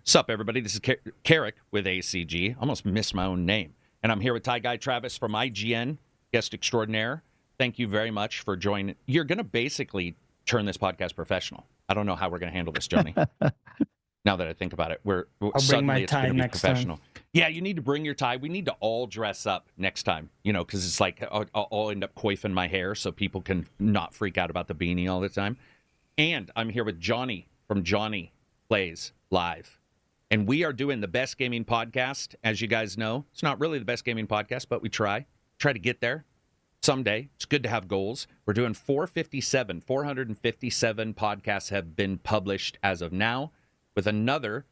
Sup, everybody? This is Karak with ACG. Almost missed my own name. And I'm here with Tieguytravis from IGN, guest extraordinaire. Thank you very much for joining. You're going to basically turn this podcast professional. I don't know how we're going to handle this, Johnny. Now that I think about it, I'll bring my tie next professional. time. Yeah, you need to bring your tie. We need to all dress up next time, because it's like I'll end up coiffing my hair so people can not freak out about the beanie all the time. And I'm here with Johnny from Johnny Plays Live. And we are doing the best gaming podcast, as you guys know. It's not really the best gaming podcast, but we try to get there someday. It's good to have goals. We're doing 457 podcasts have been published as of now, with another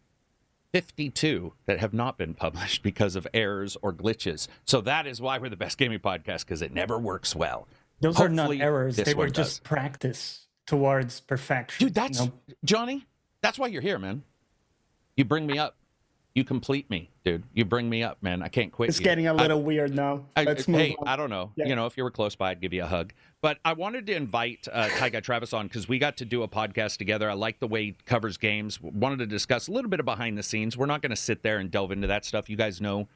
52 that have not been published because of errors or glitches. So that is why we're the best gaming podcast, because it never works well. Those Hopefully, are not errors. They were just does. practice towards perfection. Dude, that's Johnny, that's why you're here, man. You bring me up. You complete me, dude. You bring me up, man. I can't quit. It's getting a little weird now. Let's move on. I don't know. Yeah. If you were close by, I'd give you a hug. But I wanted to invite Tieguytravis on because we got to do a podcast together. I like the way he covers games. Wanted to discuss a little bit of behind the scenes. We're not going to sit there and delve into that stuff. You guys know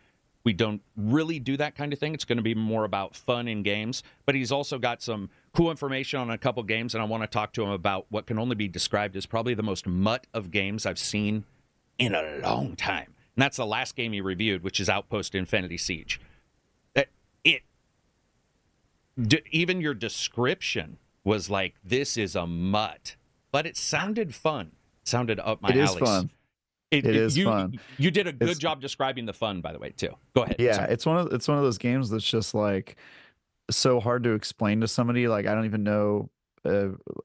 we don't really do that kind of thing. It's going to be more about fun in games. But he's also got some cool information on a couple games, and I want to talk to him about what can only be described as probably the most mutt of games I've seen in a long time. And that's the last game he reviewed, which is Outpost Infinity Siege. Even your description was like, this is a mutt. But it sounded fun. It sounded up my alley. It is fun. It is fun. You did a good job describing the fun, by the way, too. Go ahead. Yeah, Sorry. it's one of those games that's just like so hard to explain to somebody. Like, I don't even know.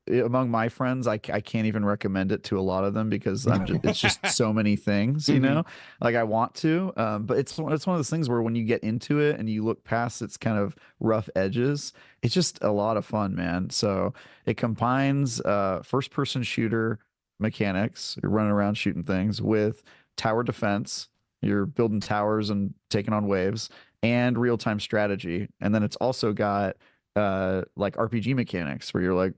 Among my friends, I can't even recommend it to a lot of them because it's just so many things, like I want to, but it's one of those things where when you get into it and you look past its kind of rough edges, it's just a lot of fun, man. So it combines first person shooter mechanics, you're running around shooting things, with tower defense, you're building towers and taking on waves, and real-time strategy. And then it's also got like RPG mechanics where you're like,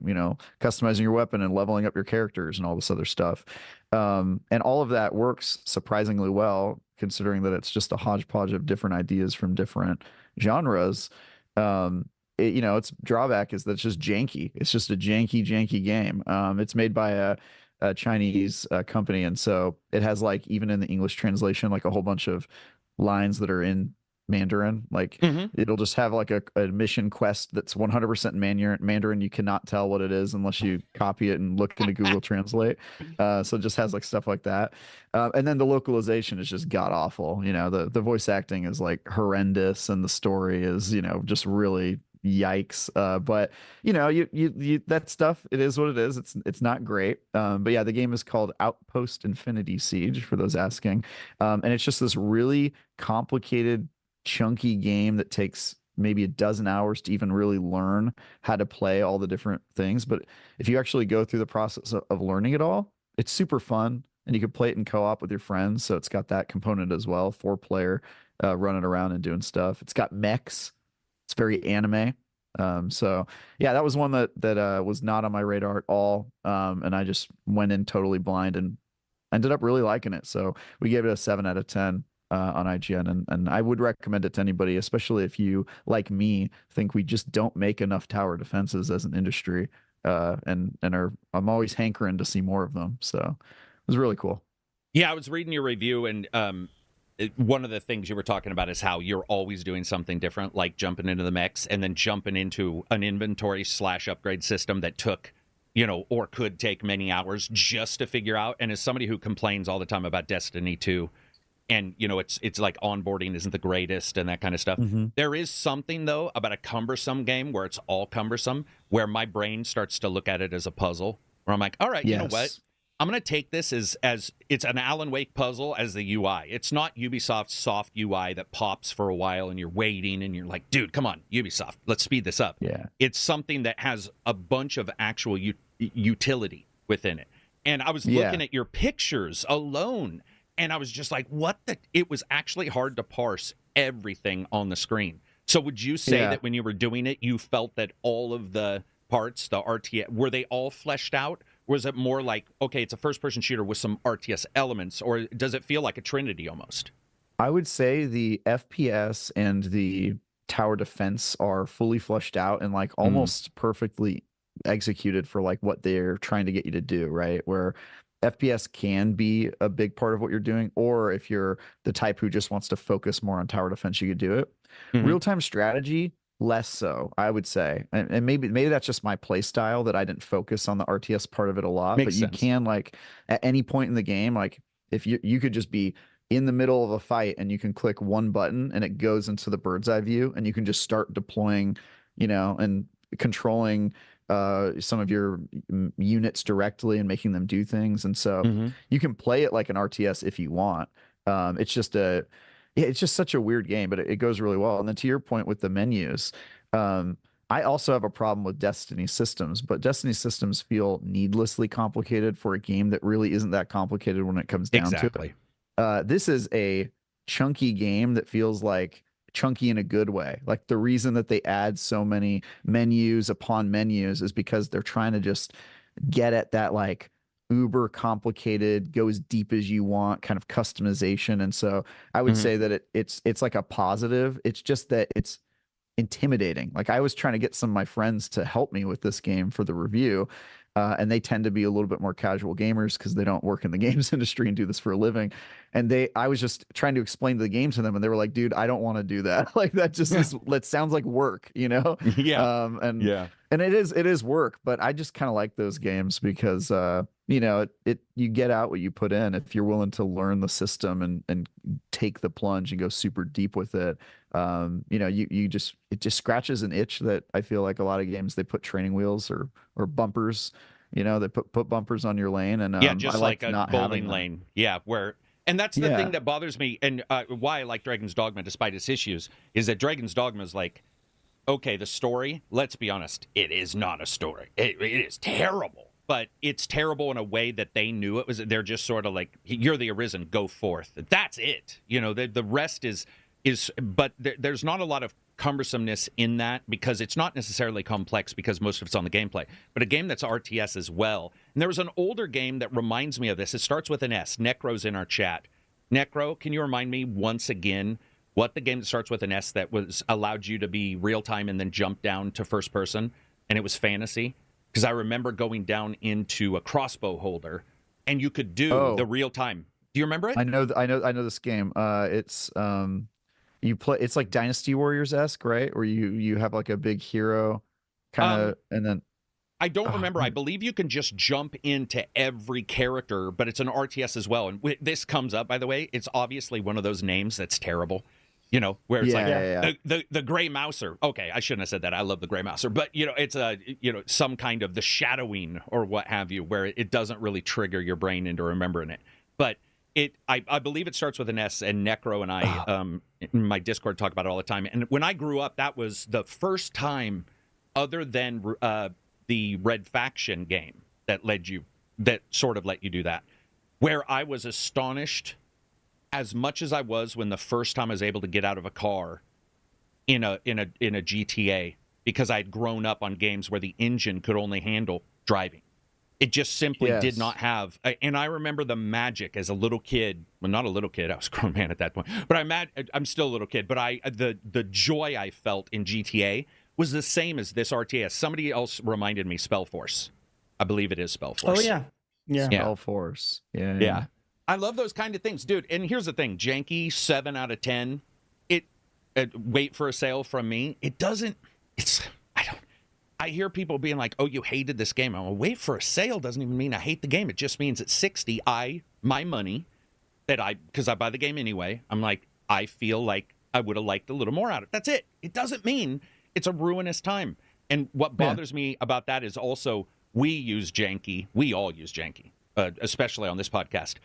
customizing your weapon and leveling up your characters and all this other stuff. And all of that works surprisingly well, considering that it's just a hodgepodge of different ideas from different genres. Its drawback is that it's just janky. It's just a janky game. It's made by a Chinese company, and so it has, like, even in the English translation, like a whole bunch of lines that are in Mandarin. Like, it'll just have like a mission quest that's 100% Mandarin. You cannot tell what it is unless you copy it and look into Google Translate. So it just has like stuff like that. And then the localization is just god awful. The voice acting is like horrendous, and the story is, just really yikes. But you that stuff, it is what it is. It's not great. But yeah, the game is called Outpost Infinity Siege, for those asking. And it's just this really complicated, chunky game that takes maybe a dozen hours to even really learn how to play all the different things. But if you actually go through the process of learning it all, it's super fun, and you can play it in co-op with your friends. So it's got that component as well, 4-player running around and doing stuff. It's got mechs. It's very anime. So yeah, that was one that was not on my radar at all. And I just went in totally blind and ended up really liking it. So we gave it a 7 out of 10. On IGN, and I would recommend it to anybody, especially if you, like me, think we just don't make enough tower defenses as an industry, I'm always hankering to see more of them. So it was really cool. Yeah, I was reading your review, and one of the things you were talking about is how you're always doing something different, like jumping into the mechs and then jumping into an inventory/upgrade system that took, or could take many hours just to figure out. And as somebody who complains all the time about Destiny 2, and it's like onboarding isn't the greatest and that kind of stuff. There is something, though, about a cumbersome game where it's all cumbersome, where my brain starts to look at it as a puzzle, where I'm like, all right, You know what, I'm going to take this as it's an Alan Wake puzzle as the UI. It's not Ubisoft's soft UI that pops for a while and you're waiting and you're like, dude, come on, Ubisoft, let's speed this up. Yeah, it's something that has a bunch of actual utility within it. And I was looking at your pictures alone, and I was just like, it was actually hard to parse everything on the screen. So would you say that when you were doing it, you felt that all of the parts, the RTS, were they all fleshed out? Or is it more like, okay, it's a first-person shooter with some RTS elements, or does it feel like a trinity almost? I would say the FPS and the tower defense are fully fleshed out and like almost perfectly executed for like what they're trying to get you to do, right? Where FPS can be a big part of what you're doing, or if you're the type who just wants to focus more on tower defense, you could do it. Real-time strategy, less so, I would say. And maybe that's just my play style that I didn't focus on the RTS part of it a lot. Makes but you sense. can, like, at any point in the game, like if you could just be in the middle of a fight and you can click one button and it goes into the bird's eye view and you can just start deploying, and controlling some of your units directly and making them do things. And so you can play it like an RTS if you want. It's just such a weird game, but it goes really well. And then to your point with the menus, I also have a problem with Destiny systems, but Destiny systems feel needlessly complicated for a game that really isn't that complicated when it comes down to it. This is a chunky game that feels like chunky in a good way. Like the reason that they add so many menus upon menus is because they're trying to just get at that like uber complicated, go as deep as you want kind of customization. And so I would say that it's like a positive. It's just that it's intimidating. Like I was trying to get some of my friends to help me with this game for the review. And they tend to be a little bit more casual gamers because they don't work in the games industry and do this for a living. And I was just trying to explain the game to them, and they were like, "Dude, I don't want to do that. Like that just that sounds like work, Yeah. And it is work, but I just kind of like those games because you get out what you put in. If you're willing to learn the system and take the plunge and go super deep with it, it just scratches an itch that I feel like a lot of games they put training wheels or bumpers. They put bumpers on your lane, and just I like a not bowling lane. Yeah, and that's the thing that bothers me, and why I like Dragon's Dogma despite its issues is that Dragon's Dogma is like, okay, the story. Let's be honest, it is not a story. It is terrible, but it's terrible in a way that they knew it was. They're just sort of like, you're the Arisen, go forth. That's it. The rest is. But there's not a lot of cumbersomeness in that because it's not necessarily complex because most of it's on the gameplay. But a game that's RTS as well. And there was an older game that reminds me of this. It starts with an S. Necro's in our chat. Necro, can you remind me once again what the game that starts with an S that was allowed you to be real time and then jump down to first person, and it was fantasy? Because I remember going down into a crossbow holder, and you could do the real time. Do you remember it? I know this game. It's you play. It's like Dynasty Warriors-esque, right? Where you have like a big hero, kind of, and then. I don't remember. I believe you can just jump into every character, but it's an RTS as well. And this comes up, by the way. It's obviously one of those names that's terrible, where it's the Gray Mouser. Okay, I shouldn't have said that. I love the Gray Mouser, but it's some kind of the shadowing or what have you, where it doesn't really trigger your brain into remembering it. But I believe it starts with an S, and Necro and I in my Discord talk about it all the time. And when I grew up, that was the first time, other than the Red Faction game, that sort of let you do that, where I was astonished as much as I was when the first time I was able to get out of a car in a GTA, because I'd grown up on games where the engine could only handle driving. It just simply did not have. And I remember the magic as a little kid. Well, not a little kid. I was a grown man at that point. But I'm still a little kid. But the joy I felt in GTA was the same as this RTS. Somebody else reminded me Spellforce. I believe it is Spellforce. Oh, yeah. Spellforce. Yeah. I love those kind of things, dude. And here's the thing. Janky, 7 out of 10. Wait for a sale from me. It doesn't. I hear people being like, oh, you hated this game. I'm like, wait for a sale doesn't even mean I hate the game. It just means at 60, my money, because I buy the game anyway, I'm like, I feel like I would have liked a little more out of it. That's it. It doesn't mean it's a ruinous time. And what bothers me about that is also we all use janky, especially on this podcast.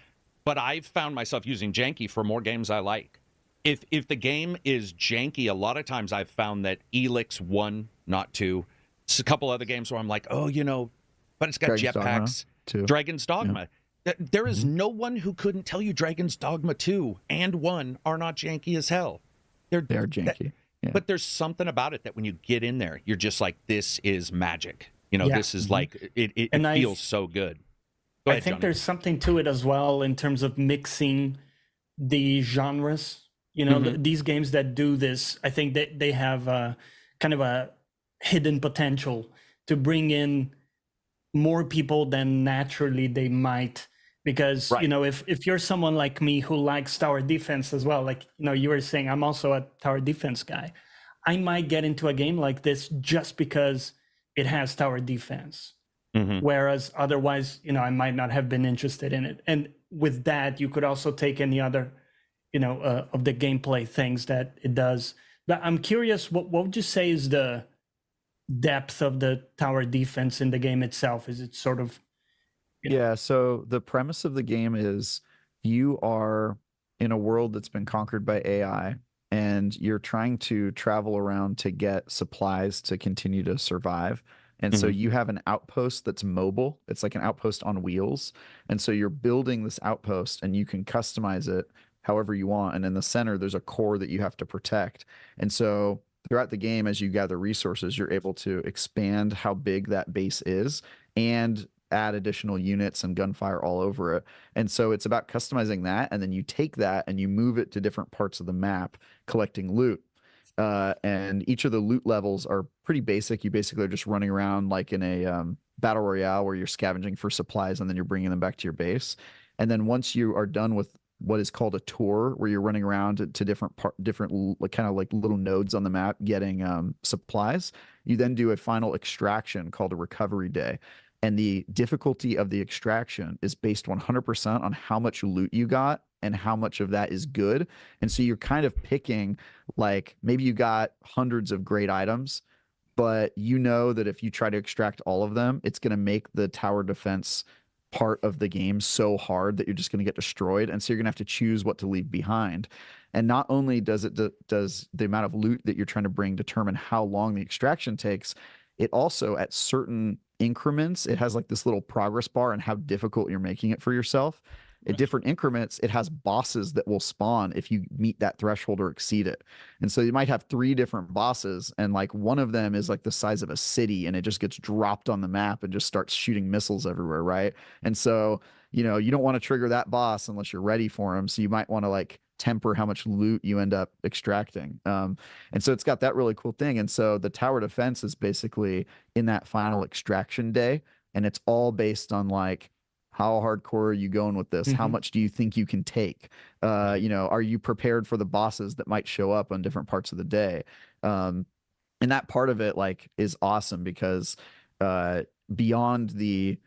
But I've found myself using janky for more games I like. If the game is janky, a lot of times I've found that Elix 1, not 2, it's a couple other games where I'm like, but it's got jetpacks. Dragon's Dogma. Yeah. There is no one who couldn't tell you Dragon's Dogma 2 and 1 are not janky as hell. They are janky. But there's something about it that when you get in there, you're just like, this is magic. You know, Yeah. this is like it And feels so good. Go I ahead, think Johnny. there's something to it as well in terms of mixing the genres. You know, these games that do this, I think that they have kind of a hidden potential to bring in more people than naturally they might. Because, Right. you know, if you're someone like me who likes tower defense as well, like, you know, you were saying, I'm also a tower defense guy. I might get into a game like this just because it has tower defense. Whereas otherwise, you know, I might not have been interested in it. And with that, you could also take any other, you know, of the gameplay things that it does. But I'm curious, what would you say is the depth of the tower defense in the game itself? Is it sort of... Yeah, so the premise of the game is you are in a world that's been conquered by AI, and you're trying to travel around to get supplies to continue to survive. And so you have an outpost that's mobile. It's like an outpost on wheels. And so you're building this outpost and you can customize it however you want. And in the center, there's a core that you have to protect. And so throughout the game, as you gather resources, you're able to expand how big that base is and add additional units and gunfire all over it. And so it's about customizing that. And then you take that and you move it to different parts of the map, collecting loot. And each of the loot levels are pretty basic. You basically are just running around like in a battle royale where you're scavenging for supplies and then you're bringing them back to your base. And then once you are done with what is called a tour, where you're running around to different kind of like little nodes on the map getting supplies, you then do a final extraction called a recovery day. And the difficulty of the extraction is based 100% on how much loot you got and how much of that is good. And so you're kind of picking, like, maybe you got hundreds of great items, but you know that if you try to extract all of them, it's going to make the tower defense part of the game so hard that you're just going to get destroyed. And so you're going to have to choose what to leave behind. And not only does the amount of loot that you're trying to bring determine how long the extraction takes, it also, at certain increments, it has like this little progress bar and how difficult you're making it for yourself. At different increments, it has bosses that will spawn if you meet that threshold or exceed it. And so you might have 3 different bosses, and like one of them is like the size of a city, and it just gets dropped on the map and just starts shooting missiles everywhere, right? And so, you know, you don't want to trigger that boss unless you're ready for him. So you might want to like temper how much loot you end up extracting. And so it's got that really cool thing. And so the tower defense is basically in that final extraction day, and it's all based on like, how hardcore are you going with this? How much do you think you can take? You know, are you prepared for the bosses that might show up on different parts of the day? And that part of it like is awesome because beyond the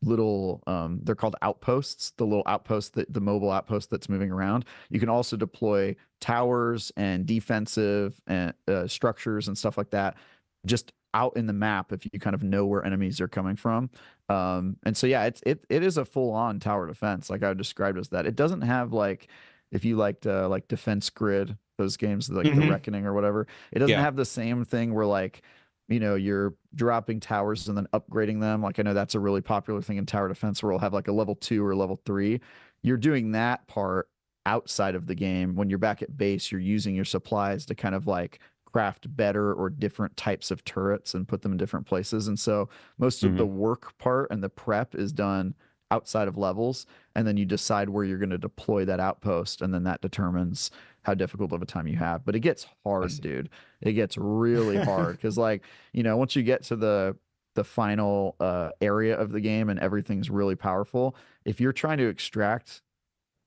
little they're called outposts, the little outpost, the mobile outpost that's moving around, you can also deploy towers and defensive and structures and stuff like that just out in the map if you kind of know where enemies are coming from. And so yeah, it is a full-on tower defense, like I would describe it as that. It doesn't have like, if you liked like Defense Grid, those games like the Reckoning or whatever, it doesn't have the same thing where like, you know, you're dropping towers and then upgrading them. Like I know that's a really popular thing in tower defense where we'll have like a level 2 or level 3. You're doing that part outside of the game. When you're back at base, you're using your supplies to kind of like craft better or different types of turrets and put them in different places. And so most of the work part and the prep is done outside of levels, and then you decide where you're going to deploy that outpost, and then that determines how difficult of a time you have. But it gets hard, dude. It gets really hard because, like, you know, once you get to the final area of the game and everything's really powerful, if you're trying to extract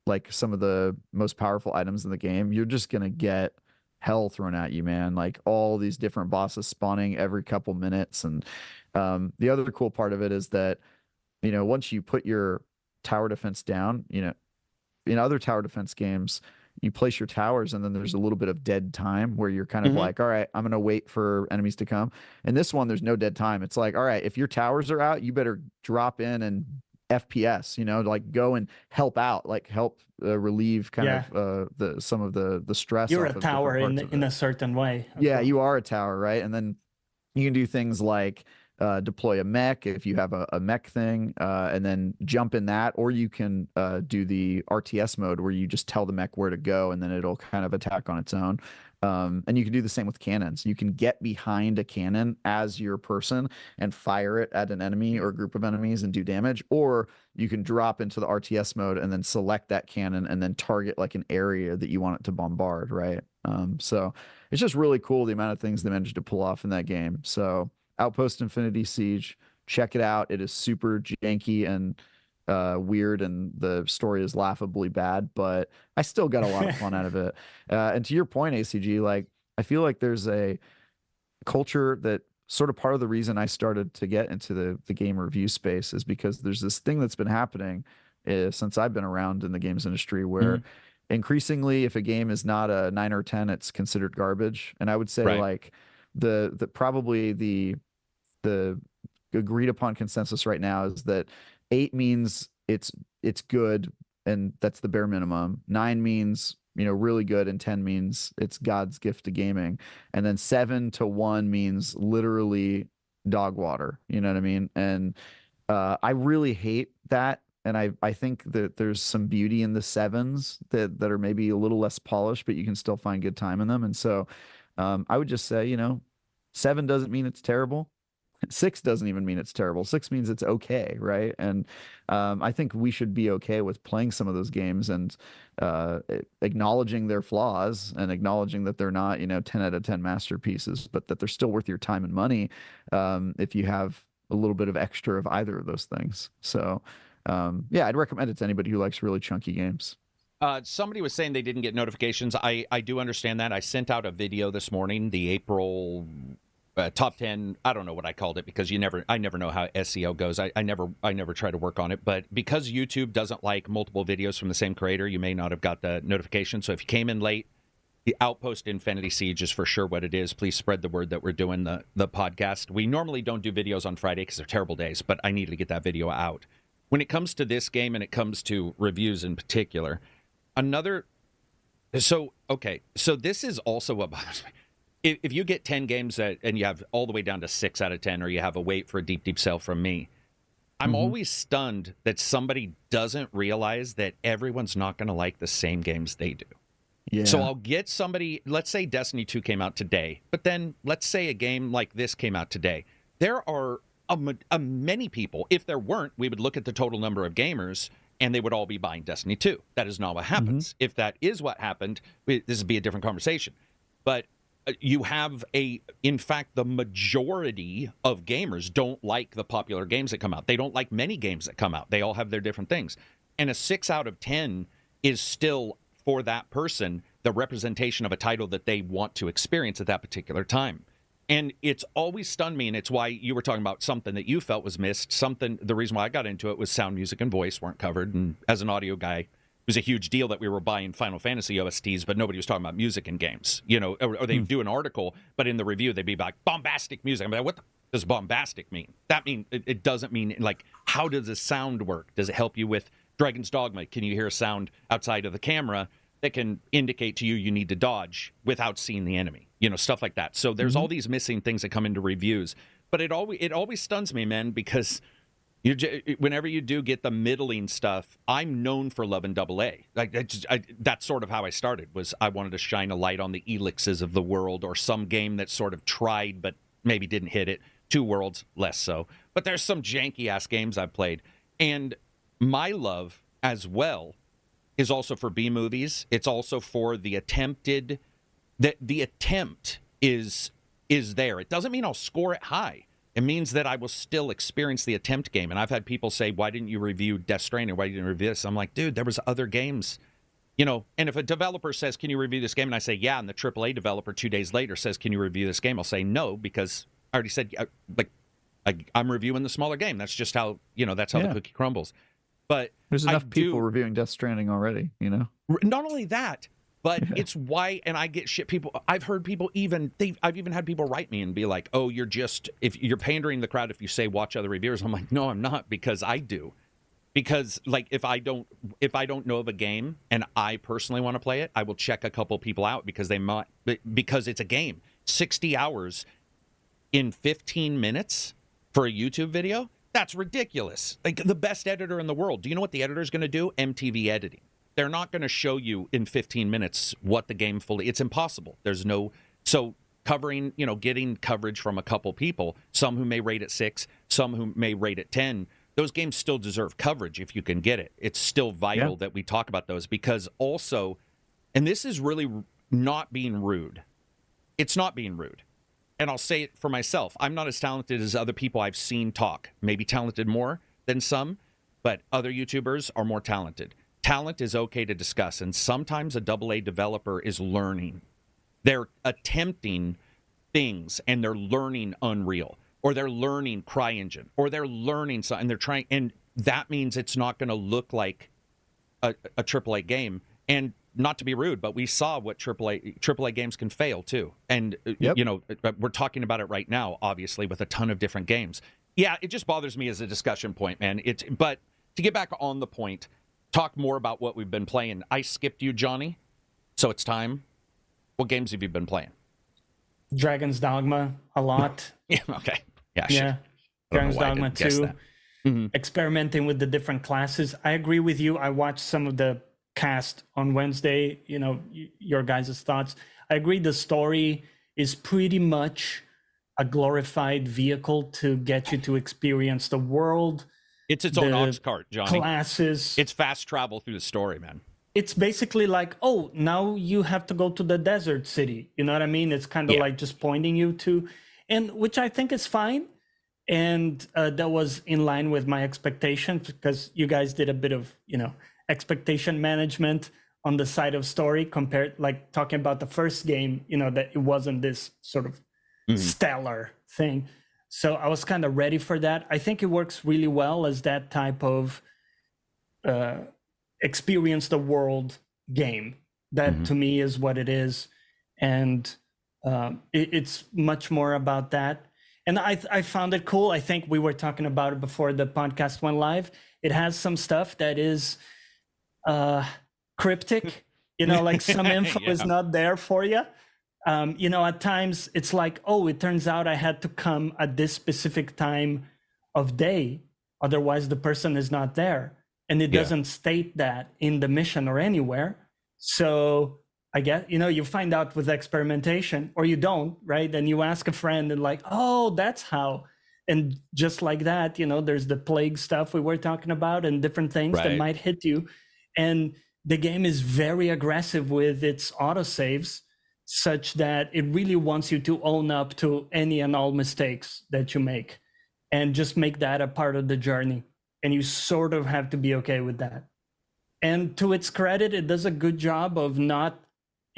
like some of the most powerful items in the game, you're just gonna get hell thrown at you, man. Like all these different bosses spawning every couple minutes. And the other cool part of it is that, you know, once you put your tower defense down, you know, in other tower defense games, you place your towers and then there's a little bit of dead time where you're kind of like, all right, I'm going to wait for enemies to come. And this one, there's no dead time. It's like, all right, if your towers are out, you better drop in and FPS, you know, like go and help out, like help relieve kind of some of the stress. You're a tower in a certain way. Yeah, you are a tower, right? And then you can do things like deploy a mech if you have a mech thing, and then jump in that, or you can do the RTS mode where you just tell the mech where to go and then it'll kind of attack on its own. And you can do the same with cannons. You can get behind a cannon as your person and fire it at an enemy or a group of enemies and do damage, or you can drop into the RTS mode and then select that cannon and then target like an area that you want it to bombard, right? So it's just really cool the amount of things they managed to pull off in that game. So Outpost Infinity Siege, check it out. It is super janky and weird, and the story is laughably bad, but I still got a lot of fun out of it. And to your point, ACG, like I feel like there's a culture that sort of part of the reason I started to get into the game review space is because there's this thing that's been happening since I've been around in the games industry where increasingly if a game is not a 9 or 10, it's considered garbage. And I would say like the probably the agreed upon consensus right now is that 8 means it's good, and that's the bare minimum. 9 means, you know, really good, and 10 means it's God's gift to gaming. And then 7 to 1 means literally dog water. You know what I mean? And I really hate that. And I think that there's some beauty in the 7s that are maybe a little less polished, but you can still find good time in them. And so I would just say, you know, 7 doesn't mean it's terrible. 6 doesn't even mean it's terrible. 6 means it's okay, right? And I think we should be okay with playing some of those games and acknowledging their flaws and acknowledging that they're not, you know, 10 out of 10 masterpieces, but that they're still worth your time and money if you have a little bit of extra of either of those things. So yeah, I'd recommend it to anybody who likes really chunky games. Somebody was saying they didn't get notifications. I do understand that. I sent out a video this morning, the April top 10. I don't know what I called it because I never know how SEO goes. I never try to work on it. But because YouTube doesn't like multiple videos from the same creator, you may not have got the notification. So if you came in late, the Outpost Infinity Siege is for sure what it is. Please spread the word that we're doing the podcast. We normally don't do videos on Friday because they're terrible days, but I needed to get that video out. When it comes to this game and it comes to reviews in particular, so this is also what bothers me. If you get 10 games and you have all the way down to 6 out of 10, or you have a wait for a deep, deep sale from me, I'm always stunned that somebody doesn't realize that everyone's not going to like the same games they do. Yeah. So I'll get somebody, let's say Destiny 2 came out today, but then let's say a game like this came out today. There are many people, if there weren't, we would look at the total number of gamers and they would all be buying Destiny 2. That is not what happens. If that is what happened, this would be a different conversation. But you have in fact, the majority of gamers don't like the popular games that come out. They don't like many games that come out. They all have their different things. And a 6 out of 10 is still, for that person, the representation of a title that they want to experience at that particular time. And it's always stunned me, and it's why you were talking about something that you felt was missed. The reason why I got into it was sound, music, and voice weren't covered. And as an audio guy, it was a huge deal that we were buying Final Fantasy OSTs, but nobody was talking about music in games. You know, or they do an article, but in the review they'd be like, bombastic music. I'm like, what does bombastic mean? That mean it doesn't mean, like, how does the sound work? Does it help you with Dragon's Dogma? Can you hear a sound outside of the camera that can indicate to you need to dodge without seeing the enemy? You know, stuff like that. So there's all these missing things that come into reviews. But it always stuns me, man, because whenever you do get the middling stuff, I'm known for loving AA. That's sort of how I started, was I wanted to shine a light on the Elixes of the world, or some game that sort of tried but maybe didn't hit it. Two Worlds, less so. But there's some janky-ass games I've played. And my love, as well, is also for B-movies. It's also for the attempted... The attempt is there. It doesn't mean I'll score it high. It means that I will still experience the attempt game. And I've had people say, why didn't you review Death Stranding? Why didn't you review this? I'm like, dude, there was other games. You know, and if a developer says, can you review this game? And I say, yeah, and the AAA developer 2 days later says, can you review this game? I'll say no, because I already said, I'm reviewing the smaller game. That's just how, that's how the cookie crumbles. But there's enough people reviewing Death Stranding already, Not only that, but it's why, and I get shit. I've heard people I've even had people write me and be like, oh, if you're pandering the crowd if you say watch other reviewers. I'm like, no, I'm not, because I do. Because, like, if I don't know of a game and I personally want to play it, I will check a couple people out because it's a game. 60 hours in 15 minutes for a YouTube video, that's ridiculous. Like, the best editor in the world. Do you know what the editor's going to do? MTV editing. They're not going to show you in 15 minutes what the game fully... It's impossible. There's no... So covering, getting coverage from a couple people, some who may rate it 6, some who may rate it 10, those games still deserve coverage if you can get it. It's still vital that we talk about those, because also, and this is really not being rude. It's not being rude. And I'll say it for myself. I'm not as talented as other people I've seen talk. Maybe talented more than some, but other YouTubers are more talented. Talent is okay to discuss, and sometimes a AA developer is learning. They're attempting things, and they're learning Unreal, or they're learning CryEngine, or they're learning something, and they're trying, and that means it's not going to look like a AAA game. And not to be rude, but we saw what AAA games can fail too. And we're talking about it right now, obviously, with a ton of different games. Yeah, it just bothers me as a discussion point, man. But to get back on the point, talk more about what we've been playing. I skipped you, Johnny, so it's time. What games have you been playing? Dragon's Dogma a lot. Yeah, okay. Yeah, yeah. Dragon's Dogma 2. Mm-hmm. Experimenting with the different classes. I agree with you. I watched some of the cast on Wednesday, your guys' thoughts. I agree the story is pretty much a glorified vehicle to get you to experience the world. It's its own ox cart, Johnny. Classes. It's fast travel through the story, man. It's basically like, oh, now you have to go to the desert city. You know what I mean? It's kind of like just pointing you to, and which I think is fine. And that was in line with my expectations, because you guys did a bit of, expectation management on the side of story, compared, like talking about the first game, that it wasn't this sort of stellar thing. So I was kind of ready for that. I think it works really well as that type of experience the world game. That to me is what it is. And it's much more about that. And I found it cool. I think we were talking about it before the podcast went live. It has some stuff that is cryptic, like some info is not there for you. At times it's like, oh, it turns out I had to come at this specific time of day, otherwise the person is not there. And it doesn't state that in the mission or anywhere. So I guess, you find out with experimentation, or you don't, right? And you ask a friend and like, oh, that's how. And just like that, there's the plague stuff we were talking about and different things that might hit you. And the game is very aggressive with its autosaves, such that it really wants you to own up to any and all mistakes that you make, and just make that a part of the journey. And you sort of have to be okay with that. And to its credit, it does a good job of not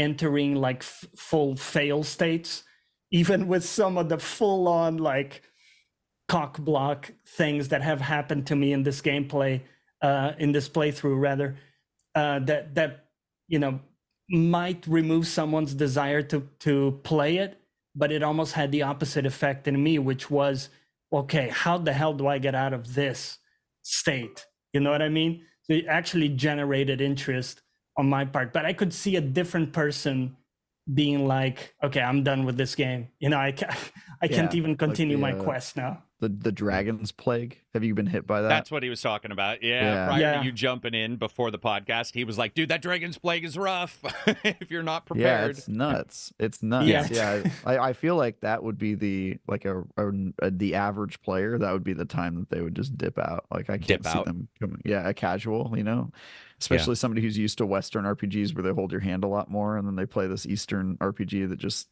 entering like full fail states, even with some of the full-on like cock block things that have happened to me in this gameplay, in this playthrough rather, that might remove someone's desire to play it, but it almost had the opposite effect in me, which was, okay, how the hell do I get out of this state? You know what I mean? So it actually generated interest on my part, but I could see a different person being like, okay, I'm done with this game. I can't even continue my quest now. The Dragon's Plague. Have you been hit by that? That's what he was talking about. Prior to you jumping in before the podcast, he was like, dude, that Dragon's Plague is rough if you're not prepared. Yeah, it's nuts. It's nuts. Yeah. I feel like that would be the average player. That would be the time that they would just dip out. Like I can't see them coming. Yeah, a casual, especially somebody who's used to Western RPGs where they hold your hand a lot more, and then they play this Eastern RPG that just...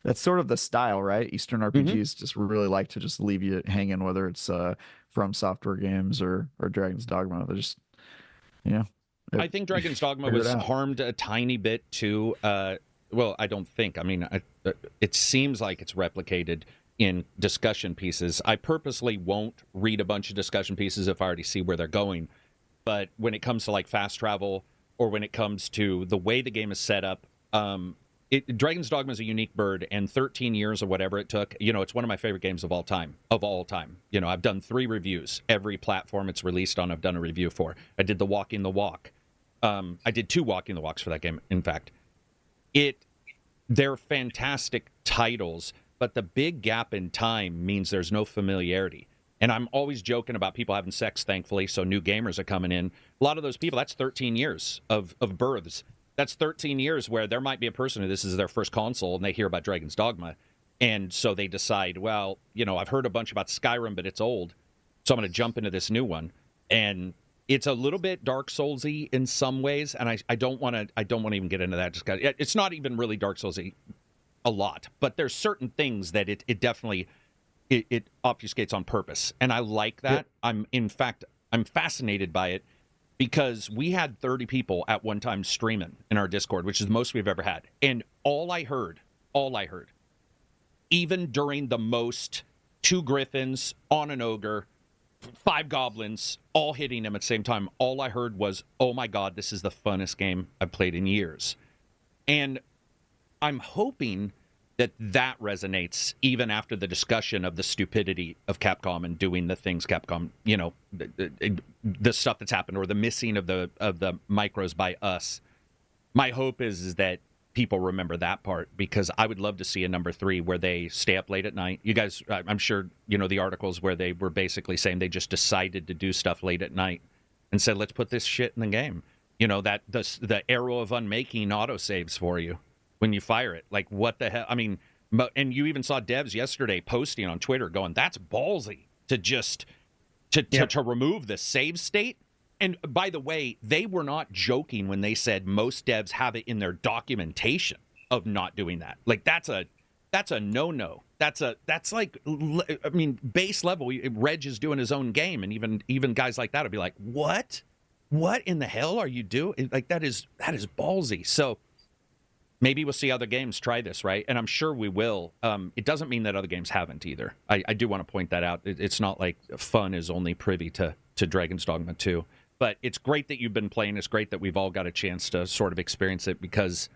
That's sort of the style, right? Eastern RPGs just really like to just leave you hanging, whether it's From Software games or Dragon's Dogma. They're just, I think Dragon's Dogma was harmed a tiny bit too. Well, I don't think. I mean, it seems like it's replicated in discussion pieces. I purposely won't read a bunch of discussion pieces if I already see where they're going. But when it comes to like fast travel, or when it comes to the way the game is set up, Dragon's Dogma is a unique bird, and 13 years or whatever it took, it's one of my favorite games of all time. I've done 3 reviews. Every platform it's released on, I've done a review for. I did the Walking the Walk. I did 2 Walking the Walks for that game, in fact. They're fantastic titles, but the big gap in time means there's no familiarity. And I'm always joking about people having sex, thankfully, so new gamers are coming in. A lot of those people, that's 13 years of births. That's 13 years where there might be a person who this is their first console and they hear about Dragon's Dogma. And so they decide, well, I've heard a bunch about Skyrim, but it's old, so I'm going to jump into this new one. And it's a little bit Dark Souls-y in some ways, and I don't want to even get into that. It's not even really Dark Souls-y a lot, but there's certain things that it definitely it obfuscates on purpose, and I like that. Yeah. I'm fascinated by it because we had 30 people at one time streaming in our Discord, which is the most we've ever had, and all I heard, even during the most 2 griffins on an ogre, 5 goblins all hitting him at the same time, all I heard was, oh my god, this is the funnest game I've played in years. And I'm hoping that resonates even after the discussion of the stupidity of Capcom and doing the things Capcom, the stuff that's happened, or the missing of the micros by us. My hope is that people remember that part, because I would love to see a number 3 where they stay up late at night. You guys, I'm sure the articles where they were basically saying they just decided to do stuff late at night and said, let's put this shit in the game. That the arrow of unmaking autosaves for you when you fire it. Like, what the hell? I mean, and you even saw devs yesterday posting on Twitter going, that's ballsy to just to remove the save state. And by the way, they were not joking when they said most devs have it in their documentation of not doing that. Like, that's a no-no. That's like, I mean, base level. Reg is doing his own game, and even guys like that would be like, what in the hell are you doing? Like, that is ballsy. So maybe we'll see other games try this, right? And I'm sure we will. It doesn't mean that other games haven't either. I do want to point that out. It's not like fun is only privy to Dragon's Dogma 2. But it's great that you've been playing. It's great that we've all got a chance to sort of experience it, because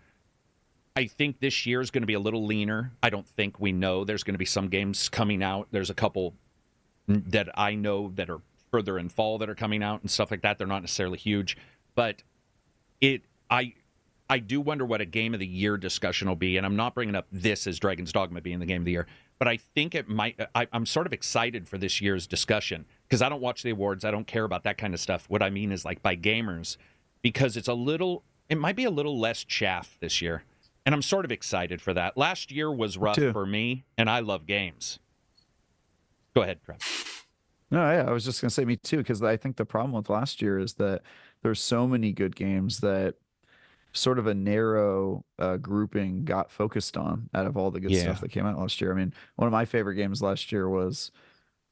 I think this year is going to be a little leaner. I don't think we know. There's going to be some games coming out. There's a couple that I know that are further in fall that are coming out and stuff like that. They're not necessarily huge. But I do wonder what a Game of the Year discussion will be, and I'm not bringing up this as Dragon's Dogma being the Game of the Year, but I think it might. I'm sort of excited for this year's discussion, because I don't watch the awards. I don't care about that kind of stuff. What I mean is, like, by gamers, because it might be a little less chaff this year, and I'm sort of excited for that. Last year was rough for me, and I love games. Go ahead, Trav. No, yeah, I was just going to say me too, because I think the problem with last year is that there's so many good games that sort of a narrow grouping got focused on out of all the good stuff that came out last year. I mean, one of my favorite games last year was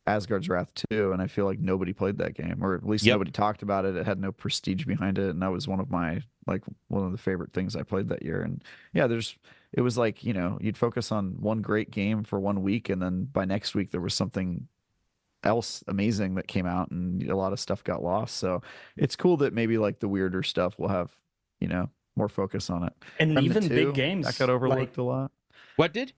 Asgard's Wrath 2, and I feel like nobody played that game, or at least nobody talked about it. It had no prestige behind it, and that was one of the favorite things I played that year. And yeah, it was like, you'd focus on one great game for 1 week, and then by next week there was something else amazing that came out, and a lot of stuff got lost. So it's cool that maybe like the weirder stuff will have, more focus on it. And Remnant even 2, big games that got overlooked a lot. What did?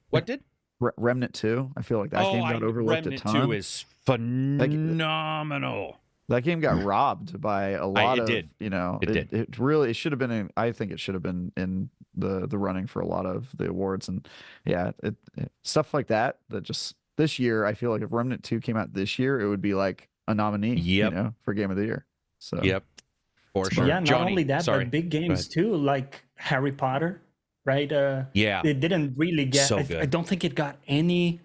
Remnant 2. I feel like that game got overlooked a ton. Remnant 2 is phenomenal. That game got robbed by a lot of, did. It really, it should have been I think it should have been in the running for a lot of the awards. And yeah, stuff like that just this year, I feel like if Remnant 2 came out this year, it would be like a nominee, for Game of the Year. So for sure. Yeah, not Johnny, only that, but big games too, like Harry Potter, right? It didn't really get. I don't think it got any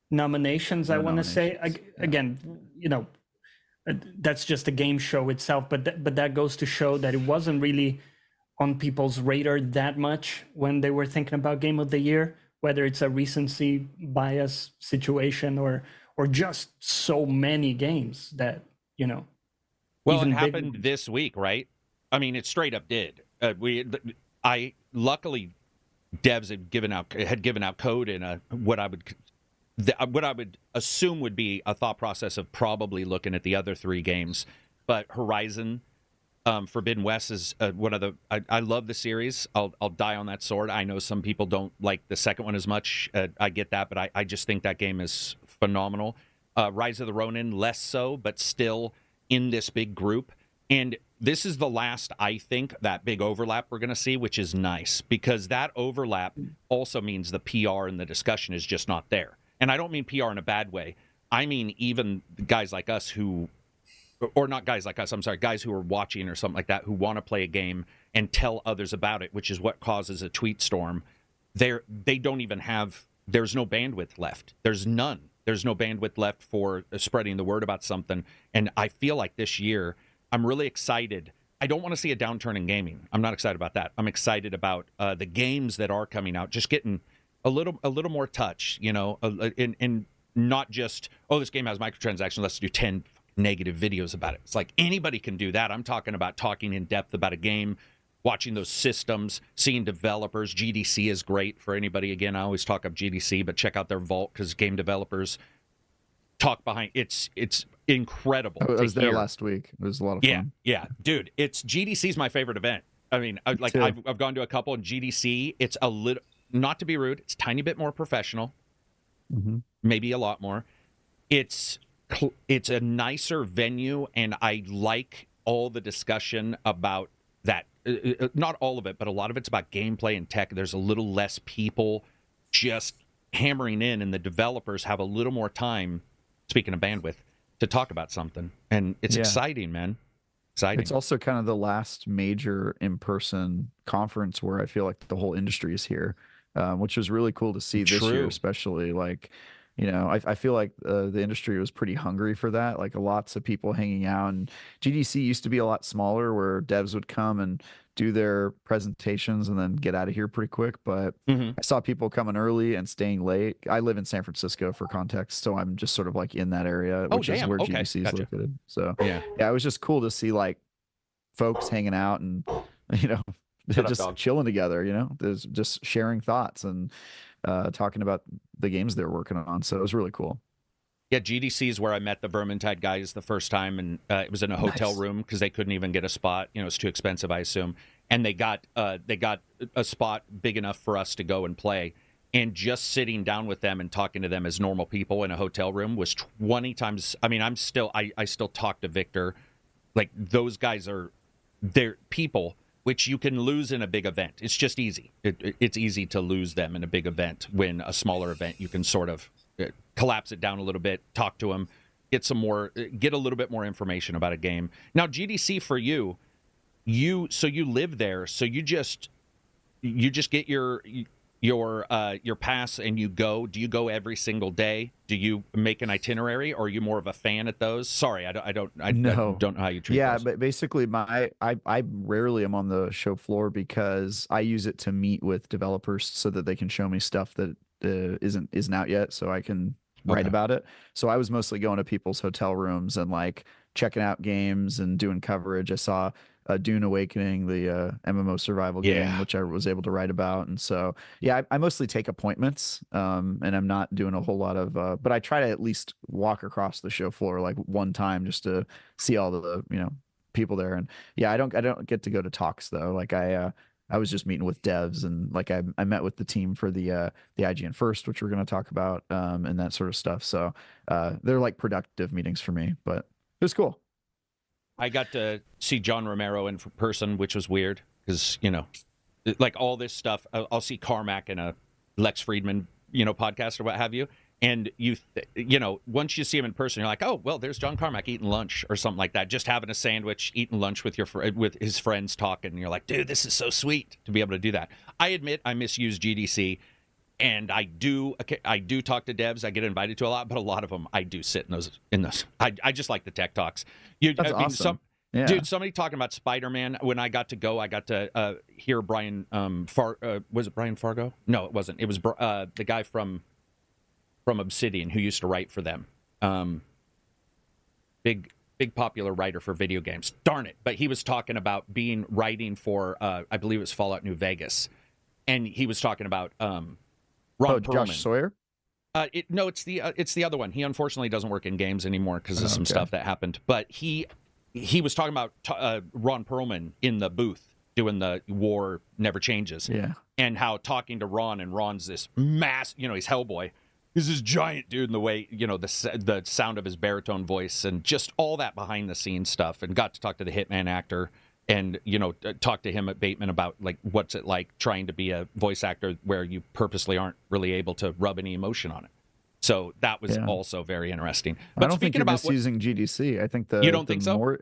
nominations. I want to say again, that's just a game show itself, but that goes to show that it wasn't really on people's radar that much when they were thinking about Game of the Year, whether it's a recency bias situation or just so many games that Well, it happened this week, right? I mean, it straight up did. Luckily, devs had given out code in what I would assume would be a thought process of probably looking at the other 3 games. But Horizon Forbidden West is one of the. I love the series. I'll die on that sword. I know some people don't like the second one as much. I get that, but I just think that game is phenomenal. Rise of the Ronin, less so, but still in this big group. And this is the last, I think, that big overlap we're going to see, which is nice, because that overlap also means the PR and the discussion is just not there. And I don't mean PR in a bad way. I mean even guys like us who, or not guys like us, I'm sorry, guys who are watching or something like that, who want to play a game and tell others about it, which is what causes a tweet storm. They don't even have, there's no bandwidth left. There's none. There's no bandwidth left for spreading the word about something. And I feel like this year, I'm really excited. I don't want to see a downturn in gaming. I'm not excited about that. I'm excited about the games that are coming out, just getting a little more touch, you know, and not just, oh, this game has microtransactions, let's do 10 negative videos about it. It's like anybody can do that. I'm talking about talking in depth about a game, watching those systems, seeing developers. GDC is great for anybody. Again, I always talk up GDC, but check out their vault because game developers talk behind. It's incredible. I was there last week. It was a lot of fun. Yeah, dude. GDC's my favorite event. I mean, I've gone to a couple, and GDC, it's a little, not to be rude, it's a tiny bit more professional, maybe a lot more. It's a nicer venue, and I like all the discussion about that. Not all of it, but a lot of it's about gameplay and tech. There's a little less people just hammering in, and the developers have a little more time, speaking of bandwidth, to talk about something. And it's exciting, man. Exciting. It's also kind of the last major in-person conference where I feel like the whole industry is here, which was really cool to see this year, especially. Like, you know, I feel like the industry was pretty hungry for that. Like lots of people hanging out, and GDC used to be a lot smaller where devs would come and do their presentations and then get out of here pretty quick. But I saw people coming early and staying late. I live in San Francisco for context, so I'm just sort of like in that area, which is where GDC is located. So yeah, it was just cool to see like folks hanging out and, you know, just chilling together, you know, there's just sharing thoughts and talking about the games they're working on. So it was really cool. Yeah, GDC is where I met the Vermintide guys the first time, and it was in a hotel room because they couldn't even get a spot. You know, it's too expensive, I assume. And they got a spot big enough for us to go and play. And just sitting down with them and talking to them as normal people in a hotel room was 20 times. I mean, I still talk to Victor. Like, those guys they're people which you can lose in a big event. It's just easy. It's easy to lose them in a big event. When a smaller event, you can sort of collapse it down a little bit, talk to them, get a little bit more information about a game. Now, GDC for you live there, so you just get your pass and you go. Do you go every single day? Do you make an itinerary, or are you more of a fan at those? Sorry, I don't know how you treat those. But basically I rarely am on the show floor because I use it to meet with developers so that they can show me stuff that isn't out yet, so I can write about it. So I was mostly going to people's hotel rooms and like checking out games and doing coverage. I saw Dune Awakening, the MMO survival game, which I was able to write about. And so, I mostly take appointments, and I'm not doing a whole lot of, but I try to at least walk across the show floor like one time just to see all the, you know, people there. And I don't get to go to talks though. Like I was just meeting with devs, and like I met with the team for the IGN First, which we're going to talk about, and that sort of stuff. So they're like productive meetings for me, but it was cool. I got to see John Romero in person, which was weird because, you know, like all this stuff, I'll see Carmack in a Lex Friedman, you know, podcast or what have you. And you know, once you see him in person, you're like, oh, well, there's John Carmack eating lunch or something like that. Just having a sandwich, eating lunch with with his friends, talking. And you're like, dude, this is so sweet to be able to do that. I admit I misuse GDC. And I do talk to devs. I get invited to a lot, but a lot of them I do sit in those. I just like the tech talks. That's awesome. Dude, somebody talking about Spider-Man. When I got to hear Brian was it Brian Fargo? No, it wasn't. It was the guy from Obsidian who used to write for them. Big popular writer for video games. Darn it! But he was talking about writing for I believe it was Fallout New Vegas, and he was talking about Ron Perlman. Josh Sawyer? No, it's the other one. He unfortunately doesn't work in games anymore because of some stuff that happened. But he was talking about Ron Perlman in the booth doing the War Never Changes. Yeah. And how talking to Ron, and Ron's this he's Hellboy. he's this giant dude, and the way, the sound of his baritone voice and just all that behind the scenes stuff, and got to talk to the Hitman actor and, talk to him at Bateman about like, what's it like trying to be a voice actor where you purposely aren't really able to rub any emotion on it. So that was also very interesting. But I don't think you're misusing GDC. I think you don't think so?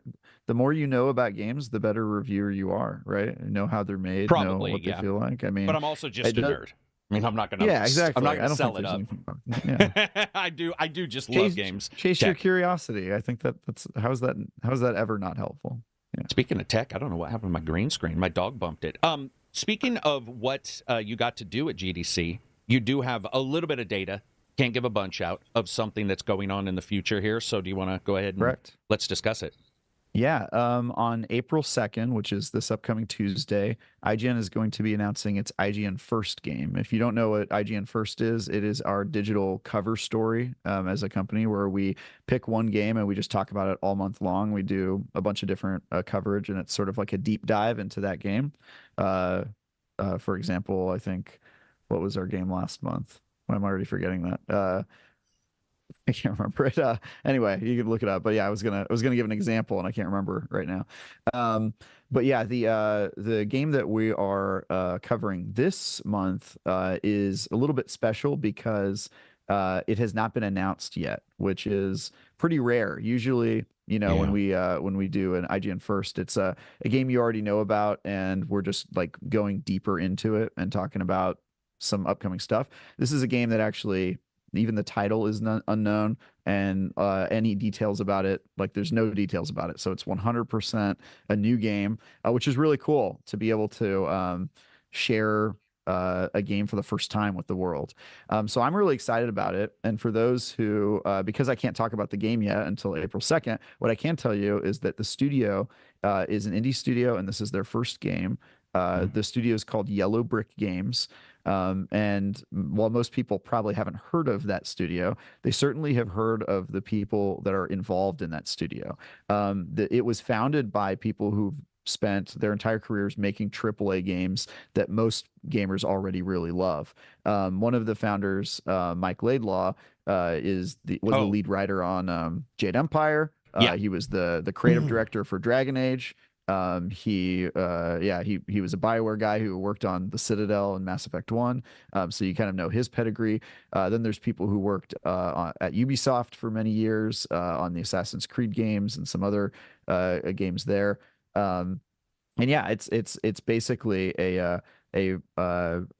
The more you know about games, the better reviewer you are, right? You know how they're made, probably, know what they feel like. I mean, but I'm also just a nerd. I mean, I'm not gonna. Yeah, exactly. I'm not gonna I don't sell think it up. Yeah. I do just love games. Chase your curiosity. I think that's how's that ever not helpful? Yeah. Speaking of tech, I don't know what happened to my green screen. My dog bumped it. Speaking of what you got to do at GDC, you do have a little bit of data. Can't give a bunch out of something that's going on in the future here. So do you want to go ahead and let's discuss it? Yeah. On April 2nd, which is this upcoming Tuesday, IGN is going to be announcing its IGN First game. If you don't know what IGN First is, it is our digital cover story as a company where we pick one game and we just talk about it all month long. We do a bunch of different coverage, and it's sort of like a deep dive into that game. For example, I think, what was our game last month? I'm already forgetting that. I can't remember it. Anyway, you can look it up. But yeah, I was gonna give an example, and I can't remember right now. But yeah, the game that we are covering this month is a little bit special because it has not been announced yet, which is pretty rare. Usually, when we do an IGN First, it's a game you already know about, and we're just like going deeper into it and talking about some upcoming stuff. This is a game that actually, even the title is unknown, and any details about it, like there's no details about it. So it's 100% a new game, which is really cool to be able to share a game for the first time with the world. So I'm really excited about it. And for those who, because I can't talk about the game yet until April 2nd, what I can tell you is that the studio is an indie studio, and this is their first game. The studio is called Yellow Brick Games. And while most people probably haven't heard of that studio, they certainly have heard of the people that are involved in that studio. It was founded by people who've spent their entire careers making AAA games that most gamers already really love. One of the founders, Mike Laidlaw, was the lead writer on Jade Empire. He was the creative director for Dragon Age. He was a BioWare guy who worked on the Citadel and Mass Effect 1. So you kind of know his pedigree. Then there's people who worked at Ubisoft for many years on the Assassin's Creed games and some other games there. And yeah, it's basically a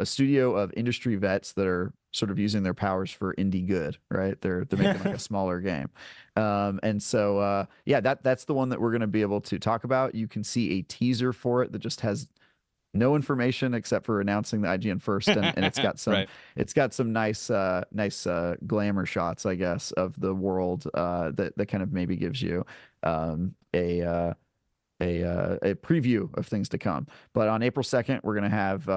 studio of industry vets that are sort of using their powers for indie good, right? They're making like a smaller game. And so that's the one that we're going to be able to talk about. You can see a teaser for it that just has no information except for announcing the IGN First, and it's got some it's got some nice glamour shots, I guess, of the world that kind of maybe gives you a preview of things to come. But on April 2nd, we're going to have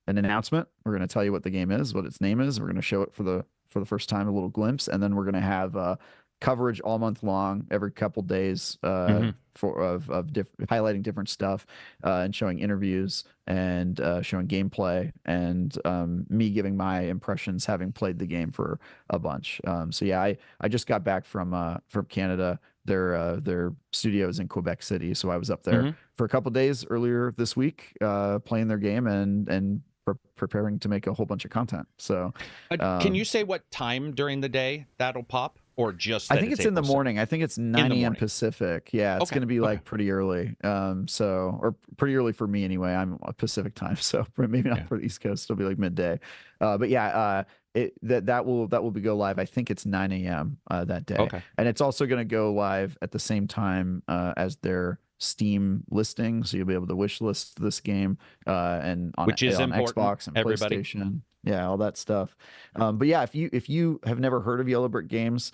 an announcement. We're going to tell you what the game is, what its name is. We're going to show it for the first time, a little glimpse, and then we're going to have coverage all month long, every couple days, of highlighting different stuff and showing interviews and showing gameplay and me giving my impressions having played the game for a bunch. So yeah, I just got back from Canada. Their studio is in Quebec City, so I was up there for a couple days earlier this week, playing their game and preparing to make a whole bunch of content. So can you say what time during the day that'll pop, or just I think it's in the morning. I think it's 9 a.m. Pacific. Yeah, it's going to be like pretty early. Or pretty early for me anyway. I'm Pacific time, so maybe not for the East Coast. It'll be like midday. But yeah, that will go live. I think it's 9 a.m. That day. Okay. And it's also going to go live at the same time as their Steam listing, so you'll be able to wish list this game and on Xbox and PlayStation. Yeah, all that stuff. But yeah, if you have never heard of Yellow Brick Games,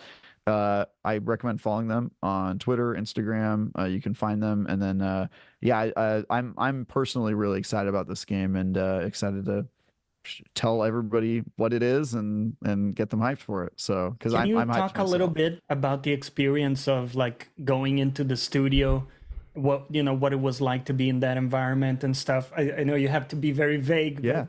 I recommend following them on Twitter, Instagram. You can find them, and then I'm personally really excited about this game and excited to tell everybody what it is and get them hyped for it. So because I'm hyped talk a little bit about the experience of like going into the studio, what it was like to be in that environment and stuff. I know you have to be very vague. Yeah.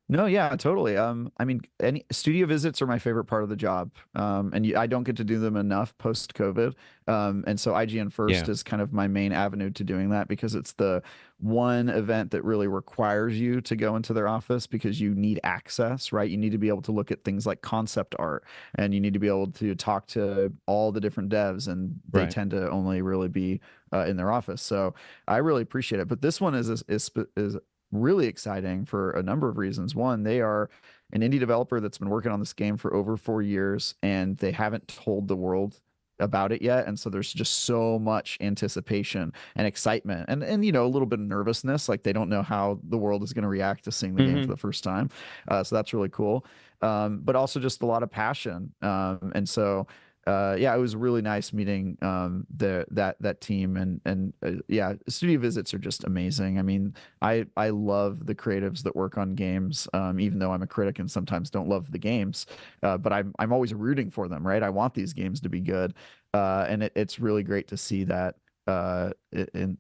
No, yeah, totally. I mean, any studio visits are my favorite part of the job. I don't get to do them enough post COVID. And so IGN First Yeah. is kind of my main avenue to doing that because it's the one event that really requires you to go into their office because you need access, right? You need to be able to look at things like concept art and you need to be able to talk to all the different devs, and they Right. tend to only really be in their office. So I really appreciate it. But this one is really exciting for a number of reasons. One, they are an indie developer that's been working on this game for over 4 years, and they haven't told the world about it yet. And so there's just so much anticipation and excitement and you know, a little bit of nervousness, like they don't know how the world is going to react to seeing the game for the first time. So that's really cool. But also just a lot of passion. And so yeah, it was really nice meeting that team, and yeah, studio visits are just amazing. I mean, I love the creatives that work on games, even though I'm a critic and sometimes don't love the games, but I'm always rooting for them, right? I want these games to be good, and it's really great to see that in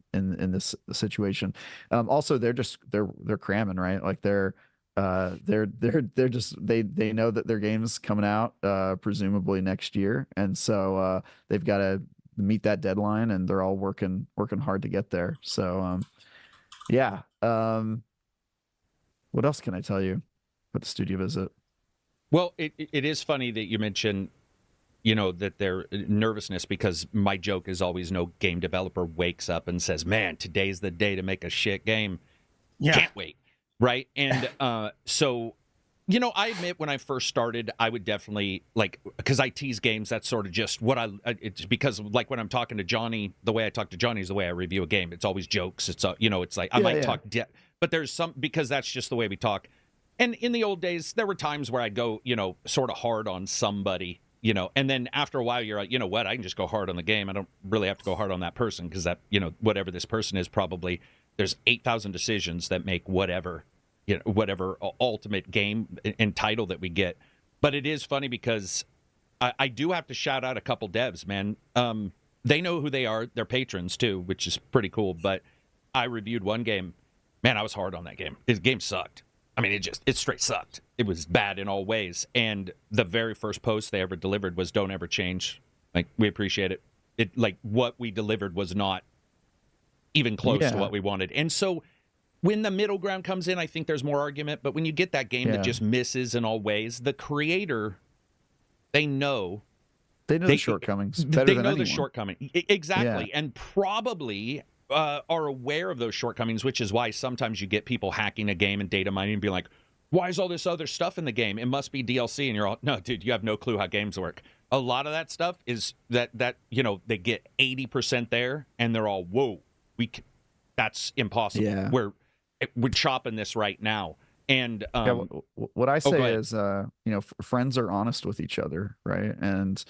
this situation. Also, they're cramming, right? Like they're just they know that their game's coming out presumably next year, and so they've got to meet that deadline, and they're all working hard to get there. So yeah. What else can I tell you about the studio visit? Well, it is funny that you mention, you know, that their nervousness, because my joke is always no game developer wakes up and says, man, today's the day to make a shit game. Yeah. Can't wait. Right. And so, you know, I admit when I first started, I would definitely like, because I tease games. That's sort of just what it's because like when I'm talking to Johnny, the way I talk to Johnny is the way I review a game. It's always jokes. It's, you know, it's like I might talk, but there's some, because that's just the way we talk. And in the old days, there were times where I'd go, you know, sort of hard on somebody, you know, and then after a while, you're like, you know what, I can just go hard on the game. I don't really have to go hard on that person because that, you know, whatever this person is, probably there's 8,000 decisions that make whatever, you know, whatever ultimate game and title that we get. But it is funny because I do have to shout out a couple devs, man. They know who they are. They're patrons too, which is pretty cool. But I reviewed one game. Man, I was hard on that game. The game sucked. I mean, it straight sucked. It was bad in all ways. And the very first post they ever delivered was, don't ever change. Like, we appreciate it. It, like, what we delivered was not even close to what we wanted. And so when the middle ground comes in, I think there's more argument. But when you get that game that just misses in all ways, the creator, they know the shortcomings better they than know anyone. the shortcoming. Exactly. And probably are aware of those shortcomings, which is why sometimes you get people hacking a game and data mining and being like, why is all this other stuff in the game? It must be DLC. And you're all, no, dude, you have no clue how games work. A lot of that stuff is that you know, they get 80% there and they're all, whoa, that's impossible. Yeah. We're chopping this right now. And what I say is, you know, friends are honest with each other, right? And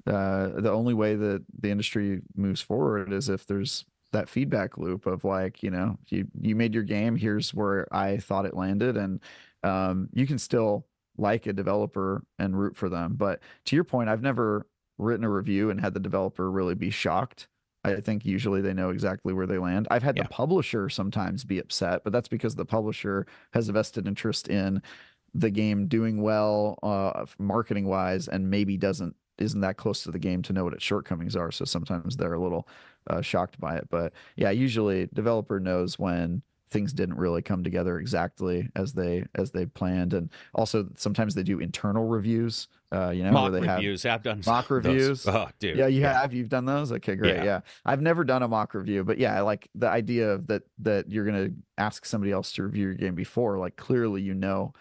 the only way that the industry moves forward is if there's that feedback loop of like, you know, you made your game, here's where I thought it landed, and you can still like a developer and root for them. But to your point, I've never written a review and had the developer really be shocked. I think usually they know exactly where they land. I've had the publisher sometimes be upset, but that's because the publisher has a vested interest in the game doing well, marketing wise, and maybe isn't that close to the game to know what its shortcomings are. So sometimes they're a little shocked by it. But yeah, usually developer knows when things didn't really come together exactly as they planned. And also sometimes they do internal reviews, you know, mock where they reviews. I've done mock reviews. Oh, dude. Yeah, you've done those. Okay, great. Yeah. I've never done a mock review, but yeah, like the idea of that you're going to ask somebody else to review your game before, like clearly, you know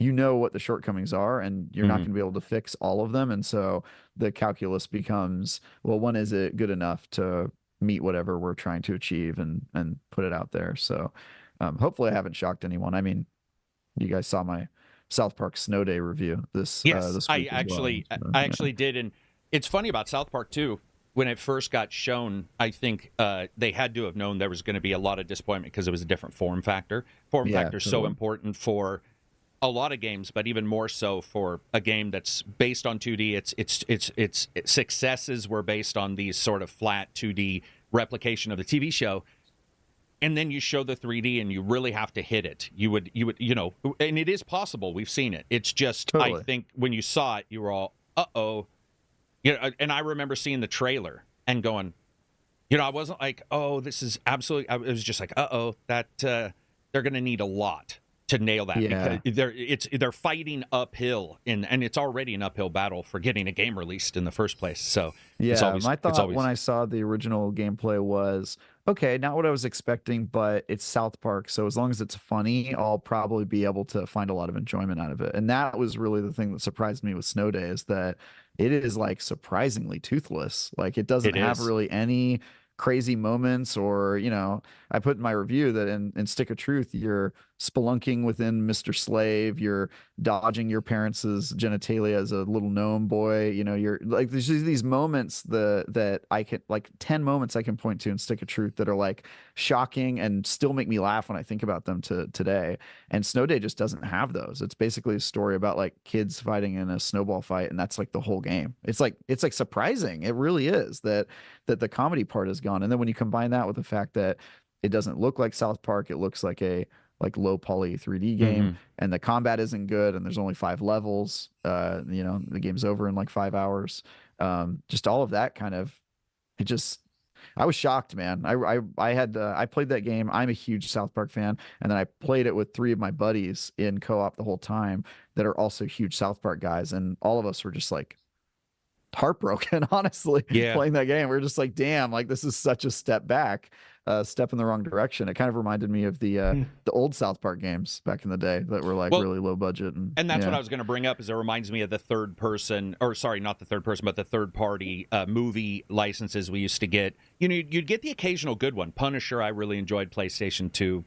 what the shortcomings are, and you're not going to be able to fix all of them. And so the calculus becomes, well, when is it good enough to meet whatever we're trying to achieve and put it out there. So hopefully I haven't shocked anyone. I mean, you guys saw my South Park Snow Day review this week I actually did. And it's funny about South Park too. When it first got shown, I think they had to have known there was going to be a lot of disappointment because it was a different form factor. Form factor is so important for a lot of games, but even more so for a game that's based on 2D. Its successes were based on these sort of flat 2D replication of the TV show. and then you show the 3D and you really have to hit it. You would, and it is possible. We've seen it. It's just, Totally. I think when you saw it, you were all, uh-oh. And I remember seeing the trailer and going, I wasn't like, oh, this is absolutely, it was just like, uh-oh, that they're going to need a lot to nail that, because they're fighting uphill, and it's already an uphill battle for getting a game released in the first place. So my thought when I saw the original gameplay was, okay, not what I was expecting, but it's South Park, so as long as it's funny, I'll probably be able to find a lot of enjoyment out of it. And that was really the thing that surprised me with Snow Day, is that it is like surprisingly toothless. Like it doesn't have really any crazy moments, or I put in my review that in Stick of Truth, you're spelunking within Mr. Slave, you're dodging your parents' genitalia as a little gnome boy, you're like, there's these moments that I can, like 10 moments I can point to in Stick of Truth that are like shocking and still make me laugh when I think about them today. And Snow Day just doesn't have those. It's basically a story about like kids fighting in a snowball fight, and that's like the whole game. It's like surprising, it really is, that the comedy part is gone. And then when you combine that with the fact that it doesn't look like South Park, it looks like a low poly 3D game, and the combat isn't good, and there's only 5 levels, the game's over in like 5 hours. Just all of that kind of, I was shocked, man. I played that game. I'm a huge South Park fan, and then I played it with 3 of my buddies in co-op the whole time that are also huge South Park guys, and all of us were just like heartbroken, honestly, playing that game. We're just like, damn, like this is such a step back, step in the wrong direction. It kind of reminded me of the old South Park games back in the day that were like really low budget, and that's what I was going to bring up, is it reminds me of the third party movie licenses we used to get. You'd get the occasional good one. Punisher, I really enjoyed. PlayStation 2,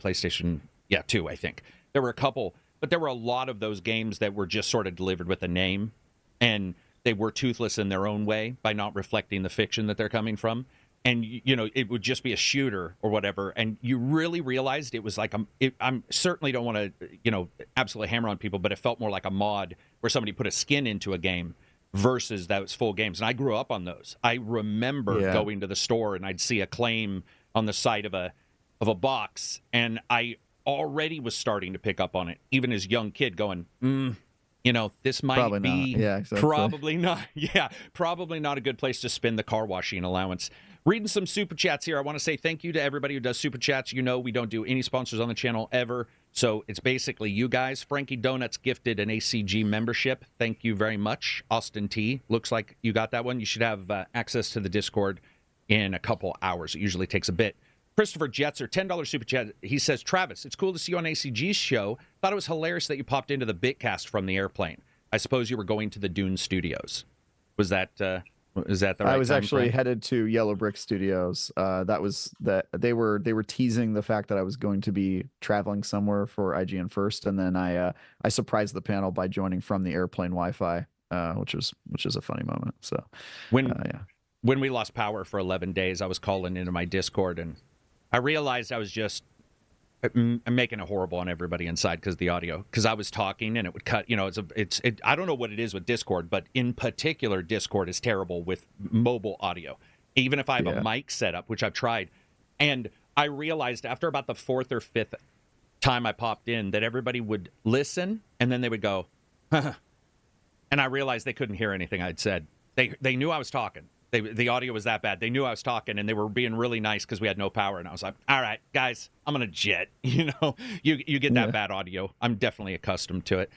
I think there were a couple, but there were a lot of those games that were just sort of delivered with a name, and they were toothless in their own way by not reflecting the fiction that they're coming from. And, it would just be a shooter or whatever. And you really realized it was like, I'm certainly don't want to, absolutely hammer on people, but it felt more like a mod where somebody put a skin into a game versus those full games. And I grew up on those. I remember going to the store and I'd see a claim on the side of a box, and I already was starting to pick up on it, even as a young kid, going, this might probably be not. Exactly. probably not. Yeah, probably not a good place to spend the car washing allowance. Reading some super chats here. I want to say thank you to everybody who does super chats. We don't do any sponsors on the channel ever, so it's basically you guys. Frankie Donuts gifted an ACG membership. Thank you very much. Austin T, looks like you got that one. You should have access to the Discord in a couple hours. It usually takes a bit. Christopher Jetzer, $10 super chat. He says, Travis, it's cool to see you on ACG's show. Thought it was hilarious that you popped into the Bitcast from the airplane. I suppose you were going to the Dune Studios. Was that is that the right I was actually frame? headed to Yellow Brick Studios. They were teasing the fact that I was going to be traveling somewhere for IGN First, and then I surprised the panel by joining from the airplane Wi-Fi, which is a funny moment. So when we lost power for 11 days, I was calling into my Discord, and I realized I was just making it horrible on everybody inside because I was talking and it would cut. I don't know what it is with Discord, but in particular, Discord is terrible with mobile audio. Even if I have a mic set up, which I've tried, and I realized after about the 4th or 5th time I popped in that everybody would listen and then they would go, and I realized they couldn't hear anything I'd said. They knew I was talking. The audio was that bad. They knew I was talking, and they were being really nice because we had no power. And I was like, all right, guys, I'm going to jet. You get that bad audio. I'm definitely accustomed to it.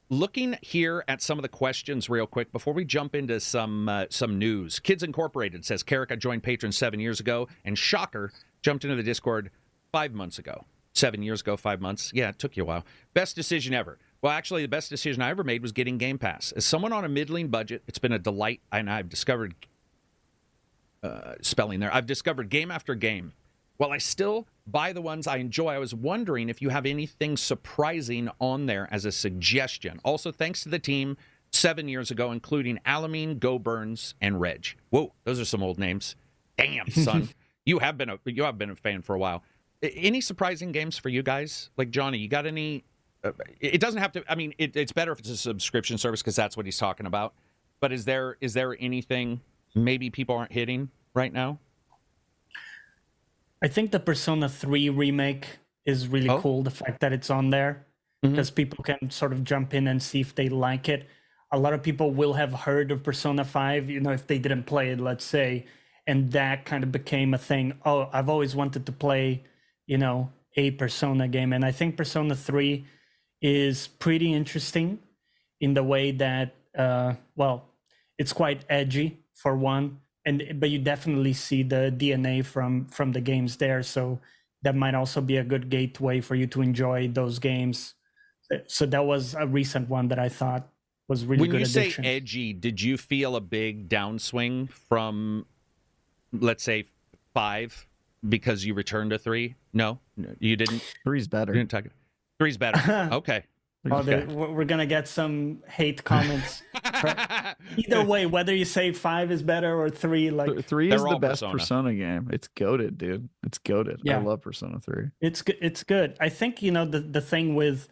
Looking here at some of the questions real quick before we jump into some news. Kids Incorporated says, KARAK, I joined Patreon 7 years ago, and Shocker jumped into the Discord 5 months ago. 7 years ago, 5 months. Yeah, it took you a while. Best decision ever. Well, actually, the best decision I ever made was getting Game Pass. As someone on a middling budget, it's been a delight, and I've discovered I've discovered game after game. While I still buy the ones I enjoy, I was wondering if you have anything surprising on there as a suggestion. Also, thanks to the team 7 years ago, including Alamine, Go Burns, and Reg. Whoa, those are some old names. Damn, son. You have been a fan for a while. Any surprising games for you guys? Like, Johnny, you got any? It doesn't have to. I mean, it's better if it's a subscription service because that's what he's talking about. But is there anything maybe people aren't hitting right now? I think the Persona 3 remake is really cool. The fact that it's on there, because people can sort of jump in and see if they like it. A lot of people will have heard of Persona 5, if they didn't play it, let's say, and that kind of became a thing. Oh, I've always wanted to play, a Persona game. And I think Persona 3 is pretty interesting in the way that, it's quite edgy for one, but you definitely see the DNA from the games there. So that might also be a good gateway for you to enjoy those games. So that was a recent one that I thought was really good addition. When you say edgy, did you feel a big downswing from, let's say, 5 because you returned to 3? No, you didn't. 3's better. You didn't talk. 3's better. Okay. We're gonna get some hate comments. Either way, whether you say 5 is better or 3, 3 is the best Persona game. It's goated, dude. It's goated. Yeah. I love Persona 3. It's good. I think the thing with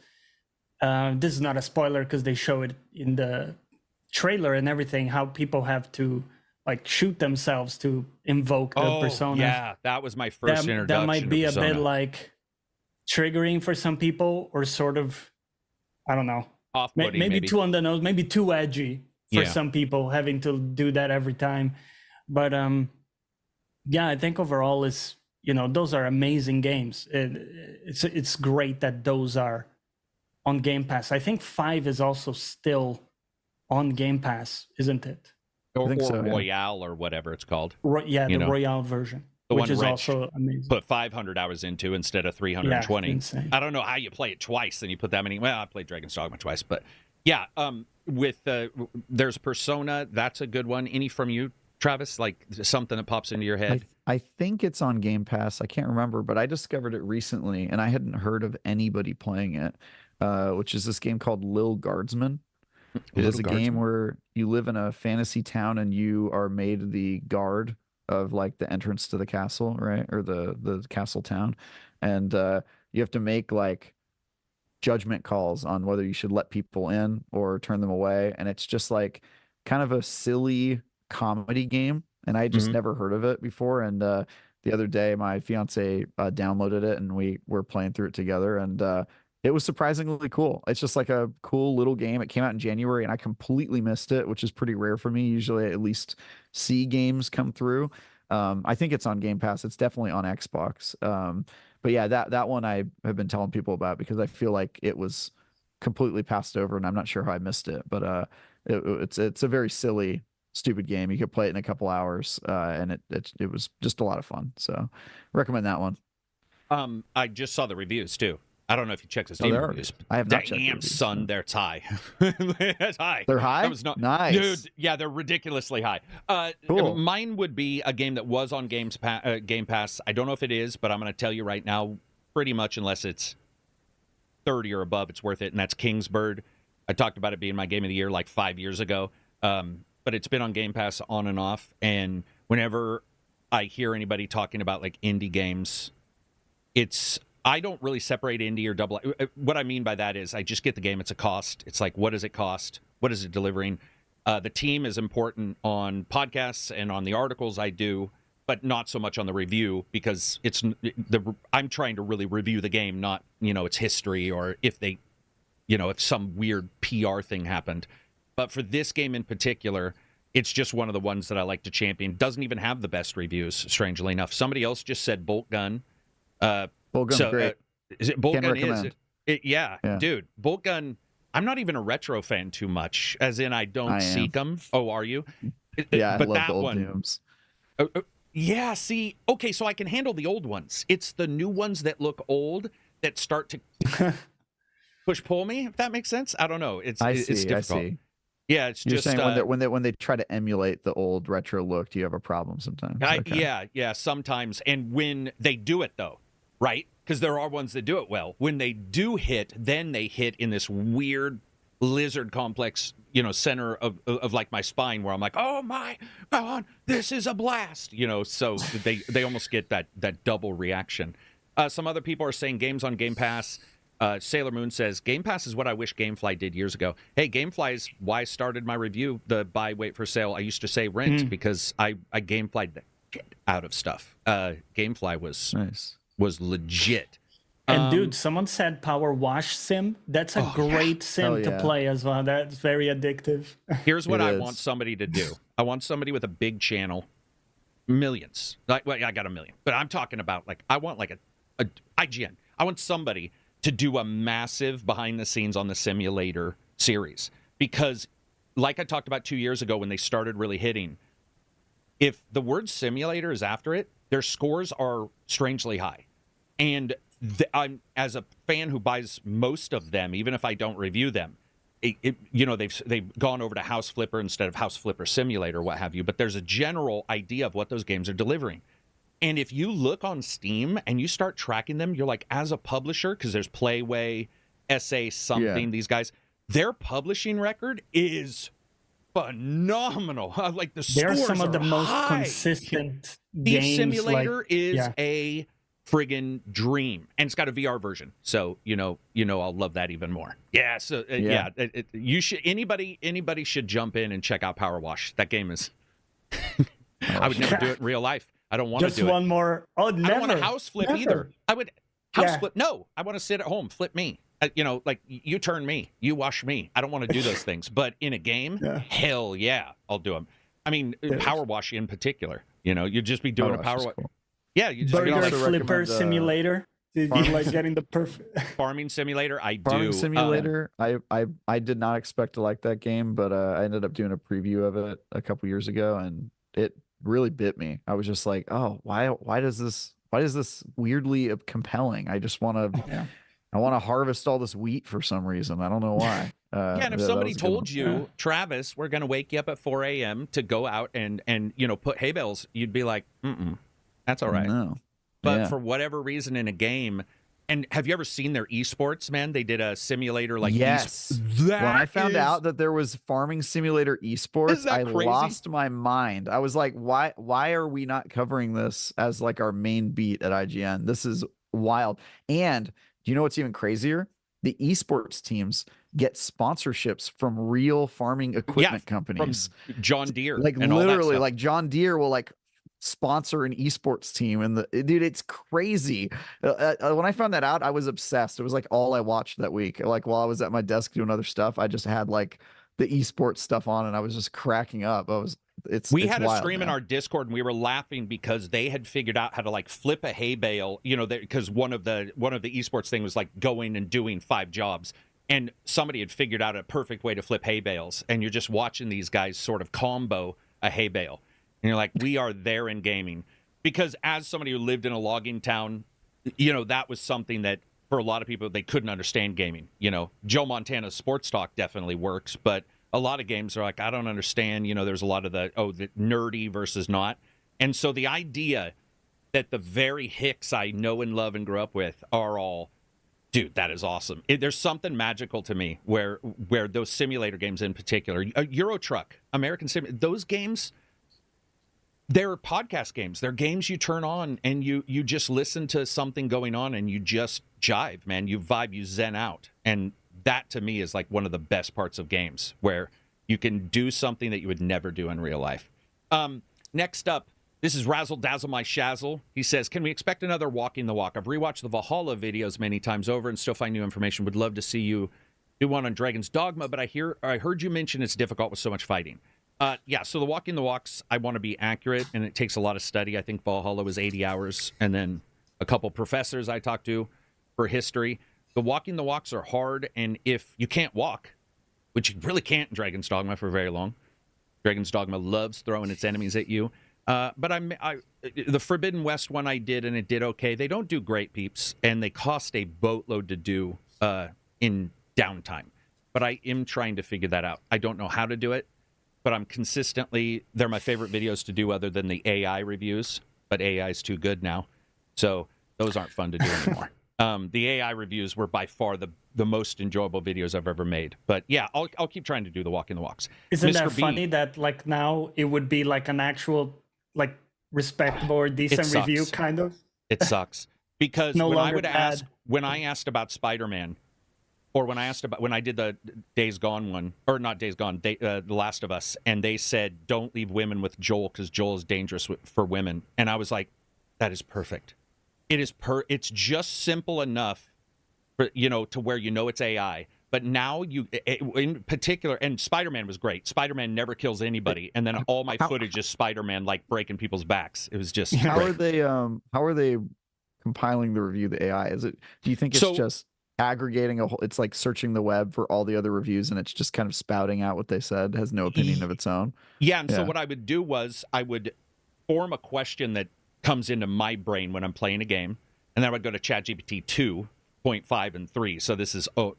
this is not a spoiler because they show it in the trailer and everything. How people have to shoot themselves to invoke the persona. Yeah, that was my first introduction. That might be to a bit triggering for some people, or sort of, I don't know, off-putting, maybe too on the nose, maybe too edgy for some people having to do that every time. But I think overall is those are amazing games. It's great that those are on Game Pass. I think 5 is also still on Game Pass, isn't it? Or so, Royale or whatever it's called. The Royale version, which is also amazing. Put 500 hours into instead of 320. Yeah, insane. I don't know how you play it twice and you put that many. Well, I played Dragon's Dogma twice, but yeah. There's Persona. That's a good one. Any from you, Travis? Like something that pops into your head? I think it's on Game Pass. I can't remember, but I discovered it recently, and I hadn't heard of anybody playing it. Which is this game called Lil Guardsman. It is a game where you live in a fantasy town and you are made the guard of the entrance to the castle, right? Or the castle town. And you have to make judgment calls on whether you should let people in or turn them away. And it's just kind of a silly comedy game. And I just never heard of it before. And the other day my fiance downloaded it and we were playing through it together, and it was surprisingly cool. It's just a cool little game. It came out in January and I completely missed it, which is pretty rare for me. Usually I at least see games come through. I think it's on Game Pass. It's definitely on Xbox. But yeah, that one I have been telling people about because I feel like it was completely passed over and I'm not sure how I missed it. But it's a very silly, stupid game. You could play it in a couple hours, and it was just a lot of fun. So recommend that one. I just saw the reviews too. I don't know if you checked the Steam reviews. I have not checked the Damn, reviews, son, they're high. That's high. They're high? That was not, nice. Dude, yeah, they're ridiculously high. Cool. Mine would be a game that was on Game Pass. I don't know if it is, but I'm going to tell you right now, pretty much unless it's 30 or above, it's worth it, and that's Kingsbird. I talked about it being my game of the year 5 years ago, but it's been on Game Pass on and off, and whenever I hear anybody talking about indie games, I don't really separate indie or double. What I mean by that is I just get the game. It's a cost. It's what does it cost? What is it delivering? The team is important on podcasts and on the articles I do, but not so much on the review because I'm trying to really review the game, not its history or if if some weird PR thing happened. But for this game in particular, it's just one of the ones that I like to champion. Doesn't even have the best reviews, strangely enough. Somebody else just said Bolt Gun. Bolt Gun's great. Is it Bolt Can Gun? recommend. Yeah, dude. Bolt Gun. I'm not even a retro fan too much, as in I don't seek them. Oh, are you? Yeah, but I love that the old one. Dooms. Yeah. See, okay, so I can handle the old ones. It's the new ones that look old that start to pull me. If that makes sense. I don't know. It's difficult. I see. Yeah, it's You're just saying when they try to emulate the old retro look, do you have a problem sometimes? Okay. Yeah, sometimes. And when they do it though, right? Because there are ones that do it well. When they do hit, then they hit in this weird lizard complex, center of my spine where I'm like, oh my God, this is a blast. So they almost get that double reaction. Some other people are saying games on Game Pass. Sailor Moon says, Game Pass is what I wish Gamefly did years ago. Hey, Gamefly is why I started my review, the buy, wait for sale. I used to say rent because I Gamefly'd the shit out of stuff. GameFly Nice. was legit. And dude, someone said Power Wash Sim. That's a great sim to play as well. That's very addictive. Here's what I want somebody to do. I want somebody with a big channel, millions. Like, well, I got 1 million, but I'm talking about like I want like a IGN. I want somebody to do a massive behind the scenes on the simulator series, because like I talked about 2 years ago when they started really hitting, if the word simulator is after it, their scores are strangely high. And I'm, as a fan who buys most of them, even if I don't review them, they've gone over to House Flipper instead of House Flipper Simulator, what have you. But there's a general idea of what those games are delivering. And if you look on Steam and you start tracking them, you're like, as a publisher, because there's Playway, SA something, these guys, their publishing record is phenomenal. Like the scores They're some of the most high. consistent The games. Simulator is a friggin' dream, and it's got a VR version, so I'll love that even more. Yeah, so you should anybody should jump in and check out Power Wash. That game is. I would never do it in real life. I don't want to do it. Just one more. Oh, never. I don't want to house flip either. I would house flip. No, I want to sit at home, flip me. Like you turn me, you wash me. I don't want to do those things, but in a game, hell yeah, I'll do them. I mean, Power Wash in particular. You'd just be doing a Power Wash. Cool. Yeah, you just Burger Flipper Simulator. Did you like getting the perfect Farming Simulator? Farming Simulator. I did not expect to like that game, but I ended up doing a preview of it a couple years ago, and it really bit me. I was just like, oh, why is this weirdly compelling? I just want to I want to harvest all this wheat for some reason. I don't know why. And if somebody told you, Travis, we're going to wake you up at 4 a.m. to go out and put hay bales, you'd be like, that's all right. No. But for whatever reason in a game, and have you ever seen their esports, man? They did a simulator like yes. When I found out that there was Farming Simulator esports, I lost my mind. I was like, why are we not covering this as like our main beat at IGN? This is wild. And do you know what's even crazier? The esports teams get sponsorships from real farming equipment companies. From John Deere. Like and literally, like John Deere will like sponsor an esports team, and dude, it's crazy. When I found that out, I was obsessed. It was like all I watched that week. Like while I was at my desk doing other stuff, I just had like the esports stuff on, and I was just cracking up. We had wild, a stream man. in our Discord, and we were laughing because they had figured out how to like flip a hay bale, because one of the esports thing was like going and doing 5 jobs, and somebody had figured out a perfect way to flip hay bales, and you're just watching these guys sort of combo a hay bale. And you're like, we are there in gaming. Because as somebody who lived in a logging town, that was something that for a lot of people, they couldn't understand gaming. Joe Montana's sports talk definitely works, but a lot of games are like, I don't understand. There's a lot of the nerdy versus not. And so the idea that the very hicks I know and love and grew up with are all, dude, that is awesome. There's something magical to me where those simulator games in particular, Euro Truck, American Sim, those games, they're podcast games. They're games you turn on and you just listen to something going on and you just jive, man. You vibe, you zen out. And that to me is like one of the best parts of games, where you can do something that you would never do in real life. Next up, this is Razzle Dazzle My Shazzle. He says, can we expect another Walking the Walk? I've rewatched the Valhalla videos many times over and still find new information. Would love to see you do one on Dragon's Dogma, but I heard you mention it's difficult with so much fighting. So the Walking the Walks, I want to be accurate, and it takes a lot of study. I think Valhalla was 80 hours, and then a couple professors I talked to for history. The Walking the Walks are hard, and if you can't walk, which you really can't in Dragon's Dogma for very long, Dragon's Dogma loves throwing its enemies at you. But the Forbidden West one I did, and it did okay. They don't do great, peeps, and they cost a boatload to do in downtime. But I am trying to figure that out. I don't know how to do it, but they're my favorite videos to do other than the AI reviews, but AI is too good now. So those aren't fun to do anymore. The AI reviews were by far the most enjoyable videos I've ever made. But yeah, I'll keep trying to do the Walking the Walks. Isn't that funny that like now it would be like an actual like respectable or decent review kind of? It sucks. Because when I asked about Spider-Man, Or when I did the Days Gone one, or not Days Gone, The Last of Us, and they said, don't leave women with Joel because Joel is dangerous for women. And I was like, that is perfect. It's just simple enough, for, to where it's AI. But now in particular, and Spider-Man was great. Spider-Man never kills anybody, and then all my footage is Spider-Man like breaking people's backs. It was just how great. How are they compiling the review? The AI do you think it's just aggregating it's like searching the web for all the other reviews and it's just kind of spouting out what they said, has no opinion of its own? So what I would do was I would form a question that comes into my brain when I'm playing a game, and then I would go to ChatGPT 2.5 and 3. So this is a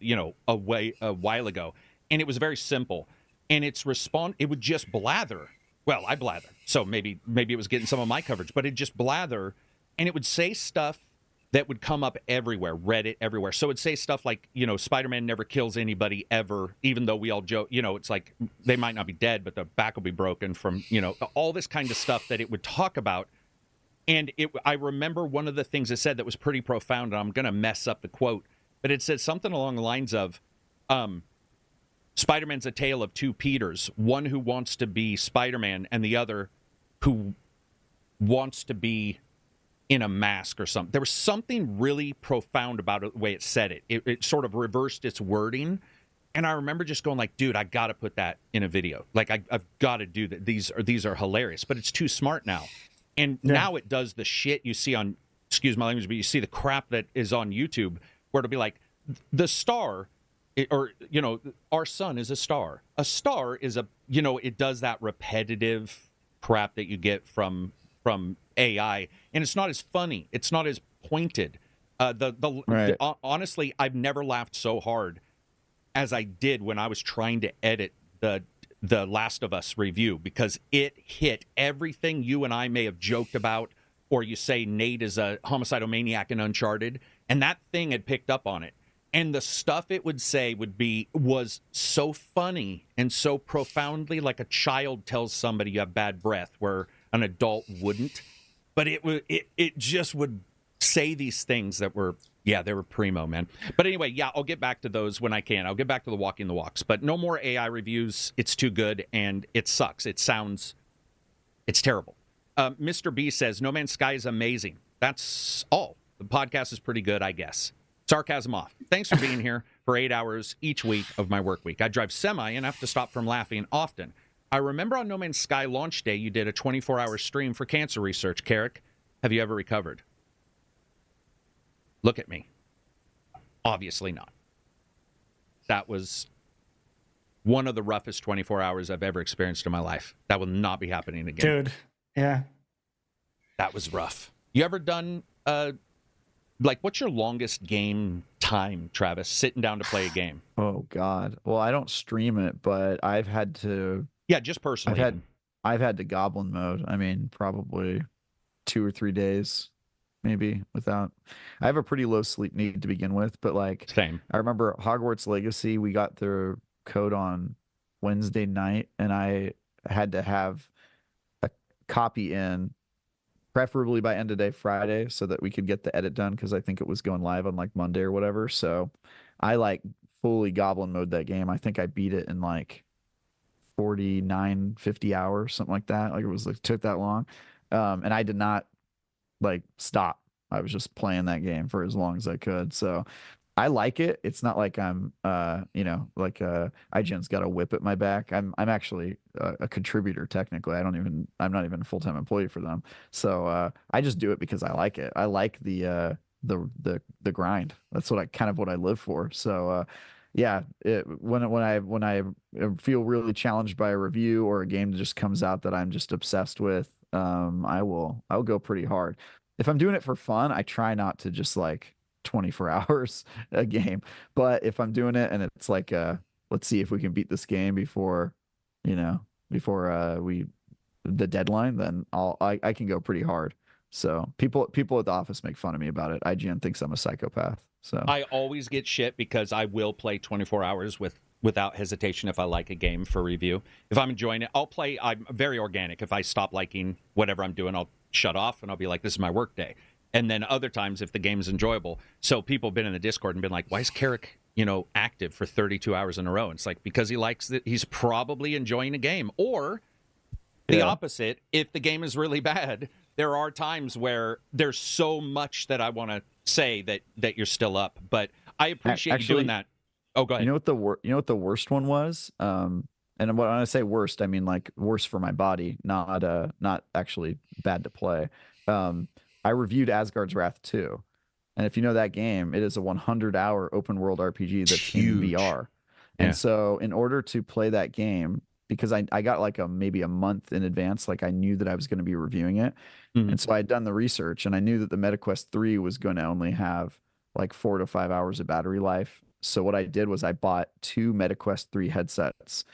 while ago, and it was very simple, and it would just blather. Well, I blather, so maybe it was getting some of my coverage, but it just blather, and it would say stuff that would come up everywhere, Reddit, everywhere. So it'd say stuff like, Spider-Man never kills anybody ever, even though we all joke, it's like they might not be dead, but their back will be broken from, all this kind of stuff that it would talk about. And I remember one of the things it said that was pretty profound, and I'm going to mess up the quote, but it said something along the lines of, Spider-Man's a tale of two Peters, one who wants to be Spider-Man and the other who wants to be in a mask or something. There was something really profound about it, the way it said it. It sort of reversed its wording. And I remember just going like, dude, I got to put that in a video. Like, I've got to do that. These are hilarious, but it's too smart now. And now it does the shit you see on, excuse my language, but you see the crap that is on YouTube where it'll be like, the star, our son is a star. A star is it does that repetitive crap that you get from AI, and it's not as funny. It's not as pointed. Honestly, I've never laughed so hard as I did when I was trying to edit the Last of Us review, because it hit everything you and I may have joked about, or you say Nate is a homicidal maniac in Uncharted, and that thing had picked up on it. And the stuff it would say was so funny and so profoundly like a child tells somebody you have bad breath, where an adult wouldn't. But it just would say these things that were, they were primo, man. But anyway, I'll get back to those when I can. I'll get back to the walking the walks. But no more AI reviews. It's too good, and it sucks. It's terrible. Mr. B says, No Man's Sky is amazing. That's all. The podcast is pretty good, I guess. Sarcasm off. Thanks for being here for 8 hours each week of my work week. I drive semi and have to stop from laughing often. I remember on No Man's Sky launch day, you did a 24-hour stream for cancer research. Karak, have you ever recovered? Look at me. Obviously not. That was one of the roughest 24 hours I've ever experienced in my life. That will not be happening again. Dude, yeah. That was rough. You ever done, what's your longest game time, Travis, sitting down to play a game? Oh, God. Well, I don't stream it, but I've had to... Yeah, just personally. I've had to goblin mode. I mean, probably 2 or 3 days, maybe, without. I have a pretty low sleep need to begin with, but same. I remember Hogwarts Legacy. We got the code on Wednesday night, and I had to have a copy in, preferably by end of day Friday, so that we could get the edit done, because I think it was going live on Monday or whatever. So I fully goblin mode that game. I think I beat it in 49, 50 hours, something like that. It took that long. And I did not stop. I was just playing that game for as long as I could. So I like it. It's not like I'm, IGN's got a whip at my back. I'm actually a contributor technically. I'm not even a full-time employee for them. So I just do it because I like it. I like the grind. That's what I live for. So when I feel really challenged by a review or a game that just comes out that I'm just obsessed with, I'll go pretty hard. If I'm doing it for fun, I try not to just 24 hours a game. But if I'm doing it and it's let's see if we can beat this game before the deadline, then I can go pretty hard. So people at the office make fun of me about it. IGN thinks I'm a psychopath. So I always get shit because I will play 24 hours without hesitation if I like a game for review. If I'm enjoying it, I'll play. I'm very organic. If I stop liking whatever I'm doing, I'll shut off and I'll be like, this is my work day. And then other times, if the game's enjoyable. So people have been in the Discord and been like, why is Karak active for 32 hours in a row. It's like, because he likes it, he's probably enjoying a game. Or the opposite, if the game is really bad, there are times where there's so much that I want to say that you're still up. But I appreciate you doing that. Oh, go ahead. You know what the worst one was? And when I say worst, I mean like worse for my body, not actually bad to play. I reviewed Asgard's Wrath 2. And if you know that game, it is a 100-hour open world RPG that's huge. in VR. Yeah. And so in order to play that game, because I got like maybe a month in advance, like I knew that I was going to be reviewing it. Mhm. And so I had done the research, and I knew that the MetaQuest 3 was going to only have like 4 to 5 hours of battery life. So what I did was I bought 2 MetaQuest 3 headsets.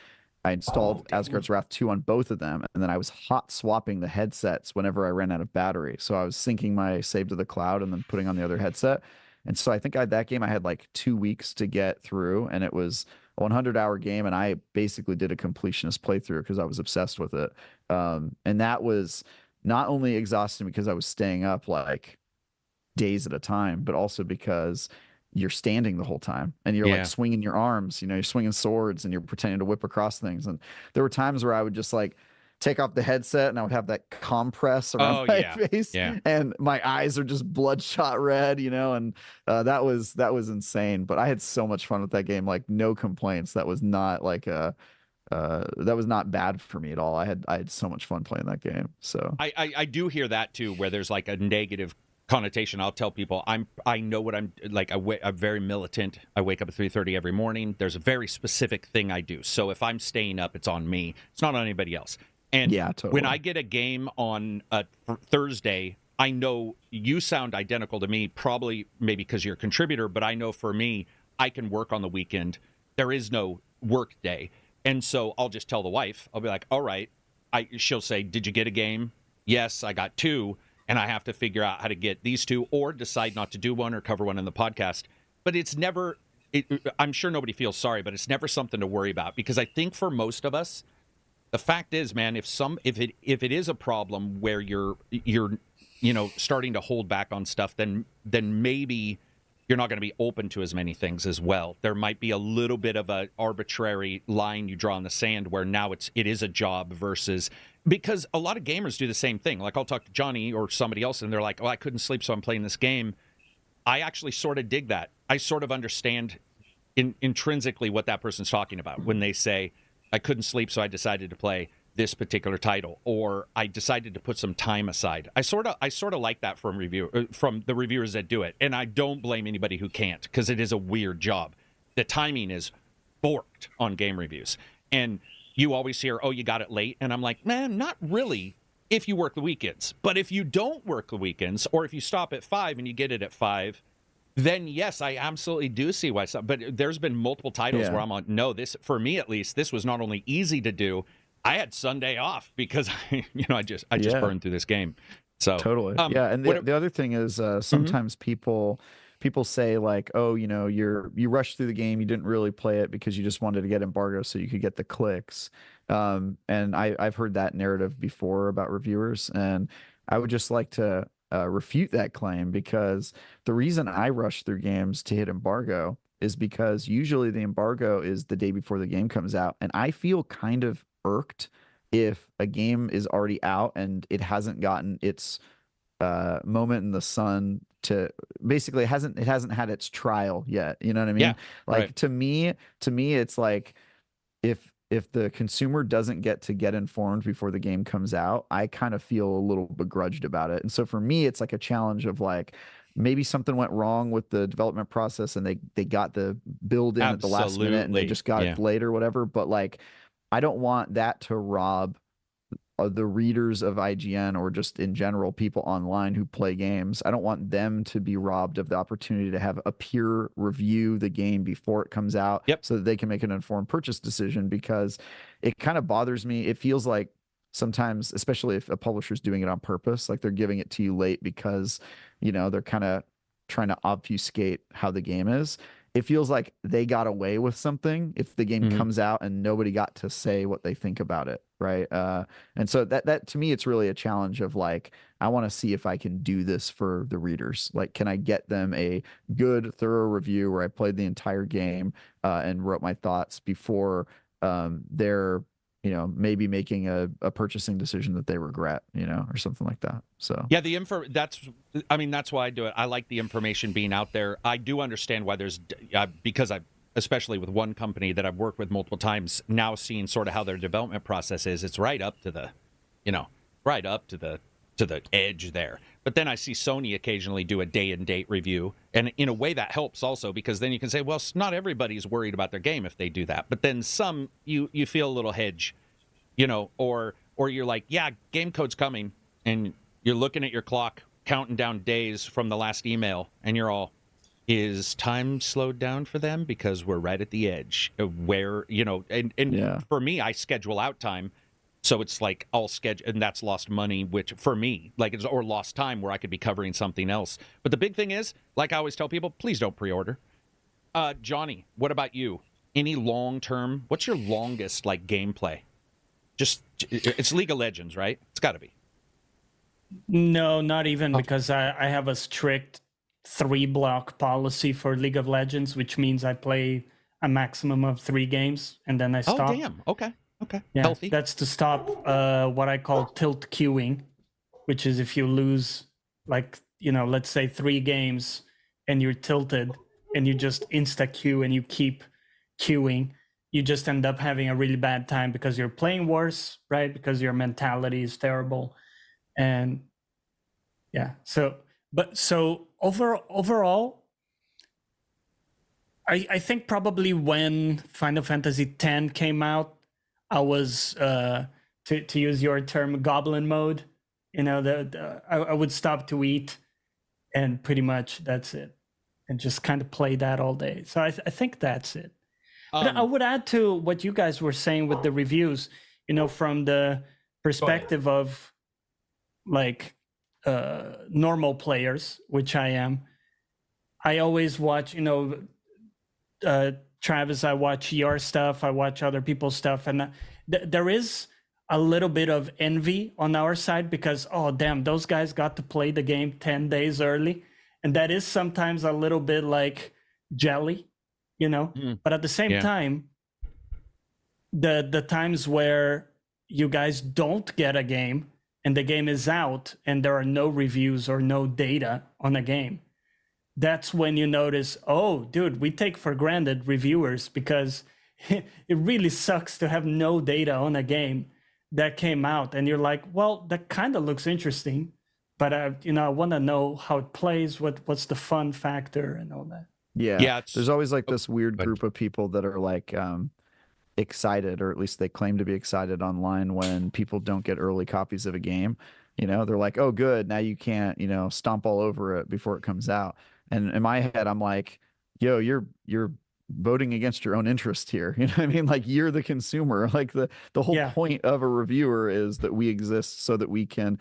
I installed Asgard's Wrath 2 on both of them, and then I was hot swapping the headsets whenever I ran out of battery. So I was syncing my save to the cloud and then putting on the other headset. And so I think that game I had like 2 weeks to get through, and it was a 100-hour game, and I basically did a completionist playthrough because I was obsessed with it. And that was not only exhausting because I was staying up like days at a time, but also because you're standing the whole time and you're like swinging your arms, you're swinging swords and you're pretending to whip across things. And there were times where I would just like take off the headset and I would have that compress around my face and my eyes are just bloodshot red, and that was insane. But I had so much fun with that game, like no complaints. That was not like that was not bad for me at all. I had so much fun playing that game. So I do hear that too, where there's like a negative connotation. I'll tell people I know what I'm like. I'm very militant. I wake up at 3:30 every morning. There's a very specific thing I do. So if I'm staying up, it's on me. It's not on anybody else. And totally. When I get a game on Thursday, I know you sound identical to me, probably maybe because you're a contributor, but I know for me, I can work on the weekend. There is no work day. And so I'll just tell the wife, I'll be like, all right. She'll say, did you get a game? Yes, I got 2. And I have to figure out how to get these 2 or decide not to do one or cover one in the podcast. But it's never, I'm sure nobody feels sorry, but it's never something to worry about. Because I think for most of us, the fact is, man, if it is a problem where you're starting to hold back on stuff, then maybe you're not going to be open to as many things as well. There might be a little bit of a arbitrary line you draw in the sand where now it is a job versus, because a lot of gamers do the same thing. Like I'll talk to Johnny or somebody else and they're like, oh, I couldn't sleep, so I'm playing this game. I actually sort of dig that. I sort of understand intrinsically what that person's talking about when they say, I couldn't sleep, so I decided to play this particular title, or I decided to put some time aside. I sort of like that from the reviewers that do it, and I don't blame anybody who can't, because it is a weird job. The timing is forked on game reviews, and you always hear, "Oh, you got it late," and I'm like, man, not really. If you work the weekends, but if you don't work the weekends, or if you stop at 5 and you get it at 5. Then yes, I absolutely do see why. But there's been multiple titles where I'm on. No, this, for me at least, this was not only easy to do. I had Sunday off because I just burned through this game. So totally, And the other thing is sometimes people say like, oh, you rushed through the game, you didn't really play it because you just wanted to get embargo so you could get the clicks. And I've heard that narrative before about reviewers, and I would just like to refute that claim, because the reason I rush through games to hit embargo is because usually the embargo is the day before the game comes out, and I feel kind of irked if a game is already out and it hasn't gotten its moment in the sun to basically it hasn't had its trial yet. You know what I mean? To me it's like if the consumer doesn't get informed before the game comes out, I kind of feel a little begrudged about it. And so for me, it's like a challenge of like, maybe something went wrong with the development process and they got the build in at the last minute and they just got it late or whatever. But like, I don't want that to rob the readers of IGN, or just in general people online who play games. I don't want them to be robbed of the opportunity to have a peer review the game before it comes out, so that they can make an informed purchase decision, because it kind of bothers me. It feels like sometimes, especially if a publisher's doing it on purpose, like they're giving it to you late because they're kind of trying to obfuscate how the game is. it feels like they got away with something if the game Mhm. comes out and nobody got to say what they think about it, right? And so that to me, it's really a challenge of like, I want to see if I can do this for the readers. Like, can I get them a good, thorough review where I played the entire game and wrote my thoughts before they're maybe making a purchasing decision that they regret, or something like that. So Yeah, that's why I do it. I like the information being out there. I do understand why there's because I've, especially with one company that I've worked with multiple times, now seeing sort of how their development process is. It's right up to the, right up to the edge there. But then I see Sony occasionally do a day and date review, and in a way that helps also, because then you can say, well, not everybody's worried about their game if they do that. But then some you feel a little hedge, or you're like, yeah, game code's coming, and you're looking at your clock, counting down days from the last email, and you're all, is time slowed down for them because we're right at the edge where, and Yeah. For me, I schedule out time. So it's like I'll schedule, and that's lost money, which for me, or lost time where I could be covering something else. But the big thing is, like I always tell people, please don't pre-order. Johnny, what about you? Any long-term, what's your longest gameplay? It's League of Legends, right? It's got to be. No, not even, because I have a strict 3-block policy for League of Legends, which means I play a maximum of 3 games and then I stop. Oh, damn. Okay. Yeah, Healthy. that's to stop what I call tilt queuing, which is if you lose, let's say 3 games and you're tilted and you just insta queue and you keep queuing, you just end up having a really bad time because you're playing worse, right? Because your mentality is terrible. And yeah, so overall, I think probably when Final Fantasy X came out, I was, to use your term, goblin mode. I would stop to eat, and pretty much that's it, and just kind of play that all day. So I think that's it. But I would add to what you guys were saying with the reviews, from the perspective of normal players, which I am. I always watch, Travis, I watch your stuff, I watch other people's stuff, and there is a little bit of envy on our side because, oh, damn, those guys got to play the game 10 days early. And that is sometimes a little bit like jelly, But at the same time, the times where you guys don't get a game and the game is out and there are no reviews or no data on a game, that's when you notice, oh, dude, we take for granted reviewers because it really sucks to have no data on a game that came out. And you're like, well, that kind of looks interesting, but I want to know how it plays, what's the fun factor and all that. Yeah. There's always this weird group of people that are excited, or at least they claim to be excited online when people don't get early copies of a game. They're like, oh, good, now you can't, stomp all over it before it comes out. And in my head, I'm like, yo, you're voting against your own interest here. You know what I mean? You're the consumer. The whole point of a reviewer is that we exist so that we can,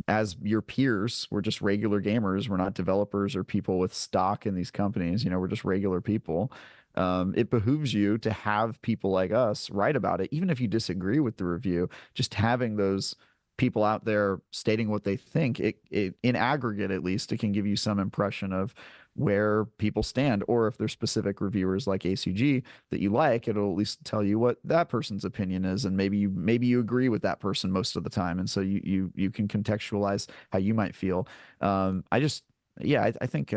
as your peers, we're just regular gamers. We're not developers or people with stock in these companies. We're just regular people. It behooves you to have people like us write about it, even if you disagree with the review. Just having those people out there stating what they think, it in aggregate, at least, it can give you some impression of where people stand. Or if there's specific reviewers like ACG that you like, it'll at least tell you what that person's opinion is, and maybe you agree with that person most of the time, and so you can contextualize how you might feel. I think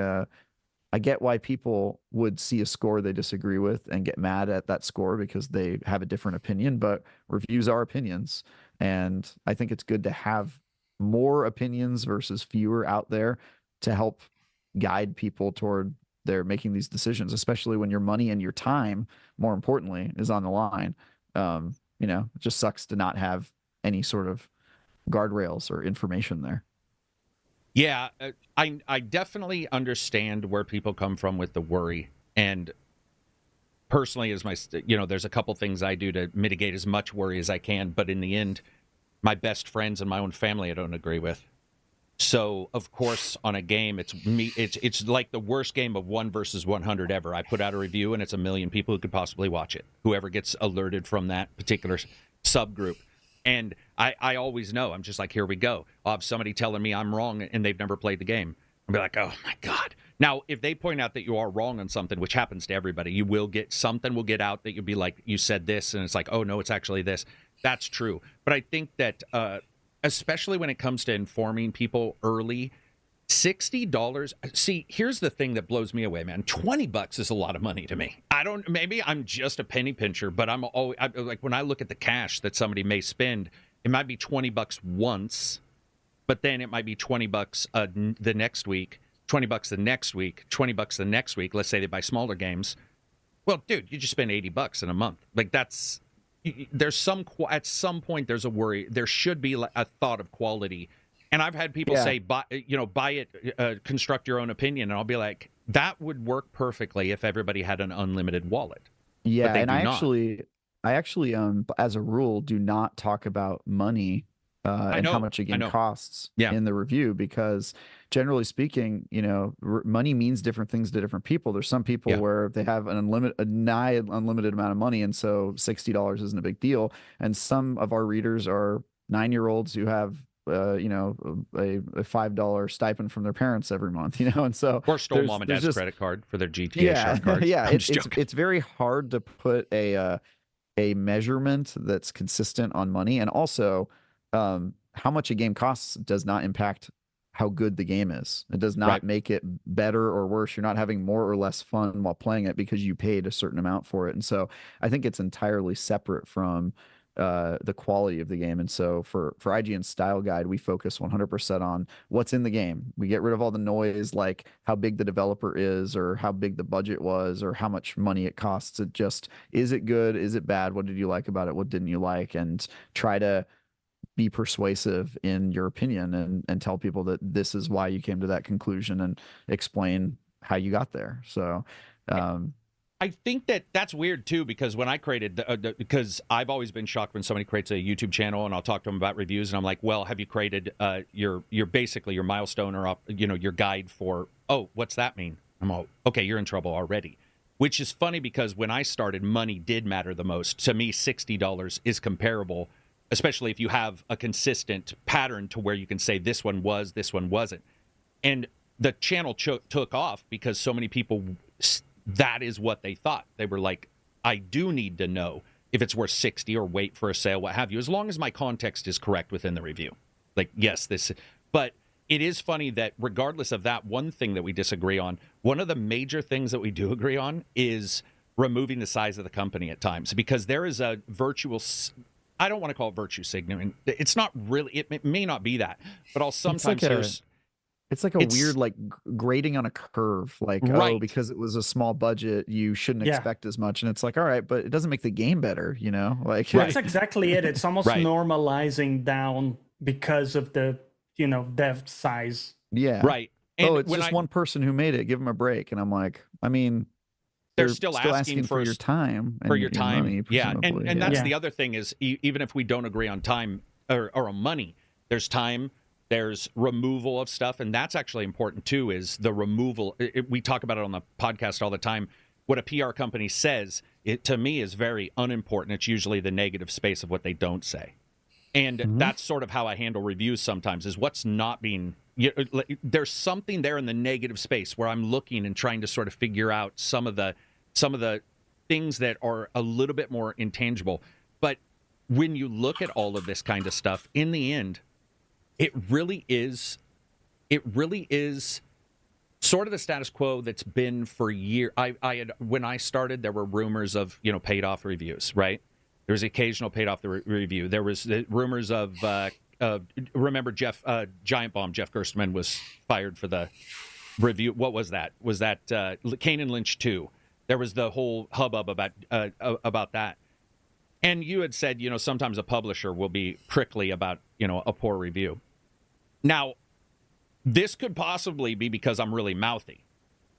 I get why people would see a score they disagree with and get mad at that score because they have a different opinion, but reviews are opinions. And I think it's good to have more opinions versus fewer out there to help guide people toward their making these decisions, especially when your money and your time, more importantly, is on the line. It just sucks to not have any sort of guardrails or information there. Yeah, I definitely understand where people come from with the worry. And personally, there's a couple things I do to mitigate as much worry as I can. But in the end, my best friends and my own family I don't agree with. So of course, on a game, it's like the worst game of 1 versus 100 ever. I put out a review, and it's 1 million people who could possibly watch it. Whoever gets alerted from that particular subgroup, and I always know. I'm just like, here we go. I'll have somebody telling me I'm wrong, and they've never played the game. I'll be like, oh my god. Now, if they point out that you are wrong on something, which happens to everybody, you will get something will get out that you'll be like, you said this, and it's like, oh no, it's actually this. That's true. But I think that especially when it comes to informing people early, $60. See, here's the thing that blows me away, man. $20 is a lot of money to me. Maybe I'm just a penny pincher, but I'm always like, when I look at the cash that somebody may spend, it might be $20 once, but then it might be $20 the next week, $20 the next week, $20 the next week. Let's say they buy smaller games. Well, dude, you just spend $80 in a month. Like, that's. There's at some point there's a worry. There should be a thought of quality, and I've had people say, buy it, construct your own opinion, and I'll be like, that would work perfectly if everybody had an unlimited wallet. Yeah, and I actually, as a rule, do not talk about money and how much a game costs in the review, because generally speaking, money means different things to different people. There's some people where they have an nigh unlimited amount of money, and so $60 isn't a big deal. And some of our readers are 9-year-olds who have a $5 stipend from their parents every month, and so or stole mom and dad's credit card for their GTA shark cards. Yeah, it's very hard to put a measurement that's consistent on money, and also how much a game costs does not impact how good the game is. It does not make it better or worse. You're not having more or less fun while playing it because you paid a certain amount for it. And so I think it's entirely separate from the quality of the game. And so for IGN's style guide, we focus 100% on what's in the game. We get rid of all the noise, like how big the developer is, or how big the budget was, or how much money it costs. It just, is it good? Is it bad? What did you like about it? What didn't you like? And try to be persuasive in your opinion, and tell people that this is why you came to that conclusion, and explain how you got there. So I think that's weird too, because when I created because I've always been shocked when somebody creates a YouTube channel and I'll talk to them about reviews, and I'm like, well, have you created your basically your milestone, or your guide for, oh, what's that mean? I'm all, okay, you're in trouble already. Which is funny, because when I started, money did matter the most. To me, $60 is comparable, especially if you have a consistent pattern to where you can say this one was, this one wasn't. And the channel took off because so many people, that is what they thought. They were like, I do need to know if it's worth 60 or wait for a sale, what have you, as long as my context is correct within the review. Like, yes, but it is funny that regardless of that one thing that we disagree on, one of the major things that we do agree on is removing the size of the company at times, because there is a virtual, I don't want to call it virtue signaling. It's not really, it may not be that, but I'll sometimes it's like a weird, like, grading on a curve, like, oh, because it was a small budget, you shouldn't expect as much. And it's like, all right, but it doesn't make the game better, like. That's exactly it. It's almost normalizing down because of the, dev size. Yeah. Right. And it's just one person who made it. Give them a break. And I'm like, I mean, they're still asking for your time. For your time. Money, yeah. And that's the other thing is, even if we don't agree on time or on money, there's time, there's removal of stuff. And that's actually important too, is the removal. We talk about it on the podcast all the time. What a PR company says, it to me is very unimportant. It's usually the negative space of what they don't say. And that's sort of how I handle reviews sometimes, is what's not being, there's something there in the negative space where I'm looking and trying to sort of figure out some of the things that are a little bit more intangible. But when you look at all of this kind of stuff, in the end, it really is sort of the status quo that's been for years. When I started, there were rumors of, paid off reviews, right? There was occasional paid off the review. There was rumors of, remember Giant Bomb, Jeff Gerstmann was fired for the review. What was that? Was that Kane and Lynch 2? There was the whole hubbub about that. And you had said, sometimes a publisher will be prickly about, a poor review. Now, this could possibly be because I'm really mouthy,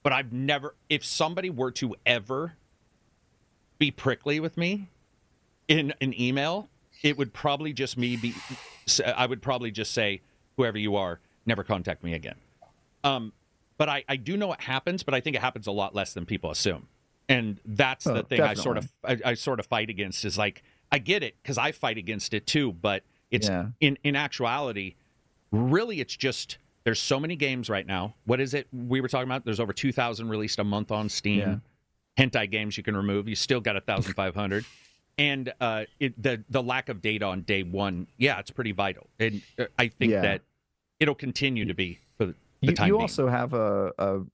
but I've never, if somebody were to ever be prickly with me in an email, it would probably just I would probably just say, whoever you are, never contact me again. But I do know it happens, but I think it happens a lot less than people assume. And that's the thing definitely. I sort of fight against is like, I get it because I fight against it too, but it's in actuality, really it's just, there's so many games right now. What is it we were talking about? There's over 2,000 released a month on Steam. Yeah. Hentai games you can remove. You still got 1,500. And the lack of data on day one, it's pretty vital. And I think that it'll continue to be for the time you being. also have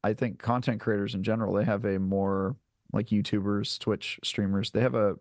I think content creators in general, they have a more, like YouTubers, Twitch streamers, they have a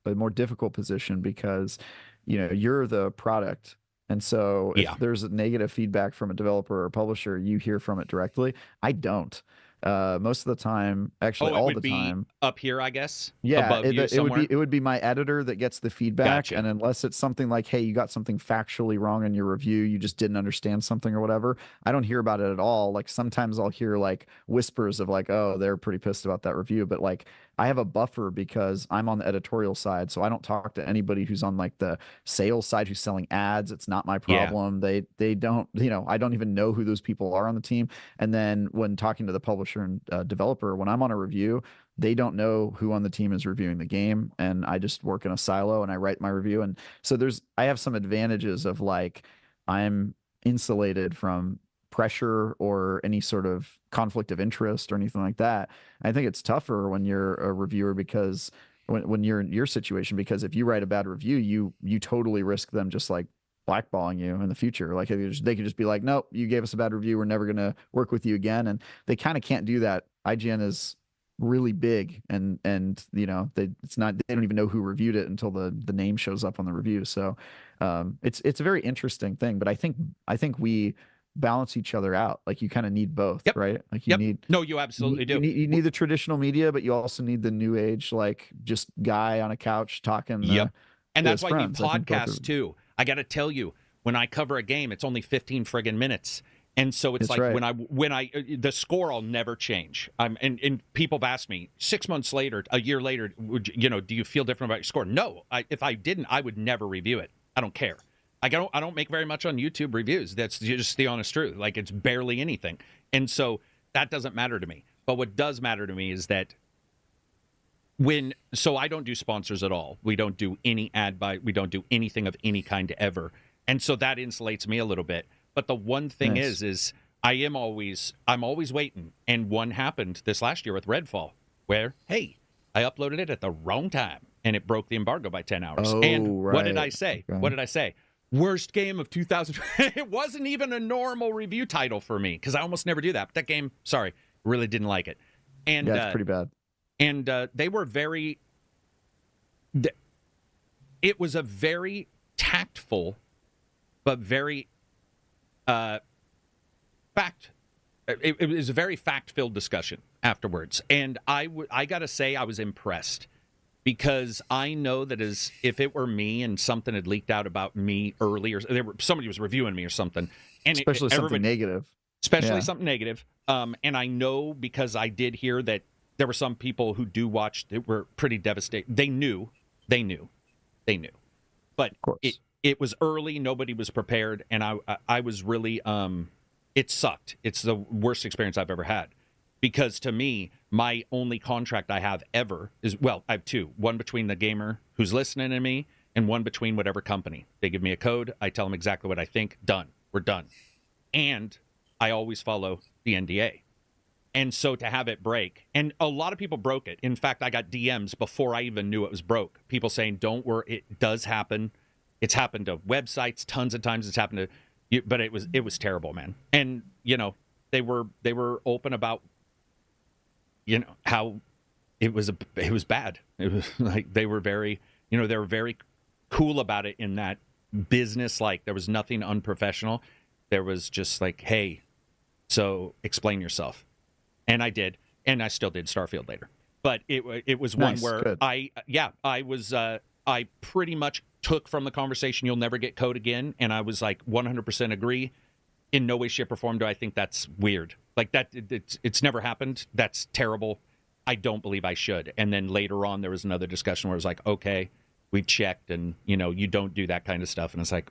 more difficult position because, you're the product. And so if there's a negative feedback from a developer or publisher, you hear from it directly. I don't. Most of the time, actually all the time. Up here, I guess. Yeah, above you somewhere? it would be my editor that gets the feedback, Gotcha. and unless it's something like, hey, you got something factually wrong in your review, you just didn't understand something or whatever, I don't hear about it at all. Like sometimes I'll hear like whispers of like, oh, they're pretty pissed about that review, but like I have a buffer because I'm on the editorial side, so I don't talk to anybody who's on like the sales side who's selling ads. It's not my problem. They don't, I don't even know who those people are on the team. And then when talking to the publisher and developer, when I'm on a review, they don't know who on the team is reviewing the game, and I just work in a silo and I write my review. And so I have some advantages of like I'm insulated from pressure or any sort of conflict of interest or anything like that. I think it's tougher when you're a reviewer because when you're in your situation, because if you write a bad review, you totally risk them just like blackballing you in the future. Like they could just be like, nope, you gave us a bad review, we're never going to work with you again. And they kind of can't do that. IGN is really big, and they don't even know who reviewed it until the name shows up on the review. So it's a very interesting thing, but I think we balance each other out. Like you kind of need both, right? Like you need, no, you absolutely do. You need the traditional media, but you also need the new age, like just guy on a couch talking. And that's why you need podcasts too. I got to tell you, when I cover a game, it's only 15 friggin' minutes. And so it's like right. when I the score I'll never change. And people have asked me 6 months later, a year later, do you feel different about your score? No, if I didn't, I would never review it. I don't care. I don't make very much on YouTube reviews. That's just the honest truth. Like it's barely anything. And so that doesn't matter to me. But what does matter to me is that so I don't do sponsors at all. We don't do any ad buy. We don't do anything of any kind ever. And so that insulates me a little bit. But the one thing is I'm always waiting. And one happened this last year with Redfall, where, hey, I uploaded it at the wrong time and it broke the embargo by 10 hours. Oh, and right. What did I say? Okay. What did I say? Worst game of 2000. It wasn't even a normal review title for me because I almost never do that. But that game, sorry, really didn't like it. And it's pretty bad. And they were very. It was a very tactful, but very fact. It was a very fact-filled discussion afterwards, and I gotta say I was impressed. Because I know that if it were me and something had leaked out about me earlier, somebody was reviewing me or something, and especially something negative, something negative. And I know because I did hear that there were some people who do watch that were pretty devastated. They knew, but it was early. Nobody was prepared, and I was really it sucked. It's the worst experience I've ever had. Because to me, my only contract I have ever is, I have two. One between the gamer who's listening to me and one between whatever company. They give me a code. I tell them exactly what I think. Done. We're done. And I always follow the NDA. And so to have it break, and a lot of people broke it. In fact, I got DMs before I even knew it was broke. People saying, don't worry, it does happen. It's happened to websites tons of times. It's happened to, but it was terrible, man. And, they were open about, how it was bad. It was like they were very cool about it in that business. Like there was nothing unprofessional. There was just like, hey, so explain yourself. And I did, and I still did Starfield later. But it was one where good. I pretty much took from the conversation, you'll never get code again. And I was like 100% agree. In no way, shape, or form do I think that's weird. Like that, it's never happened. That's terrible. I don't believe I should. And then later on, there was another discussion where it was like, okay, we've checked, and you don't do that kind of stuff. And it's like,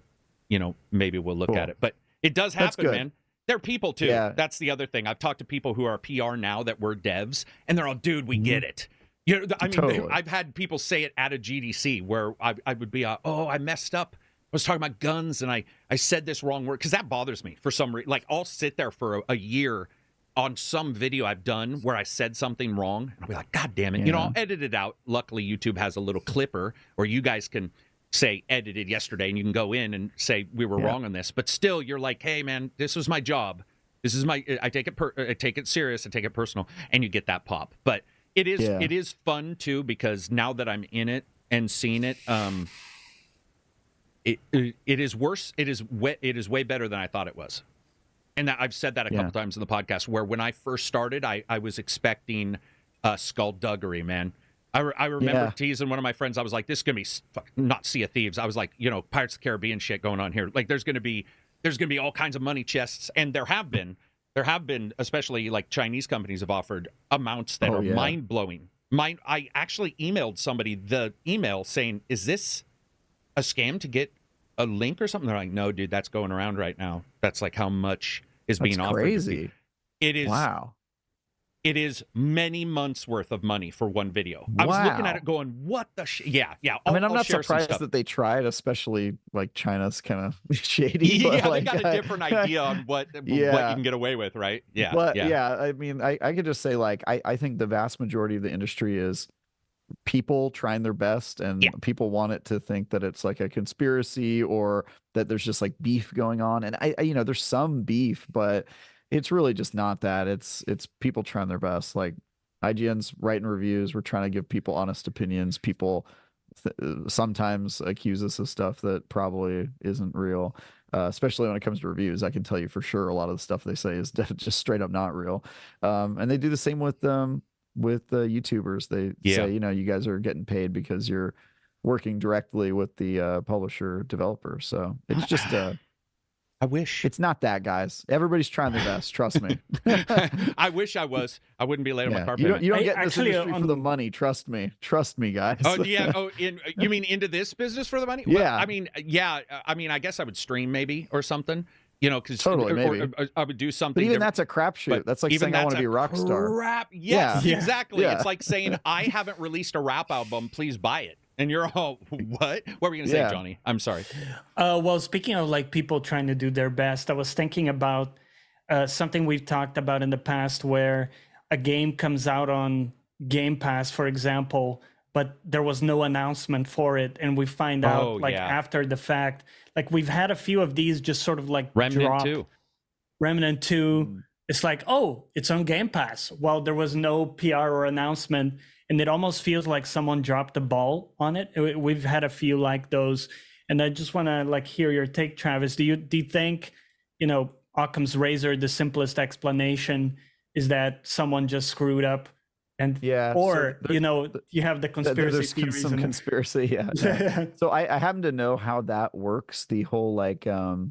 maybe we'll look at it. But It does happen, man. They're people too. Yeah. That's the other thing. I've talked to people who are PR now that were devs, and they're all, dude, we get it. You know, I mean, Totally. I've had people say it at a GDC where I would be, oh, I messed up. I was talking about guns, and I said this wrong word, because that bothers me for some reason. Like, I'll sit there for a year on some video I've done where I said something wrong, and I'll be like, God damn it. Yeah. You know, I'll edit it out. Luckily, YouTube has a little clipper, or you guys can say edited yesterday, and you can go in and say we were wrong on this. But still, you're like, hey, man, this was my job. This is my. I take it serious. I take it personal, and you get that pop. But it is fun too, because now that I'm in it and seeing it, it is worse. It is way better than I thought it was. And I've said that a couple times in the podcast, where when I first started, I was expecting skullduggery, man. I remember teasing one of my friends. I was like, this is going to be not Sea of Thieves. I was like, you know, Pirates of the Caribbean shit going on here. Like, there's going to be all kinds of money chests. And there have been, especially like Chinese companies have offered amounts that are mind-blowing. I actually emailed somebody the email saying, is this a scam to get a link or something? They're like, no, dude, that's going around right now. That's like how much is being offered. Crazy. It is. Wow. It is many months worth of money for one video. I was looking at it going, what the Yeah. I'm not surprised that they tried, especially like China's kind of shady. Yeah, like, they got a different idea on what you can get away with, right? Yeah. But I mean, I could just say, like, I think the vast majority of the industry is people trying their best, and people want it to think that it's like a conspiracy, or that there's just like beef going on. And I you know, there's some beef, but it's really just not that. It's people trying their best. Like, IGN's writing reviews. We're trying to give people honest opinions. People sometimes accuse us of stuff that probably isn't real, especially when it comes to reviews. I can tell you for sure a lot of the stuff they say is just straight up not real. And they do the same with YouTubers. They say, you know, you guys are getting paid because you're working directly with the publisher developer. So it's just I wish. It's not that, guys. Everybody's trying their best. Trust me. I wish I was. I wouldn't be late on my car payment. You don't get in this industry for the money. Trust me. Trust me, guys. Oh, yeah. Oh, you mean into this business for the money? Yeah. Well, I mean, I guess I would stream maybe or something. You know, because maybe. Or I would do something. But even that's a crapshoot. That's like saying I want to be a rock star. Yes, exactly. Yeah. It's like saying I haven't released a rap album. Please buy it. And you're all, what? What were we going to say, Johnny? I'm sorry. Well, speaking of like people trying to do their best, I was thinking about something we've talked about in the past, where a game comes out on Game Pass, for example, but there was no announcement for it, and we find out after the fact. Like, we've had a few of these just sort of like Remnant 2. Remnant 2. It's like, oh, it's on Game Pass. Well, there was no PR or announcement, and it almost feels like someone dropped the ball on it. We've had a few like those, and I just want to like hear your take, Travis. Do you think, you know, Occam's razor, the simplest explanation is that someone just screwed up? And or you know, you have the conspiracy theories. Some conspiracy, yeah. So I happen to know how that works. The whole like where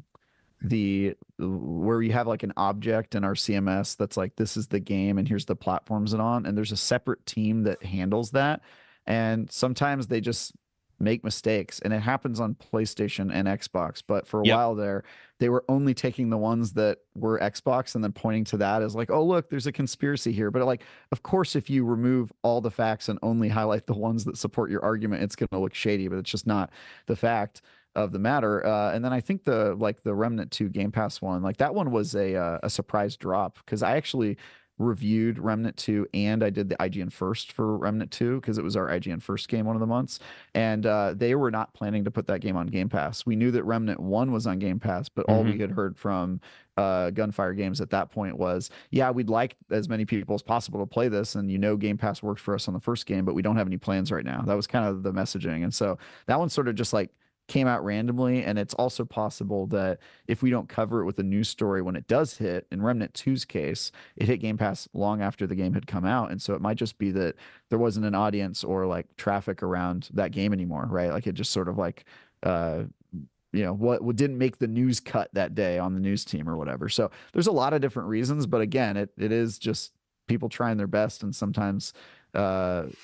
you have like an object in our CMS that's like, this is the game and here's the platforms it on, and there's a separate team that handles that, and sometimes they just make mistakes, and it happens on PlayStation and Xbox. But for a while there, they were only taking the ones that were Xbox and then pointing to that as like, oh, look, there's a conspiracy here. But like, of course, if you remove all the facts and only highlight the ones that support your argument, it's going to look shady, but it's just not the fact of the matter. And then I think the Remnant 2 Game Pass one, like that one was a surprise drop, because I actually reviewed Remnant 2 and I did the IGN First for Remnant 2 because it was our IGN First game one of the months, and they were not planning to put that game on Game Pass. We knew that Remnant 1 was on Game Pass, but all we had heard from Gunfire Games at that point was, yeah, we'd like as many people as possible to play this, and you know, Game Pass worked for us on the first game, but we don't have any plans right now. That was kind of the messaging. And so that one sort of just like came out randomly. And it's also possible that if we don't cover it with a news story when it does hit, in Remnant 2's case, it hit Game Pass long after the game had come out, and so it might just be that there wasn't an audience or like traffic around that game anymore, right? Like, it just sort of like you know, what didn't make the news cut that day on the news team or whatever. So there's a lot of different reasons, but again, it is just people trying their best, and sometimes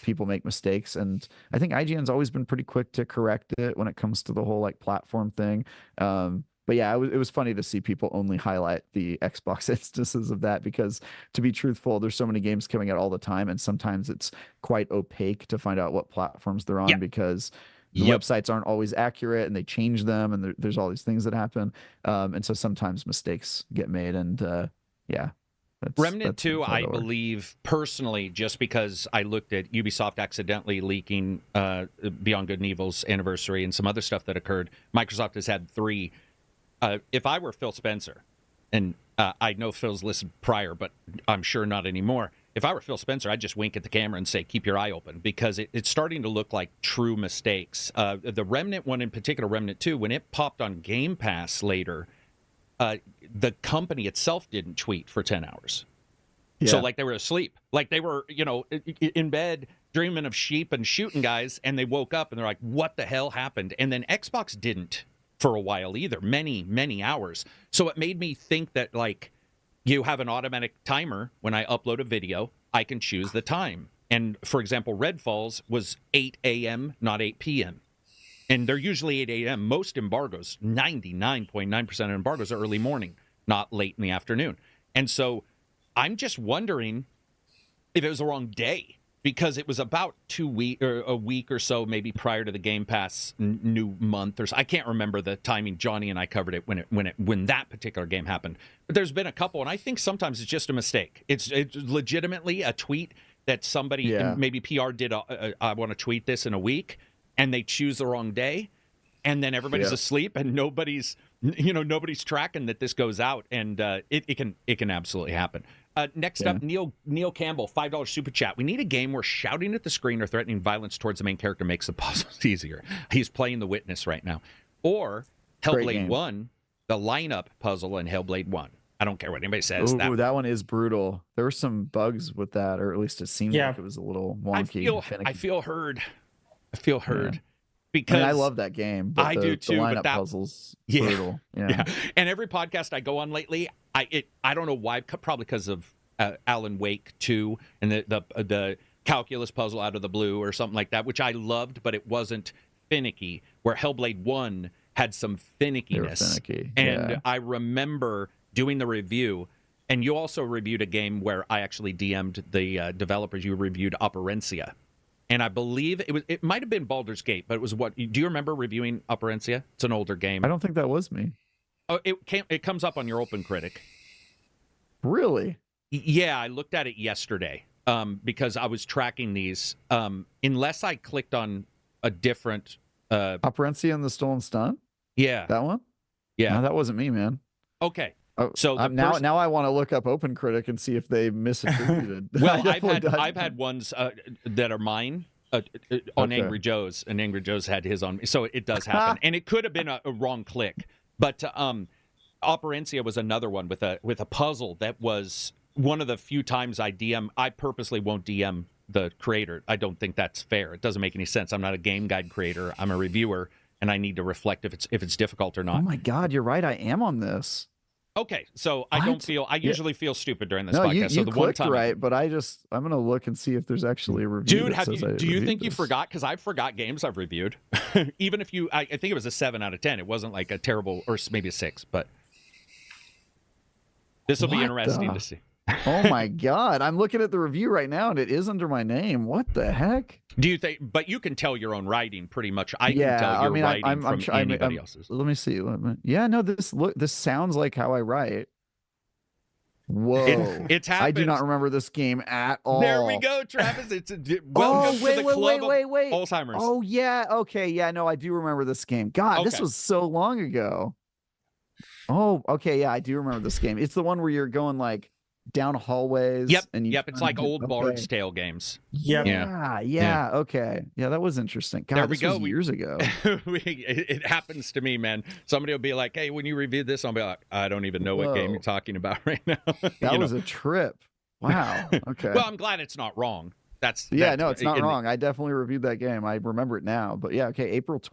people make mistakes. And I think IGN's always been pretty quick to correct it when it comes to the whole like platform thing. But yeah, it was funny to see people only highlight the Xbox instances of that, because to be truthful, there's so many games coming out all the time, and sometimes it's quite opaque to find out what platforms they're on, because the websites aren't always accurate and they change them, and there's all these things that happen. And so sometimes mistakes get made, and yeah. Remnant 2, I believe, personally, just because I looked at Ubisoft accidentally leaking Beyond Good and Evil's anniversary and some other stuff that occurred. Microsoft has had 3. If I were Phil Spencer, and I know Phil's listened prior, but I'm sure not anymore. If I were Phil Spencer, I'd just wink at the camera and say, keep your eye open, because it's starting to look like true mistakes. The Remnant one in particular, Remnant 2, when it popped on Game Pass later, the company itself didn't tweet for 10 hours. Yeah. So like they were asleep, like they were, in bed dreaming of sheep and shooting guys, and they woke up and they're like, what the hell happened? And then Xbox didn't for a while either, many hours. So it made me think that, like, you have an automatic timer. When I upload a video, I can choose the time. And for example, Redfalls was 8 a.m., not 8 p.m. And they're usually 8 a.m. Most embargoes, 99.9% of embargoes, are early morning, not late in the afternoon. And so I'm just wondering if it was the wrong day, because it was about a week or so, maybe prior to the Game Pass new month, or so. I can't remember the timing. Johnny and I covered it when that particular game happened. But there's been a couple, and I think sometimes it's just a mistake. It's legitimately a tweet that somebody, maybe PR did. I want to tweet this in a week, and they choose the wrong day, and then everybody's asleep, and nobody's tracking that this goes out, and it can absolutely happen. Next up, Neil Campbell, $5 super chat. We need a game where shouting at the screen or threatening violence towards the main character makes the puzzles easier. He's playing The Witness right now. Or Hellblade 1, the lineup puzzle in Hellblade 1. I don't care what anybody says. Ooh, that one is brutal. There were some bugs with that, or at least it seemed like it was a little wonky. I feel heard. Yeah. Because I love that game. But I do too. The lineup but that puzzles, brutal. Yeah. And every podcast I go on lately, I don't know why. Probably because of Alan Wake 2 and the calculus puzzle out of the blue or something like that, which I loved, but it wasn't finicky. Where Hellblade 1 had some finickiness. Finicky. And I remember doing the review, and you also reviewed a game where I actually DM'd the developers. You reviewed Operencia. And I believe it might have been Baldur's Gate, but it was what? Do you remember reviewing Operencia? It's an older game. I don't think that was me. Oh, it comes up on your Open Critic. Really? Yeah, I looked at it yesterday because I was tracking these. Unless I clicked on a different Operencia and the Stolen Stunt? Yeah. That one? Yeah. No, that wasn't me, man. Okay. So now I want to look up Open Critic and see if they misattributed. Well, I've had ones that are mine on Angry Joe's, and Angry Joe's had his on me, so it does happen. And it could have been a wrong click, but Operencia was another one with a puzzle that was one of the few times I DM. I purposely won't DM the creator. I don't think that's fair. It doesn't make any sense. I'm not a game guide creator. I'm a reviewer, and I need to reflect if it's difficult or not. Oh my God, you're right. I am on this. Okay, so I don't feel. I usually feel stupid during this podcast. You so the clicked one time, right, but I'm gonna look and see if there's actually a review. Dude, do you think you forgot? Because I forgot games I've reviewed. Even if I think it was a 7 out of 10. It wasn't like a terrible, or maybe a 6. But this will be interesting to see. Oh my God, I'm looking at the review right now, and it is under my name. What the heck? Do you think? But you can tell your own writing pretty much. I can tell your writing from anybody else's. Let me see. No, this sounds like how I write. Whoa, it's happened. I do not remember this game at all. There we go, Travis. It's welcome to the club of Alzheimer's. Oh yeah, okay, yeah, no, I do remember this game. God, this was so long ago. Oh, okay, yeah, I do remember this game. It's the one where you're going like down hallways. Yep. It's like old Bard's Tale games. Yep. Yeah. Okay. Yeah, that was interesting. God, this was years ago. It happens to me, man. Somebody will be like, "Hey, when you reviewed this," I'll be like, "I don't even know what game you're talking about right now." That was a trip. Wow. Okay. Well, I'm glad it's not wrong. No, it's not wrong. I definitely reviewed that game. I remember it now. But yeah, okay, April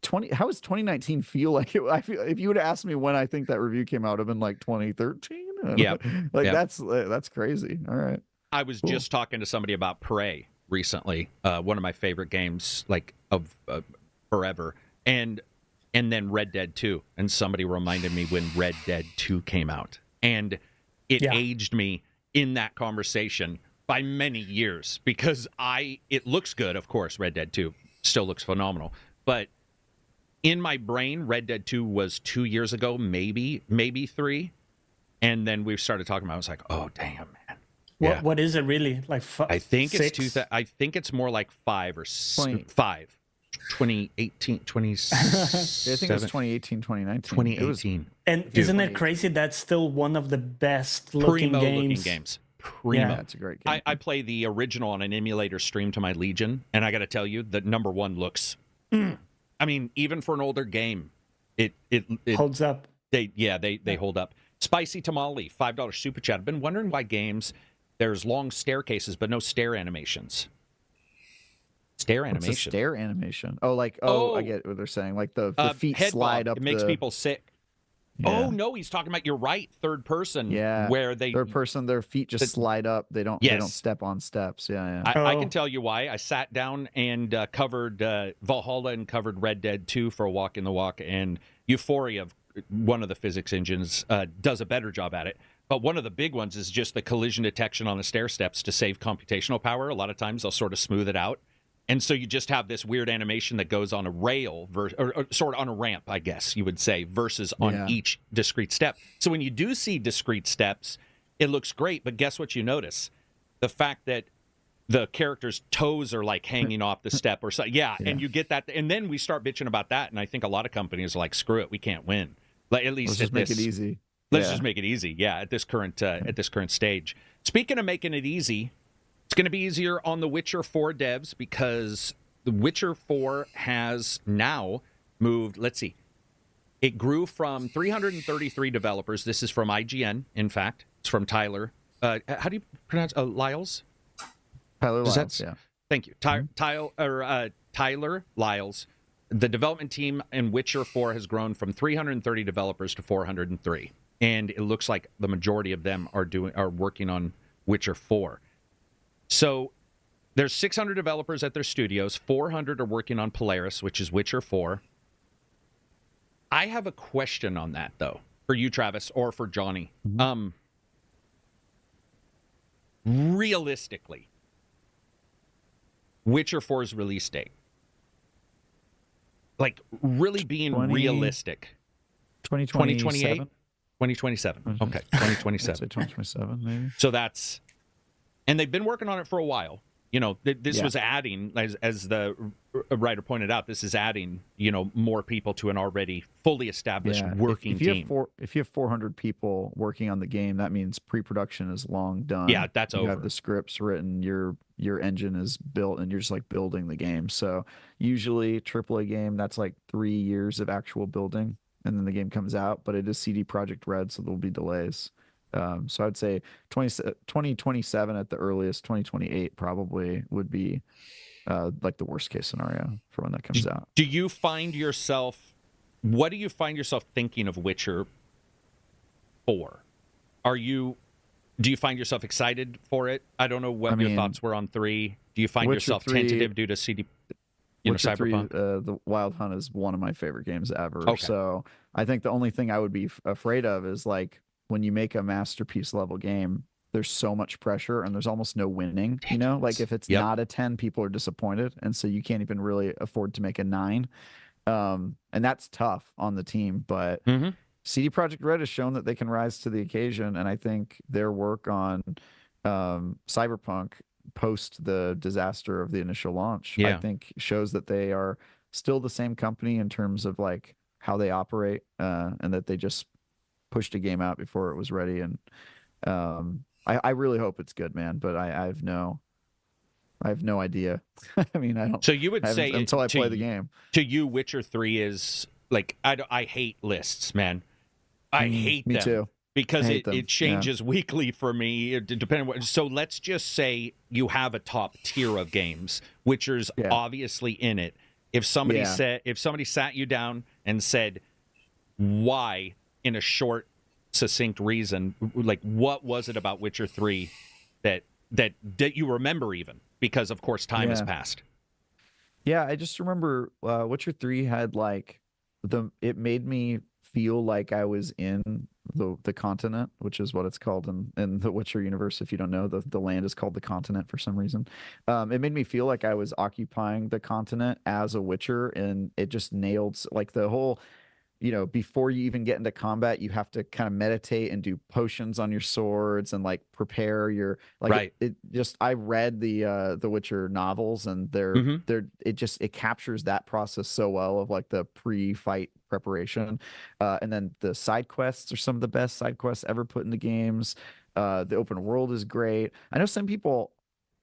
20. How does 2019 feel like? I feel if you would ask me when I think that review came out, it would have been like 2013. Yeah, that's crazy. All right. I was just talking to somebody about Prey recently. One of my favorite games, like of forever, and and then Red Dead 2. And somebody reminded me when Red Dead 2 came out. And it aged me in that conversation by many years because it looks good, of course. Red Dead 2 still looks phenomenal, but in my brain, Red Dead 2 was 2 years ago, maybe 3, and then we started talking about it. I was like, oh damn, man. Yeah. What is it really like? I think 6? it's I think it's more like 5 or 20. 5. 2018, 20. Yeah, I think it was 2018, 2019. 2018. And isn't it crazy? That's still one of the best looking games. Primo. Yeah, it's a great game. I play the original on an emulator stream to my Legion, and I got to tell you, the number one looks. I mean, even for an older game, it holds up. They hold up. Spicy Tamale, $5 super chat. I've been wondering why games there's long staircases but no stair animations. Stair animation. What's a stair animation? I get what they're saying. Like the feet slide up. It makes people sick. Yeah. Oh no, he's talking about, you're right, third person. Yeah, where third person, their feet just slide up. They don't step on steps. Yeah. I can tell you why. I sat down and covered Valhalla and covered Red Dead 2 for a walk in the walk, and Euphoria, one of the physics engines, does a better job at it. But one of the big ones is just the collision detection on the stair steps to save computational power. A lot of times they'll sort of smooth it out. And so you just have this weird animation that goes on a rail, or sort of on a ramp, I guess you would say, versus on each discrete step. So when you do see discrete steps, it looks great. But guess what you notice? The fact that the character's toes are like hanging off the step or so. Yeah, and you get that. And then we start bitching about that. And I think a lot of companies are like, screw it, we can't win. Like, at least let's just make it easy. Let's just make it easy. Yeah, at this current stage. Speaking of making it easy, it's going to be easier on the Witcher 4 devs because the Witcher 4 has now moved, let's see, it grew from 333 developers. This is from IGN, in fact. It's from Tyler. How do you pronounce Lyles? Tyler Lyles, yeah. Thank you. Tyler Lyles. The development team in Witcher 4 has grown from 330 developers to 403. And it looks like the majority of them are working on Witcher 4. So there's 600 developers at their studios. 400 are working on Polaris, which is Witcher 4. I have a question on that, though, for you, Travis, or for Johnny. Mm-hmm. Realistically, Witcher 4's release date. Like, really being realistic. 2028? 2027. Okay, 2027. 2027, maybe. So that's... And they've been working on it for a while. You know, this was adding, as the writer pointed out, this is adding, more people to an already fully established working team. If you have 400 people working on the game, that means pre-production is long done. Yeah, that's over. You have the scripts written, your engine is built, and you're just like building the game. So usually AAA game, that's like 3 years of actual building, and then the game comes out. But it is CD Projekt Red, so there'll be delays. So I'd say 2027 at the earliest, 2028 probably would be like the worst case scenario for when that comes out. What do you find yourself thinking of Witcher 4? Do you find yourself excited for it? I don't know what your thoughts were on 3. Do you find yourself tentative due to CD, Witcher Cyberpunk? 3, the Wild Hunt is one of my favorite games ever. Okay. So I think the only thing I would be afraid of is like, when you make a masterpiece level game, there's so much pressure and there's almost no winning, like if it's not a 10, people are disappointed. And so you can't even really afford to make a 9. And that's tough on the team, but CD Projekt Red has shown that they can rise to the occasion. And I think their work on Cyberpunk post the disaster of the initial launch, I think shows that they are still the same company in terms of like how they operate, and that they just pushed a game out before it was ready. And I really hope it's good, man, but I have no idea. I mean, I don't. So you would say until I play the game. To you, Witcher 3 is like, I hate lists, man. I hate them. Me too. Because it changes weekly for me, depending on what. So let's just say you have a top tier of games, Witcher's obviously in it. If somebody sat you down and said, why, in a short, succinct reason, like what was it about Witcher 3 that you remember, even because of course time has passed? Yeah, I just remember Witcher 3 had like it made me feel like I was in the continent, which is what it's called in the Witcher universe. If you don't know, the land is called the continent for some reason. It made me feel like I was occupying the continent as a Witcher, and it just nailed like the whole, before you even get into combat, you have to kind of meditate and do potions on your swords and like prepare your like Right. it just I read the Witcher novels, and it captures that process so well of like the pre-fight preparation. And then the side quests are some of the best side quests ever put into games. The open world is great. I know some people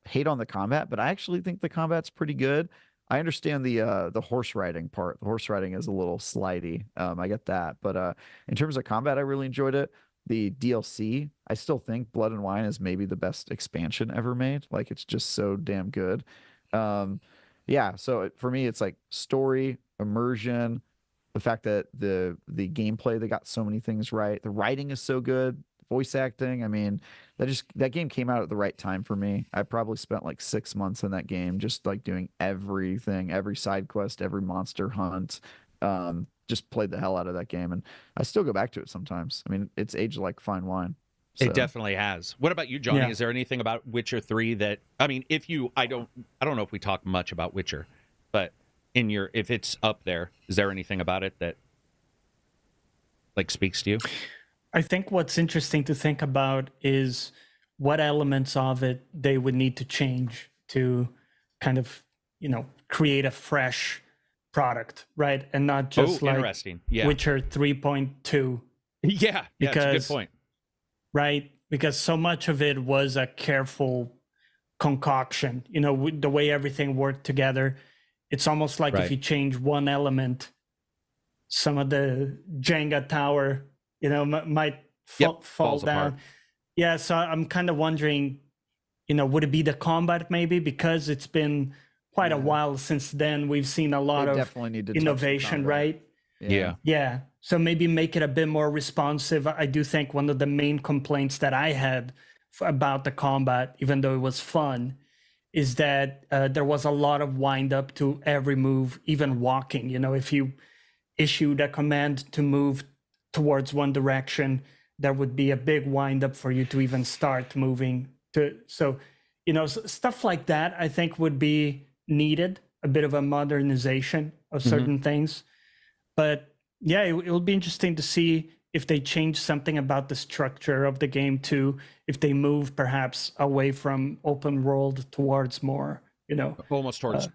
hate on the combat, but I actually think the combat's pretty good. I understand the horse riding part. The horse riding is a little slidey. I get that, but in terms of combat, I really enjoyed it. The DLC, I still think Blood and Wine is maybe the best expansion ever made. Like it's just so damn good. Yeah. So for me, it's like story, immersion, the fact that the gameplay, they got so many things right. The writing is so good. Voice acting. I mean, that game came out at the right time for me. I probably spent like 6 months in that game, just like doing everything, every side quest, every monster hunt. Just played the hell out of that game, and I still go back to it sometimes. I mean, it's aged like fine wine. So. It definitely has. What about you, Johnny? Yeah. Is there anything about Witcher 3 that I mean, I don't know if we talk much about Witcher, but if it's up there, is there anything about it that like speaks to you? I think what's interesting to think about is what elements of it they would need to change to kind of, create a fresh product, right? And not just like interesting. Yeah. Witcher 3.2. Yeah, it's a good point. Right? Because so much of it was a careful concoction, the way everything worked together. It's almost like if you change one element, some of the Jenga tower might fall down. Apart. Yeah, so I'm kind of wondering, would it be the combat maybe? Because it's been quite a while since then. We've seen a lot of definitely need to innovation, right? Yeah. Yeah. So maybe make it a bit more responsive. I do think one of the main complaints that I had about the combat, even though it was fun, is that there was a lot of wind up to every move, even walking. If you issued a command to move towards one direction, there would be a big wind up for you to even start moving so stuff like that I think would be needed, a bit of a modernization of certain things. But yeah, it will be interesting to see if they change something about the structure of the game too, if they move perhaps away from open world towards more almost towards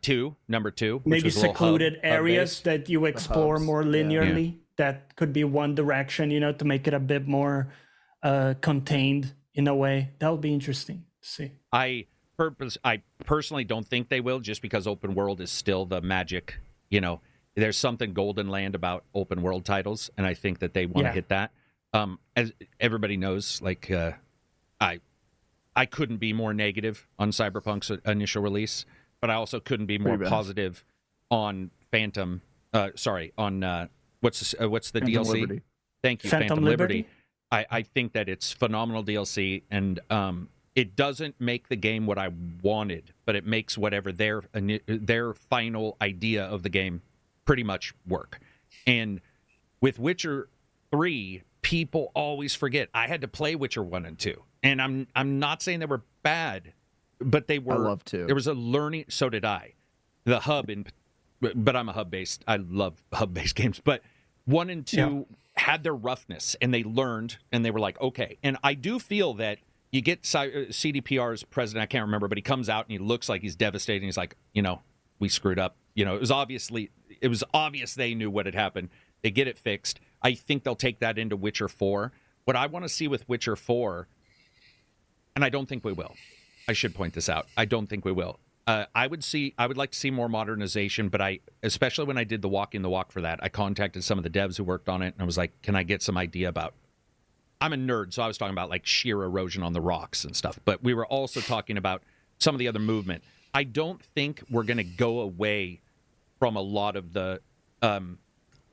number two, which maybe was a little secluded hub areas base. that you explore more linearly. Yeah. That could be one direction, to make it a bit more contained in a way. That would be interesting to see. I personally don't think they will, just because open world is still the magic. There's something Golden Land about open world titles, and I think that they want to hit that. As everybody knows, like I couldn't be more negative on Cyberpunk's initial release, but I also couldn't be more positive on Phantom. On what's the Phantom DLC? Liberty. Thank you, Phantom Liberty. I think that it's phenomenal DLC, and it doesn't make the game what I wanted, but it makes whatever their final idea of the game pretty much work. And with Witcher 3, people always forget I had to play Witcher 1 and 2. And I'm not saying they were bad, but they were. I love 2. There was a learning. So did I. The hub but I'm a hub-based. I love hub-based games. But 1 and 2 had their roughness, and they learned, and they were like, okay. And I do feel that you get CDPR's president, I can't remember, but he comes out and he looks like he's devastated. He's like, we screwed up. It was obvious they knew what had happened. They get it fixed. I think they'll take that into Witcher 4. What I want to see with Witcher 4, and I don't think we will. I should point this out. I don't think we will. I would like to see more modernization, but especially when I did the walk for that, I contacted some of the devs who worked on it, and I was like, can I get some idea about, I'm a nerd, so I was talking about like sheer erosion on the rocks and stuff, but we were also talking about some of the other movement. I don't think we're going to go away from a lot of the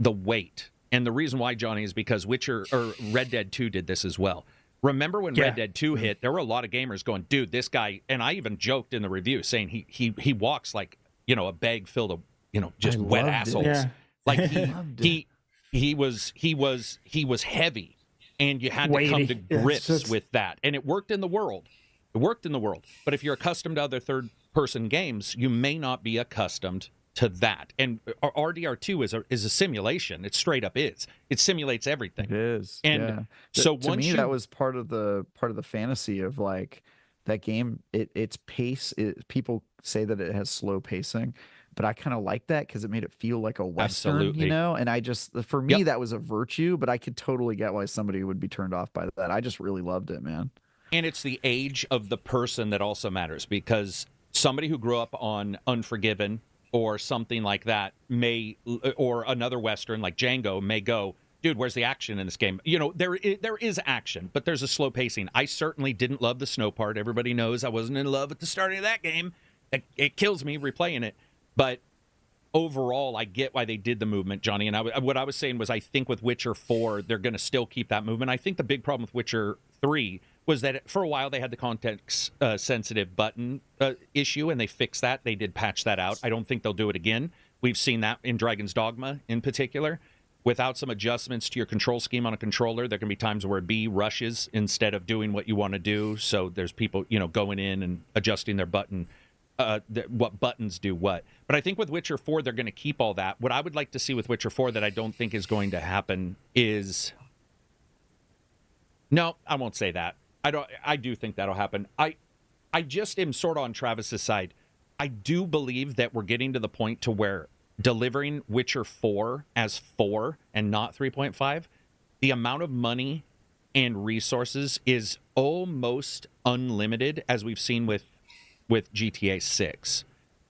weight. And the reason why, Johnny, is because Red Dead 2 did this as well. Remember when Red Dead 2 hit, there were a lot of gamers going, dude, this guy, and I even joked in the review saying he walks like, a bag filled of, just wet assholes. Like Loved it. he was heavy, and you had to come to Weighty. Yeah, grips with that, and it worked in the world. It worked in the world. But if you're accustomed to other third-person games, you may not be accustomed to that. And RDR2 is a simulation. It straight up is. It simulates everything. It is. And yeah. so to once me, you, that was part of the fantasy of like that game. Its pace. People say that it has slow pacing, but I kind of like that because it made it feel like a Western, Absolutely. you know? And I just, for me, Yep. that was a virtue, but I could totally get why somebody would be turned off by that. I just really loved it, man. And it's the age of the person that also matters, because somebody who grew up on Unforgiven or something like that may, or another Western like Django may go, dude, where's the action in this game? You know, there is action, but there's a slow pacing. I certainly didn't love the snow part. Everybody knows I wasn't in love at the starting of that game. It kills me replaying it. But overall, I get why they did the movement, Johnny. And what I was saying was I think with Witcher 4, they're going to still keep that movement. I think the big problem with Witcher 3 was that for a while they had the context-sensitive button issue, and they fixed that. They did patch that out. I don't think they'll do it again. We've seen that in Dragon's Dogma in particular. Without some adjustments to your control scheme on a controller, there can be times where B rushes instead of doing what you want to do. So there's people, going in and adjusting their button, what buttons do what. But I think with Witcher 4, they're going to keep all that. What I would like to see with Witcher 4 that I don't think is going to happen is... No, I won't say that. I do think that'll happen. I just am sort of on Travis's side. I do believe that we're getting to the point to where delivering Witcher 4 as 4 and not 3.5, the amount of money and resources is almost unlimited, as we've seen with GTA 6.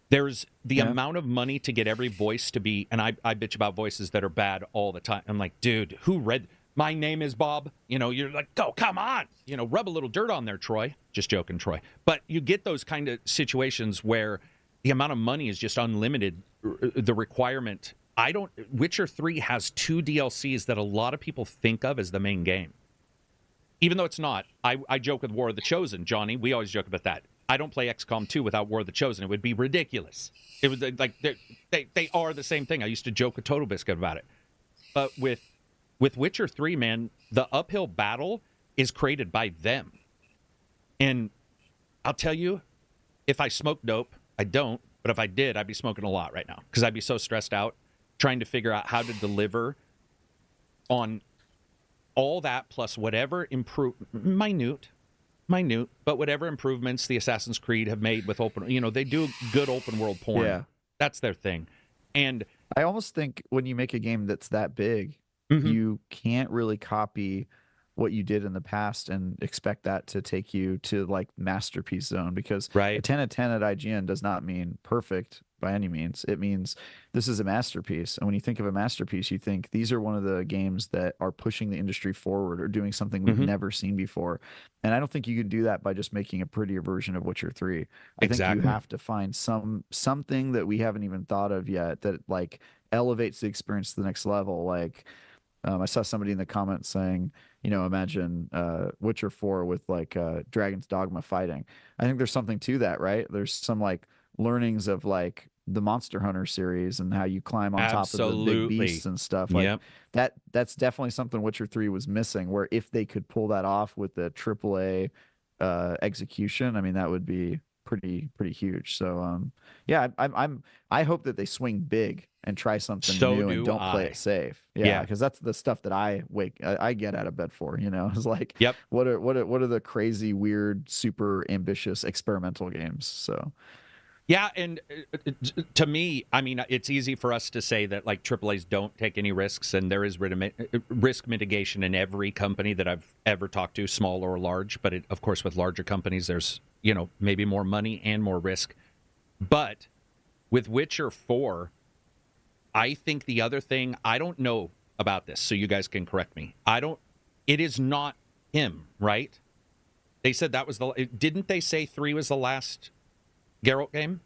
There's the amount of money to get every voice to be, and I bitch about voices that are bad all the time. I'm like, dude, who read... My name is Bob. You're like, oh, come on. Rub a little dirt on there, Troy. Just joking, Troy. But you get those kind of situations where the amount of money is just unlimited. The requirement. Witcher 3 has 2 DLCs that a lot of people think of as the main game. Even though it's not. I joke with War of the Chosen, Johnny. We always joke about that. I don't play XCOM 2 without War of the Chosen. It would be ridiculous. It was like they are the same thing. I used to joke with Total Biscuit about it. But with Witcher 3, man, the uphill battle is created by them. And I'll tell you, if I smoke dope, I don't, but if I did, I'd be smoking a lot right now because I'd be so stressed out trying to figure out how to deliver on all that plus whatever minute, but whatever improvements the Assassin's Creed have made with they do good open world porn. Yeah. That's their thing. And I almost think when you make a game that's that big, you can't really copy what you did in the past and expect that to take you to like masterpiece zone, because a 10 out of 10 at IGN does not mean perfect by any means. It means this is a masterpiece. And when you think of a masterpiece, you think these are one of the games that are pushing the industry forward or doing something we've never seen before. And I don't think you can do that by just making a prettier version of Witcher 3. I think you have to find something that we haven't even thought of yet that like elevates the experience to the next level. Like, I saw somebody in the comments saying, imagine Witcher 4 with like Dragon's Dogma fighting. I think there's something to that, right? There's some like learnings of like the Monster Hunter series and how you climb on top of the big beasts and stuff. Like that's definitely something Witcher 3 was missing, where if they could pull that off with the AAA execution, I mean, that would be pretty huge. So I hope that they swing big and try something new and don't play it safe. Because that's the stuff that I get out of bed for. It's like, what are the crazy, weird, super ambitious experimental games? So and to me, I mean, it's easy for us to say that like AAAs don't take any risks, and there is risk mitigation in every company that I've ever talked to, small or large. But of course, with larger companies, there's maybe more money and more risk. But with Witcher 4, I think the other thing, I don't know about this, so you guys can correct me. It is not him, right? They said that was didn't they say 3 was the last Geralt game?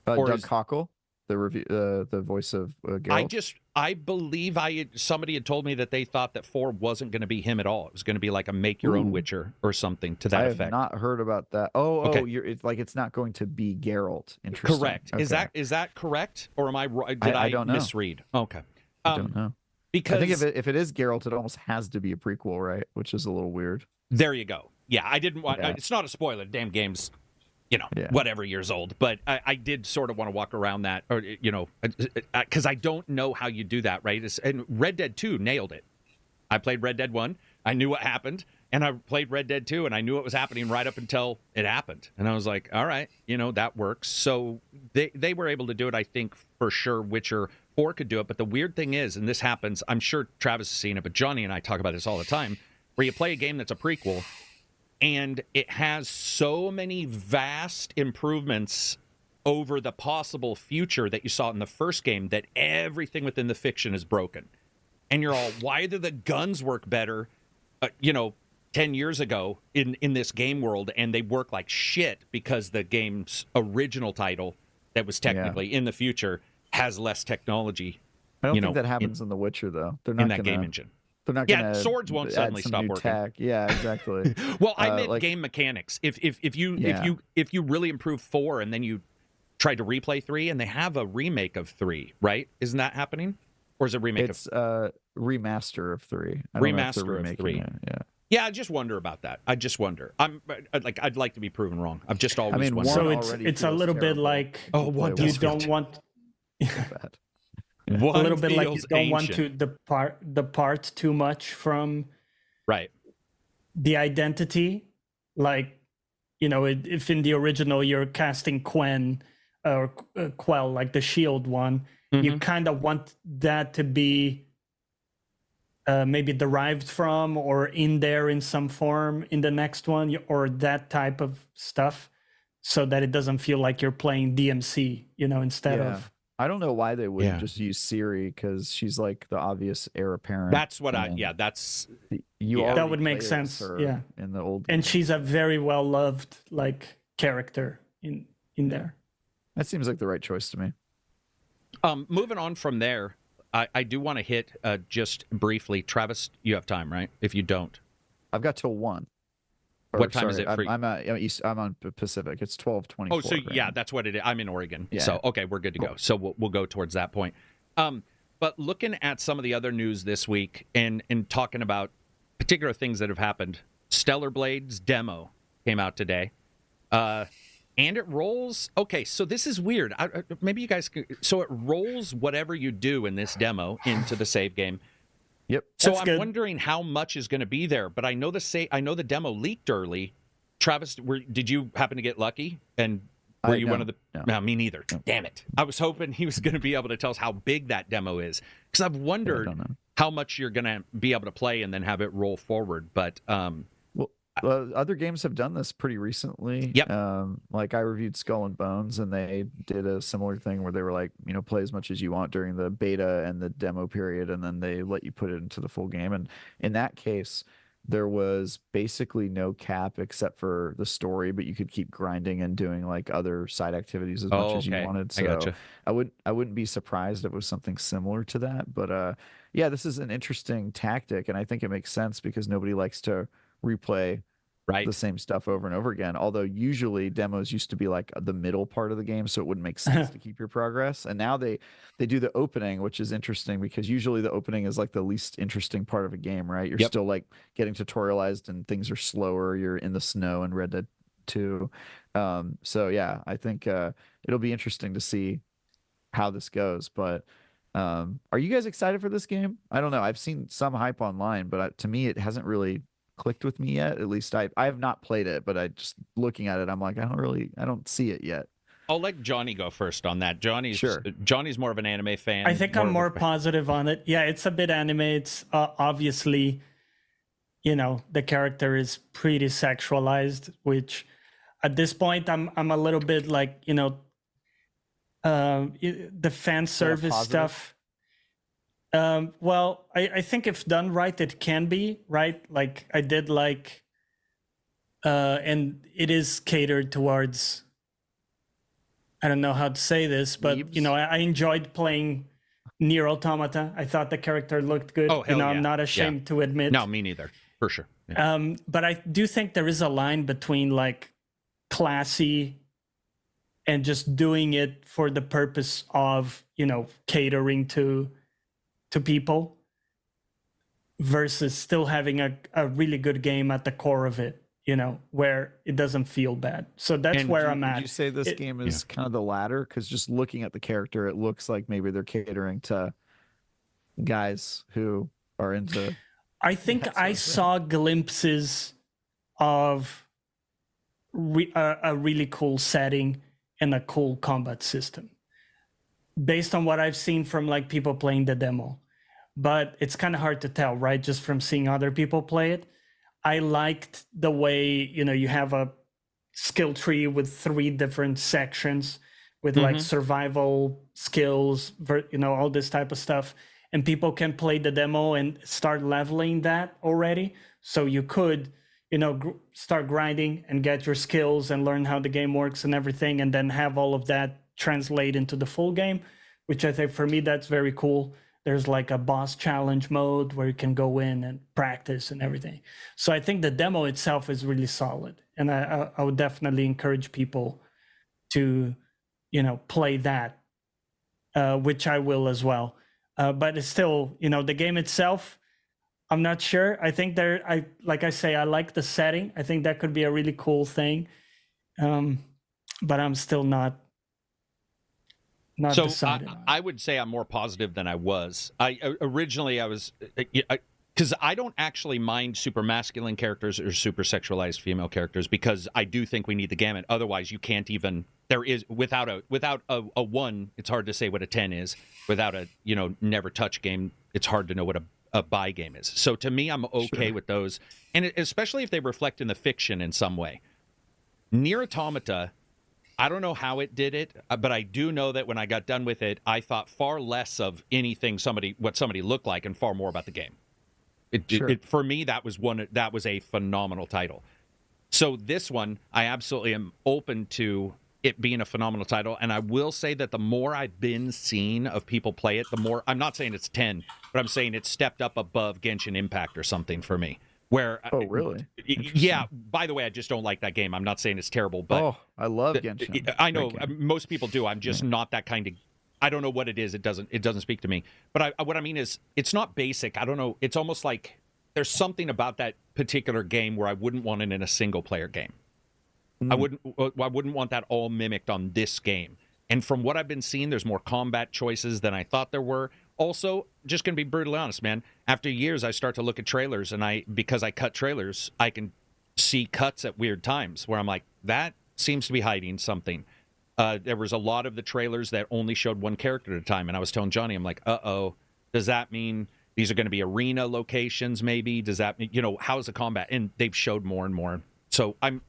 Doug Cockle, the voice of Geralt. I believe somebody had told me that they thought that 4 wasn't going to be him at all. It was going to be like a make your own Witcher or something to that effect. I have not heard about that. It's not going to be Geralt. Interesting. Correct. Okay. Is that correct, or am I right? I don't know. Misread? Okay. I don't know. Because I think if it is Geralt, it almost has to be a prequel, right? Which is a little weird. there you go. Yeah, I didn't want. Yeah. It's not a spoiler. The damn game's, Yeah. whatever years old. But I did sort of want to walk around that, or because I don't know how you do that, right? And Red Dead 2 nailed it. I played Red Dead 1. I knew what happened. And I played Red Dead 2, and I knew what was happening right up until it happened. And I was like, all right, that works. So they were able to do it, I think, for sure. Witcher 4 could do it. But the weird thing is, and this happens, I'm sure Travis has seen it, but Johnny and I talk about this all the time, where you play a game that's a prequel, and it has so many vast improvements over the possible future that you saw in the first game that everything within the fiction is broken. And you're all, why do the guns work better, 10 years ago in this game world, and they work like shit because the game's original title that was technically in the future has less technology. I don't think that happens in The Witcher, though. They're not in that game engine. They're not Yeah, gonna swords won't add suddenly some stop new working. Tech. Yeah, exactly. Well, I meant game mechanics. If you really improve 4 and then you try to replay 3, and they have a remake of 3, right? Isn't that happening? Or is it a remake it's remaster of 3. Remaster of 3. Yeah. Yeah, I just wonder about that. I just wonder. I'd like to be proven wrong. I've just always wondered. So it's a little bit like you don't want bad. a little bit like you don't ancient. want to depart too much from the identity. Like, if in the original you're casting Quen or Quell, like the shield one, you kind of want that to be maybe derived from or in there in some form in the next one, or that type of stuff, so that it doesn't feel like you're playing DMC, instead of. I don't know why they wouldn't just use Ciri, because she's like the obvious heir apparent. That's what that would make sense. Yeah, in the old, and she's a very well loved character in there. That seems like the right choice to me. Moving on from there, I do want to hit just briefly. Travis, you have time, right? If you don't, I've got till 1. What time is it for you? I'm on Pacific. It's 12:24. Oh, so yeah, that's what it is. I'm in Oregon. Yeah. So okay, we're good to go. So we'll go towards that point. But looking at some of the other news this week and talking about particular things that have happened, Stellar Blade's demo came out today. And it rolls. Okay, so this is weird. Maybe you guys can. So it rolls whatever you do in this demo into the save game. Yep. So I'm wondering how much is going to be there. But I know the demo leaked early. Travis, did you happen to get lucky? And were you one of the? No, me neither. No. Damn it! I was hoping he was going to be able to tell us how big that demo is, because I've wondered how much you're going to be able to play and then have it roll forward. But other games have done this pretty recently. Yep. Like I reviewed Skull and Bones, and they did a similar thing where they were like, play as much as you want during the beta and the demo period, and then they let you put it into the full game. And in that case, there was basically no cap except for the story, but you could keep grinding and doing like other side activities as much as you wanted. So I gotcha. I wouldn't be surprised if it was something similar to that. But yeah, this is an interesting tactic, and I think it makes sense because nobody likes to replay the same stuff over and over again. Although usually demos used to be like the middle part of the game, so it wouldn't make sense to keep your progress. And now they do the opening, which is interesting because usually the opening is like the least interesting part of a game, right? You're still like getting tutorialized and things are slower. You're in the snow in Red Dead 2. So yeah, I think it'll be interesting to see how this goes. But are you guys excited for this game? I don't know. I've seen some hype online, but to me, it hasn't really clicked with me yet. At least I have not played it, but I just looking at it, I'm like, I don't see it yet. I'll let Johnny go first on that. Johnny's more of an anime fan. I think I'm more positive on it. Yeah, it's a bit anime. It's obviously, the character is pretty sexualized, which at this point I'm a little bit like, the fan service stuff. Well, I think if done right, it can be right. Like I did like, and it is catered towards, I don't know how to say this, but I enjoyed playing Nier Automata. I thought the character looked good. Oh, hell yeah. I'm not ashamed to admit. No, me neither, for sure. Yeah. But I do think there is a line between like classy and just doing it for the purpose of, catering to to people versus still having a really good game at the core of it, you know, where it doesn't feel bad. So that's where I'm at. Would you say this game is kind of the latter? Because just looking at the character, it looks like maybe they're catering to guys who are into... I think I saw glimpses of a really cool setting and a cool combat system based on what I've seen from like people playing the demo. But it's kind of hard to tell, right? Just from seeing other people play it. I liked the way, you know, you have a skill tree with 3 different sections with like survival skills, you know, all this type of stuff. And people can play the demo and start leveling that already. So you could, you know, start grinding and get your skills and learn how the game works and everything, and then have all of that translate into the full game, which I think for me, that's very cool. There's like a boss challenge mode where you can go in and practice and everything. So I think the demo itself is really solid. And I would definitely encourage people to, you know, play that, which I will as well. But it's still, you know, the game itself, I'm not sure. I think like I say, I like the setting. I think that could be a really cool thing. But I'm still not decided on. I would say I'm more positive than I was. Originally I was, because I don't actually mind super masculine characters or super sexualized female characters, because I do think we need the gamut. Otherwise, you can't even. There is without a 1, it's hard to say what a 10 is. Without a, you know, never touch game, it's hard to know what a buy game is. So to me, I'm okay with those, and especially if they reflect in the fiction in some way. Nier Automata, I don't know how it did it, but I do know that when I got done with it, I thought far less of anything what somebody looked like and far more about the game. For me, that was a phenomenal title. So this one, I absolutely am open to it being a phenomenal title. And I will say that the more I've been seeing of people play it, the more, I'm not saying it's 10, but I'm saying it's stepped up above Genshin Impact or something for me. Where, oh, really? Yeah. By the way, I just don't like that game. I'm not saying it's terrible, but I love Genshin. I know most people do. I'm just not that kind of. I don't know what it is. It doesn't speak to me. But what I mean is, it's not basic. I don't know. It's almost like there's something about that particular game where I wouldn't want it in a single player game. I wouldn't want that all mimicked on this game. And from what I've been seeing, there's more combat choices than I thought there were. Also, just gonna be brutally honest, man. After years, I start to look at trailers, and because I cut trailers, I can see cuts at weird times where I'm like, that seems to be hiding something. There was a lot of the trailers that only showed one character at a time, and I was telling Johnny, I'm like, does that mean these are going to be arena locations? Maybe does that mean, you know, how's the combat? And they've showed more and more. So I'm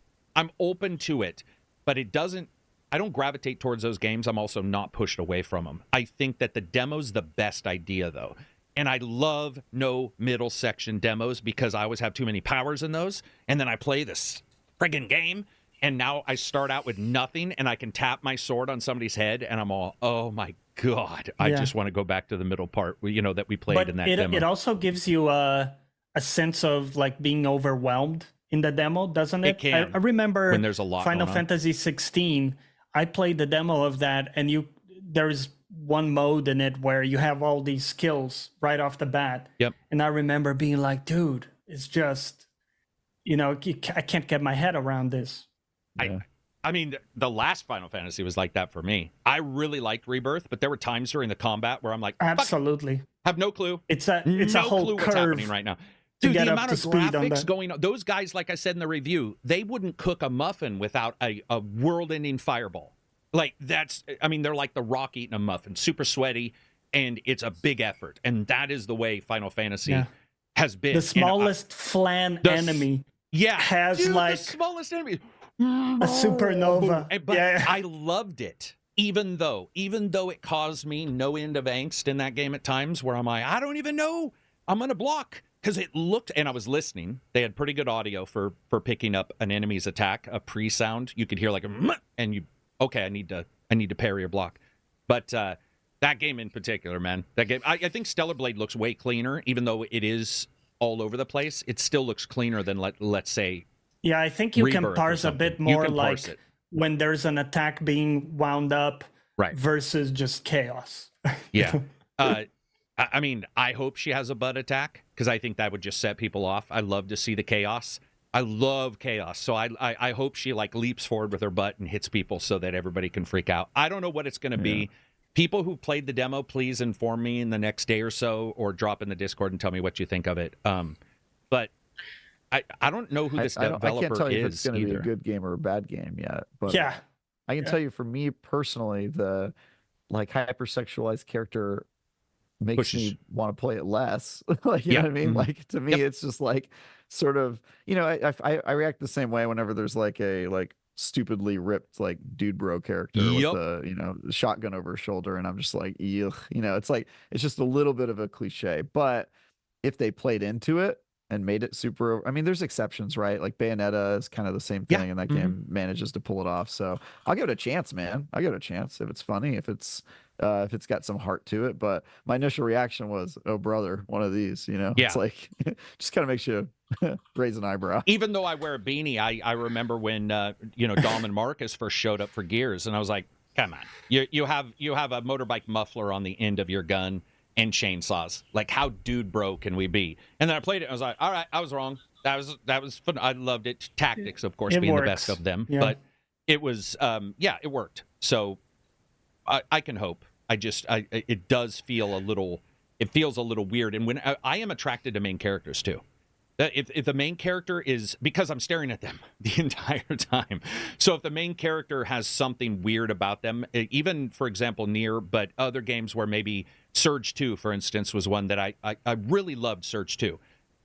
open to it, but it doesn't. I don't gravitate towards those games. I'm also not pushed away from them. I think that the demo's the best idea, though. And I love no middle section demos because I always have too many powers in those. And then I play this friggin' game, and now I start out with nothing, and I can tap my sword on somebody's head, and I'm all, oh my God. I just want to go back to the middle part, you know, that we played in that demo. It also gives you a sense of like being overwhelmed in the demo, doesn't it? It can. I remember when there's a lot Final Fantasy 16. I played the demo of that, and there's one mode in it where you have all these skills right off the bat. Yep. And I remember being like, dude, it's just, you know, I can't get my head around this. Yeah. I mean, the last Final Fantasy was like that for me. I really liked Rebirth, but there were times during the combat where I'm like, absolutely, have no clue. It's a whole clue curve what's happening right now. Dude, the amount of graphics going on. Those guys, like I said in the review, they wouldn't cook a muffin without a world-ending fireball. Like, they're like the Rock eating a muffin, super sweaty, and it's a big effort. And that is the way Final Fantasy has been. The smallest flan enemy has the smallest enemy. A supernova. But I loved it. Even though it caused me no end of angst in that game at times where I'm like, I don't even know. I'm going to block. Because it looked, and I was listening, they had pretty good audio for picking up an enemy's attack, a pre-sound. You could hear like a, and you, okay, I need to parry or block. But that game in particular, man, that game, I think Stellar Blade looks way cleaner, even though it is all over the place. It still looks cleaner than, let's say, yeah, I think you can parse a bit more like when there's an attack being wound up versus just chaos. Yeah. I mean, I hope she has a butt attack because I think that would just set people off. I love to see the chaos. I love chaos. So I hope she like leaps forward with her butt and hits people so that everybody can freak out. I don't know what it's going to be. People who played the demo, please inform me in the next day or so, or drop in the Discord and tell me what you think of it. But I don't know who this developer is. I can't tell you if it's going to be either. a good game or a bad game yet. But Yeah. I can tell you, for me personally, the like hypersexualized character makes me want to play it less. Like, you know what I mean? Mm-hmm. Like, to me, it's just like sort of, you know, I react the same way whenever there's like a like stupidly ripped like dude bro character with the, you know, the shotgun over his shoulder, and I'm just like, ugh, you know, it's like it's just a little bit of a cliche. But if they played into it and made it super, I mean, there's exceptions, right? Like Bayonetta is kind of the same thing, and that game manages to pull it off. So I'll give it a chance, man. I'll give it a chance if it's funny, if it's got some heart to it. But my initial reaction was, oh brother, one of these, you know? It's like just kind of makes you raise an eyebrow. Even though I wear a beanie, I remember when you know, Dom and Marcus first showed up for Gears, and I was like, come on, you have a motorbike muffler on the end of your gun and chainsaws. Like, how dude bro can we be? And then I played it, and I was like, all right, I was wrong. That was fun. I loved it. Tactics, of course, being the best of them, but it was it worked. So I can hope. It does feel it feels a little weird. And when I am attracted to main characters too. If the main character is, because I'm staring at them the entire time. So if the main character has something weird about them, even, for example, Nier, but other games where maybe Surge 2, for instance, was one that I really loved. Surge 2.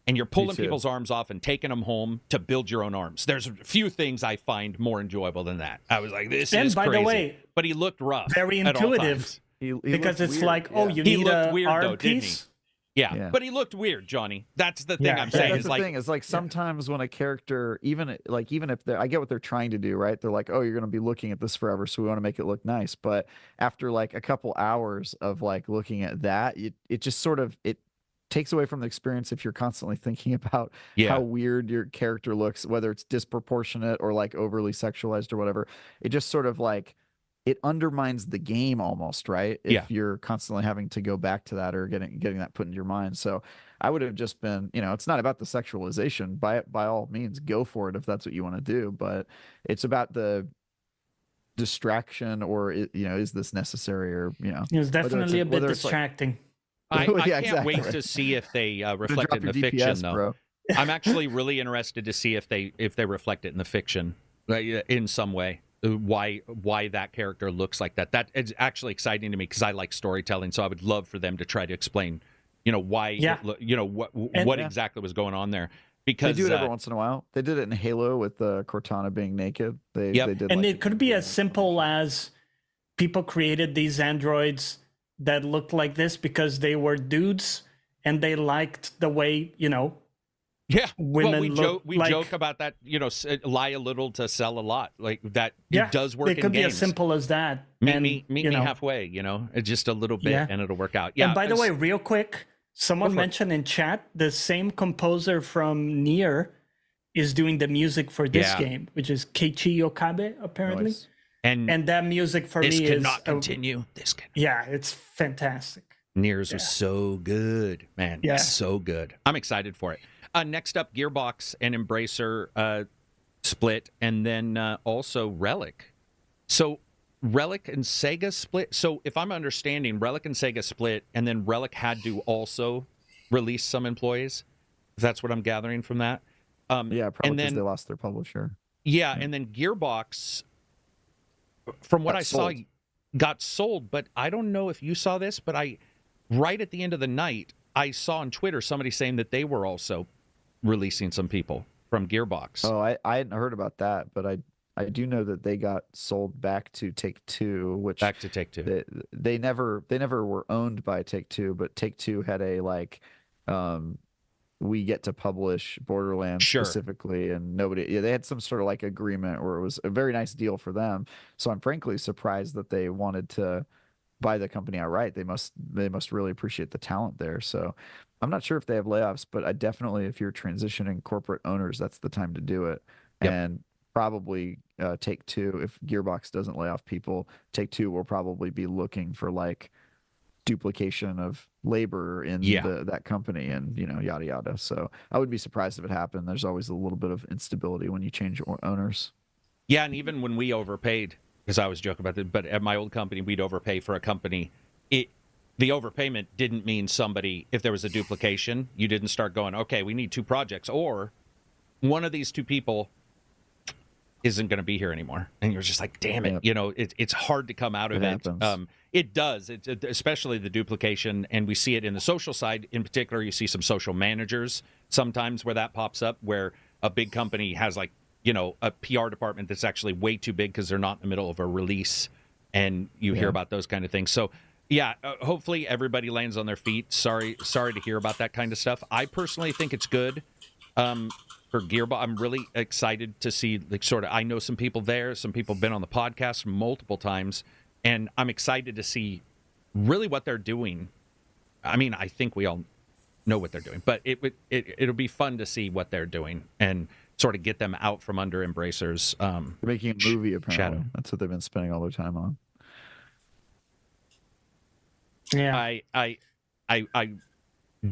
And you're pulling people's arms off and taking them home to build your own arms. There's a few things I find more enjoyable than that. I was like, this is crazy. The way, but he looked rough. Very intuitive. He because it's weird. like, oh, you need a arm though, piece. Yeah, but he looked weird, Johnny. That's the thing I'm saying. That's the thing is, like, sometimes when a character, even if I get what they're trying to do, right? They're like, oh, you're going to be looking at this forever, so we want to make it look nice. But after like a couple hours of like looking at that, it just sort of, it takes away from the experience if you're constantly thinking about how weird your character looks, whether it's disproportionate or like overly sexualized or whatever. It just sort of like, it undermines the game almost, right? If you're constantly having to go back to that or getting that put into your mind. So I would have just been, you know, it's not about the sexualization. By all means, go for it if that's what you want to do. But it's about the distraction, or, you know, is this necessary, or, you know. It was definitely a bit distracting. I can't wait to see if they reflect it in the fiction, though. Bro. I'm actually really interested to see if they reflect it in the fiction in some way. Why that character looks like that. That is actually exciting to me because I like storytelling. So I would love for them to try to explain, you know, why, you know, what exactly was going on there. Because they do it every once in a while. They did it in Halo with Cortana being naked. They did, and it could be as simple as people created these androids that looked like this because they were dudes and they liked the way, you know. Yeah, women we joke about that, you know, lie a little to sell a lot, like that. It does work. It could be as simple as that. Meet me halfway, you know, just a little bit, and it'll work out. Yeah. And by the way, real quick, someone mentioned in chat the same composer from Nier is doing the music for this game, which is Keiichi Okabe, apparently. Nice. And that music for me is cannot continue. This can. Yeah, it's fantastic. Nier's was so good, man. Yeah, so good. I'm excited for it. Next up, Gearbox and Embracer split, and then also Relic. So Relic and Sega split. So if I'm understanding, Relic and Sega split, and then Relic had to also release some employees. If that's what I'm gathering from that. Yeah, probably because they lost their publisher. Yeah, and then Gearbox, from what I saw, got sold. But I don't know if you saw this, but right at the end of the night, I saw on Twitter somebody saying that they were also releasing some people from Gearbox. Oh, I hadn't heard about that, but I do know that they got sold back to Take-Two, which back to Take-Two. They never were owned by Take-Two, but Take-Two had a like we get to publish Borderlands specifically, and they had some sort of like agreement where it was a very nice deal for them. So I'm frankly surprised that they wanted to buy the company outright. They must really appreciate the talent there. So I'm not sure if they have layoffs, but I definitely, if you're transitioning corporate owners, that's the time to do it. Yep. And probably Take-Two, if Gearbox doesn't lay off people, Take-Two will probably be looking for like duplication of labor in that company, and yada yada. So I would be surprised if it happened. There's always a little bit of instability when you change owners. Yeah, and even when we overpaid, because I was joking about it, but at my old company, we'd overpay for a company. The overpayment didn't mean somebody, if there was a duplication, you didn't start going, okay, we need 2 projects, or one of these 2 people isn't going to be here anymore. And you're just like, damn it. It's hard to come out of it. It does, especially the duplication. And we see it in the social side. In particular, you see some social managers sometimes where that pops up, where a big company has a PR department that's actually way too big because they're not in the middle of a release. And you hear about those kind of things. So, hopefully everybody lands on their feet. Sorry to hear about that kind of stuff. I personally think it's good. For Gearbox, I'm really excited to see I know some people there. Some people have been on the podcast multiple times, and I'm excited to see really what they're doing. I mean, I think we all know what they're doing, but it'll be fun to see what they're doing and sort of get them out from under Embracer's they're making a movie, apparently. Shadow. That's what they've been spending all their time on. Yeah. I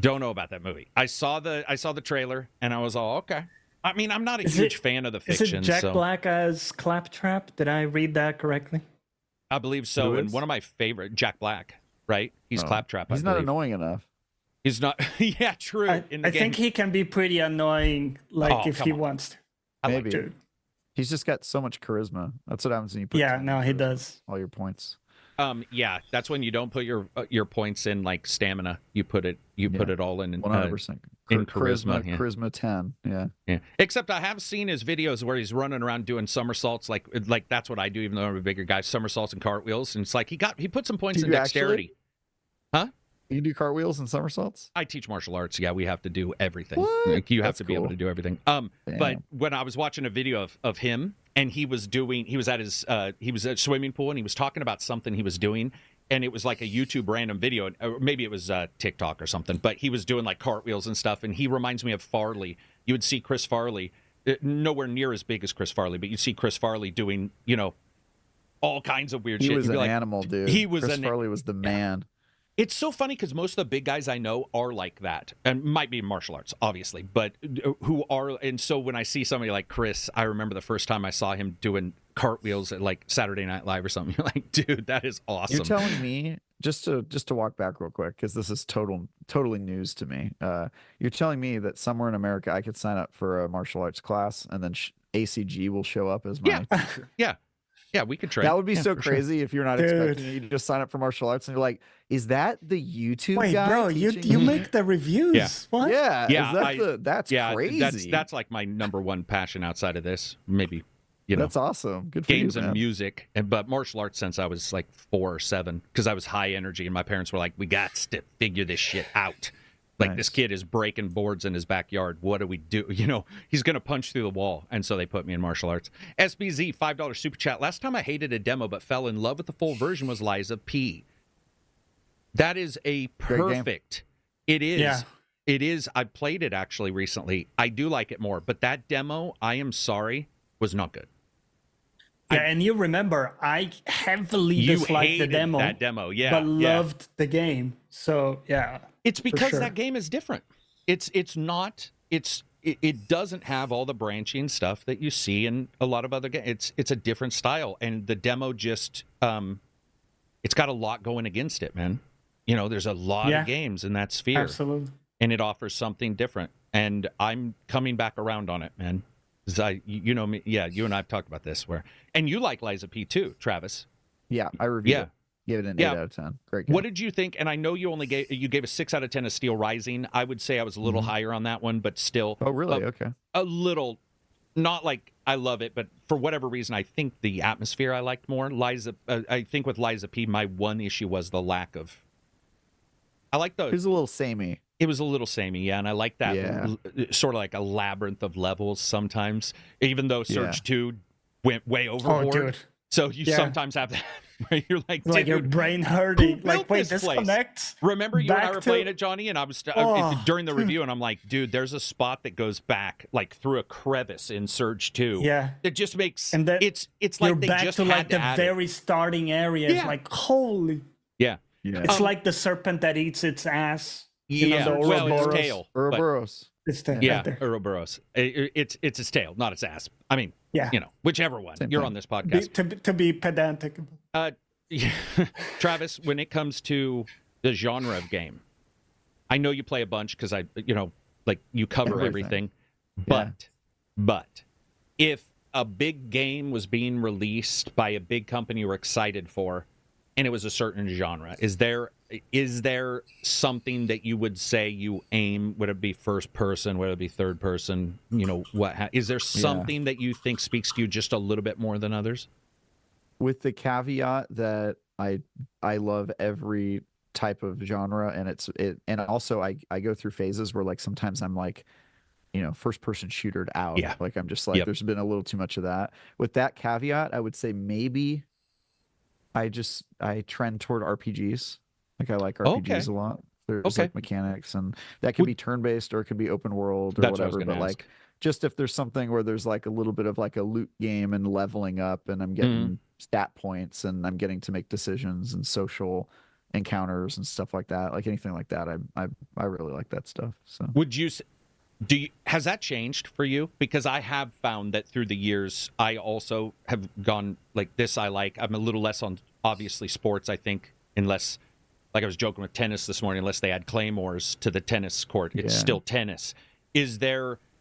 don't know about that movie. I saw the trailer and I was all okay. I mean, I'm not a huge fan of the fiction. Is it Jack Black as Claptrap? Did I read that correctly? I believe so. And one of my favorite, Jack Black, right? He's Claptrap. He's not annoying enough. He's not. Yeah, true. I think he can be pretty annoying, if he wants to. Maybe. He's just got so much charisma. That's what happens when you put. Yeah, no, he does. All your points. That's when you don't put your points in like stamina. You put it all in 100% in charisma. Yeah. Charisma 10. Yeah. Except I have seen his videos where he's running around doing somersaults, like that's what I do, even though I'm a bigger guy. Somersaults and cartwheels, and it's like he put some points in dexterity. Actually? Huh? You do cartwheels and somersaults? I teach martial arts. Yeah, we have to do everything. What? Like, you have That's to be able to do everything. But when I was watching a video of him, and he was at his swimming pool, and he was talking about something he was doing, and it was like a YouTube random video, or maybe it was TikTok or something, but he was doing like cartwheels and stuff, and he reminds me of Farley. You would see Chris Farley, nowhere near as big as Chris Farley, but you'd see Chris Farley doing, all kinds of weird shit. He was an animal, dude. Chris Farley was the man. It's so funny because most of the big guys I know are like that, and might be martial arts, obviously, but who are. And so when I see somebody like Chris, I remember the first time I saw him doing cartwheels at like Saturday Night Live or something. You're like, dude, that is awesome. You're telling me, just to walk back real quick, because this is totally news to me. You're telling me that somewhere in America I could sign up for a martial arts class, and then ACG will show up as my teacher? Yeah, we could train. That would be so crazy if you're not expecting it. You just sign up for martial arts and you're like, is that the YouTube guy? Bro, you make the reviews. Yeah. What? Yeah. That's crazy. That's like my number one passion outside of this. Maybe, that's awesome. Good for games you, and music. But martial arts since I was like 4 or 7, because I was high energy and my parents were like, we got to figure this shit out. Like, this kid is breaking boards in his backyard. What do we do? He's going to punch through the wall. And so they put me in martial arts. SBZ, $5 super chat. Last time I hated a demo but fell in love with the full version was Liza P. That is a perfect. It is. Yeah. It is. I played it actually recently. I do like it more. But that demo, I am sorry, was not good. Yeah, and you remember, I heavily disliked the demo. That demo, yeah. But loved the game. So, yeah. It's because that game is different. It doesn't have all the branching stuff that you see in a lot of other games. It's a different style, and the demo just it's got a lot going against it, man. There's a lot of games in that sphere. Absolutely. And it offers something different. And I'm coming back around on it, man. You know me, you and I have talked about this and you like Liza P too, Travis. Yeah, I reviewed it. Give it an 8 out of 10. Great game. What did you think? And I know you gave a 6 out of 10 of Steel Rising. I would say I was a little higher on that one, but still. Oh, really? Okay. A little, not like I love it, but for whatever reason, I think the atmosphere I liked more. I think with Liza P, my one issue was the lack of. It was a little samey. It was a little samey, yeah, and I like that sort of like a labyrinth of levels sometimes, even though Surge 2 went way overboard. Oh, dude. So you sometimes have that where you're like your brain hurting. Like, wait, this connects? Remember you and I were playing it, Johnny, and I was during the review, and I'm like, dude, there's a spot that goes back like through a crevice in Surge 2. Yeah. It just makes and it's like they back just to had like to the add very starting area. It's like, holy. Yeah. Yeah. It's like the serpent that eats its ass. You know, Yeah, the well, its Ouroboros. tail. but- Ouroboros. It's the, Yeah, right there. Ouroboros. It's its tail, not its ass. I mean, Yeah. you know, whichever one. Same You're thing. on this podcast. To be pedantic. Yeah. Travis, when it comes to the genre of game, I know you play a bunch because you cover everything. But if a big game was being released by a big company you were excited for, and it was a certain genre, is there something that you would say you aim? Would it be first person? Would it be third person? You know, is there something that you think speaks to you just a little bit more than others? With the caveat that I love every type of genre, and also I go through phases where like sometimes I'm like, you know, first person shootered out. Yeah. Like I'm just like, there's been a little too much of that. With that caveat, I would say maybe I trend toward RPGs. Like I like RPGs a lot. There's like mechanics, and that can be turn-based or it can be open world or whatever. But like just if there's something where there's like a little bit of like a loot game and leveling up and I'm getting stat points and I'm getting to make decisions and social encounters and stuff like that, like anything like that, I really like that stuff. So would you has that changed for you? Because I have found that through the years, I also have gone like this. I'm a little less on obviously sports, I think, unless, like I was joking with tennis this morning, unless they add claymores to the tennis court, it's still tennis.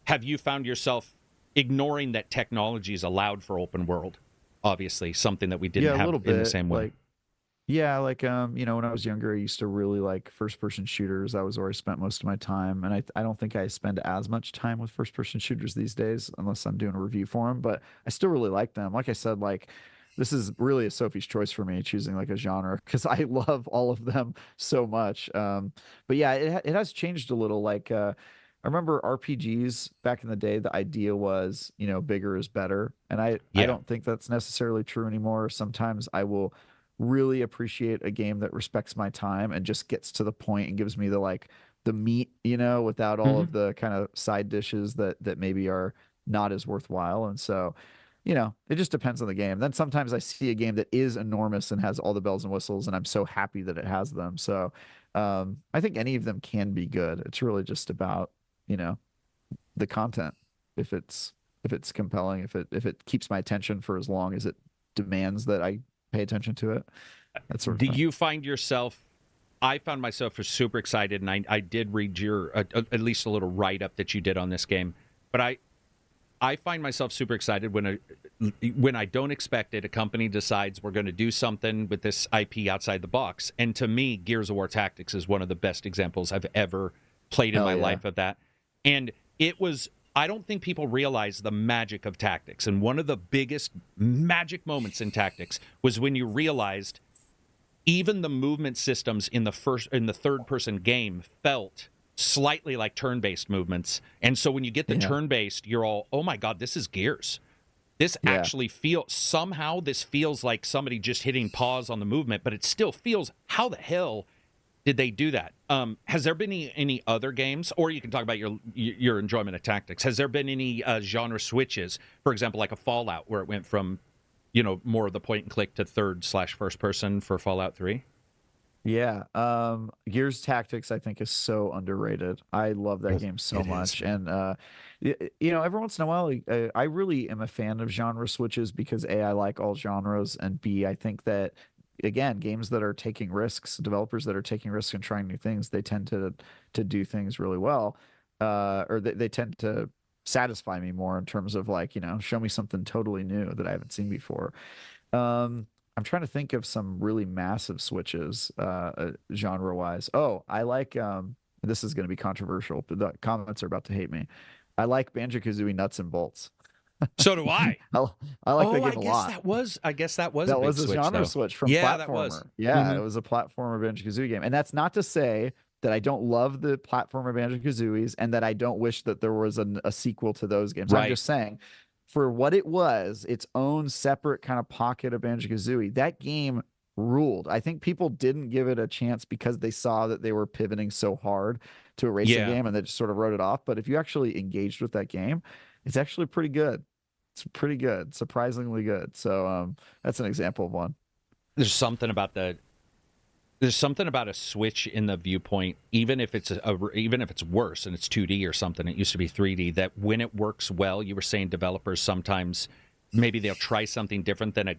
Have you found yourself ignoring that technology is allowed for open world? Obviously, something that we didn't have in the same way. You know, when I was younger, I used to really like first-person shooters. That was where I spent most of my time, and I don't think I spend as much time with first-person shooters these days, unless I'm doing a review for them. But I still really like them. Like I said, like this is really a Sophie's choice for me choosing like a genre because I love all of them so much. But yeah, it has changed a little. Like I remember RPGs back in the day. The idea was, you know, bigger is better, and I don't think that's necessarily true anymore. Sometimes I will really appreciate a game that respects my time and just gets to the point and gives me the meat, you know, without all of the kind of side dishes that maybe are not as worthwhile. And so, you know, it just depends on the game. Then sometimes I see a game that is enormous and has all the bells and whistles, and I'm so happy that it has them. So I think any of them can be good. It's really just about, you know, the content. If it's compelling, if it keeps my attention for as long as it demands that I pay attention to it. That sort of thing. You find yourself? I found myself super excited, and I did read your at least a little write up that you did on this game. But I find myself super excited when I don't expect it. A company decides we're going to do something with this IP outside the box, and to me, Gears of War Tactics is one of the best examples I've ever played in my life of that. And it was. I don't think people realize the magic of Tactics. And one of the biggest magic moments in Tactics was when you realized even the movement systems in the third-person game felt slightly like turn-based movements. And so when you get the turn-based, you're all, oh my God, this is Gears. This actually somehow this feels like somebody just hitting pause on the movement, but it still feels, how the hell did they do that? Has there been any other games, or you can talk about your enjoyment of Tactics? Has there been any genre switches, for example, like a Fallout, where it went from, you know, more of the point and click to third/first person for Fallout 3? Yeah, Gears Tactics I think is so underrated. I love that game so much, and you know, every once in a while, I really am a fan of genre switches because A, I like all genres, and B, I think that, again, games that are taking risks, developers that are taking risks and trying new things, they tend to do things really well, or they tend to satisfy me more in terms of, like, you know, show me something totally new that I haven't seen before. I'm trying to think of some really massive switches genre wise. Oh, I like this is going to be controversial, but the comments are about to hate me. I like Banjo-Kazooie Nuts and Bolts. So do I. I like that game a lot. I guess that was a genre switch from platformer. That was. Yeah, it was a platformer Banjo-Kazooie game. And that's not to say that I don't love the platformer Banjo-Kazooies and that I don't wish that there was a sequel to those games. Right. I'm just saying, for what it was, its own separate kind of pocket of Banjo-Kazooie, that game ruled. I think people didn't give it a chance because they saw that they were pivoting so hard to a racing game and they just sort of wrote it off. But if you actually engaged with that game, it's actually pretty good. It's pretty good, surprisingly good. So that's an example of one. There's something about the There's something about a switch in the viewpoint, even if it's worse and it's 2D or something. It used to be 3D. That when it works well, you were saying developers sometimes maybe they'll try something different than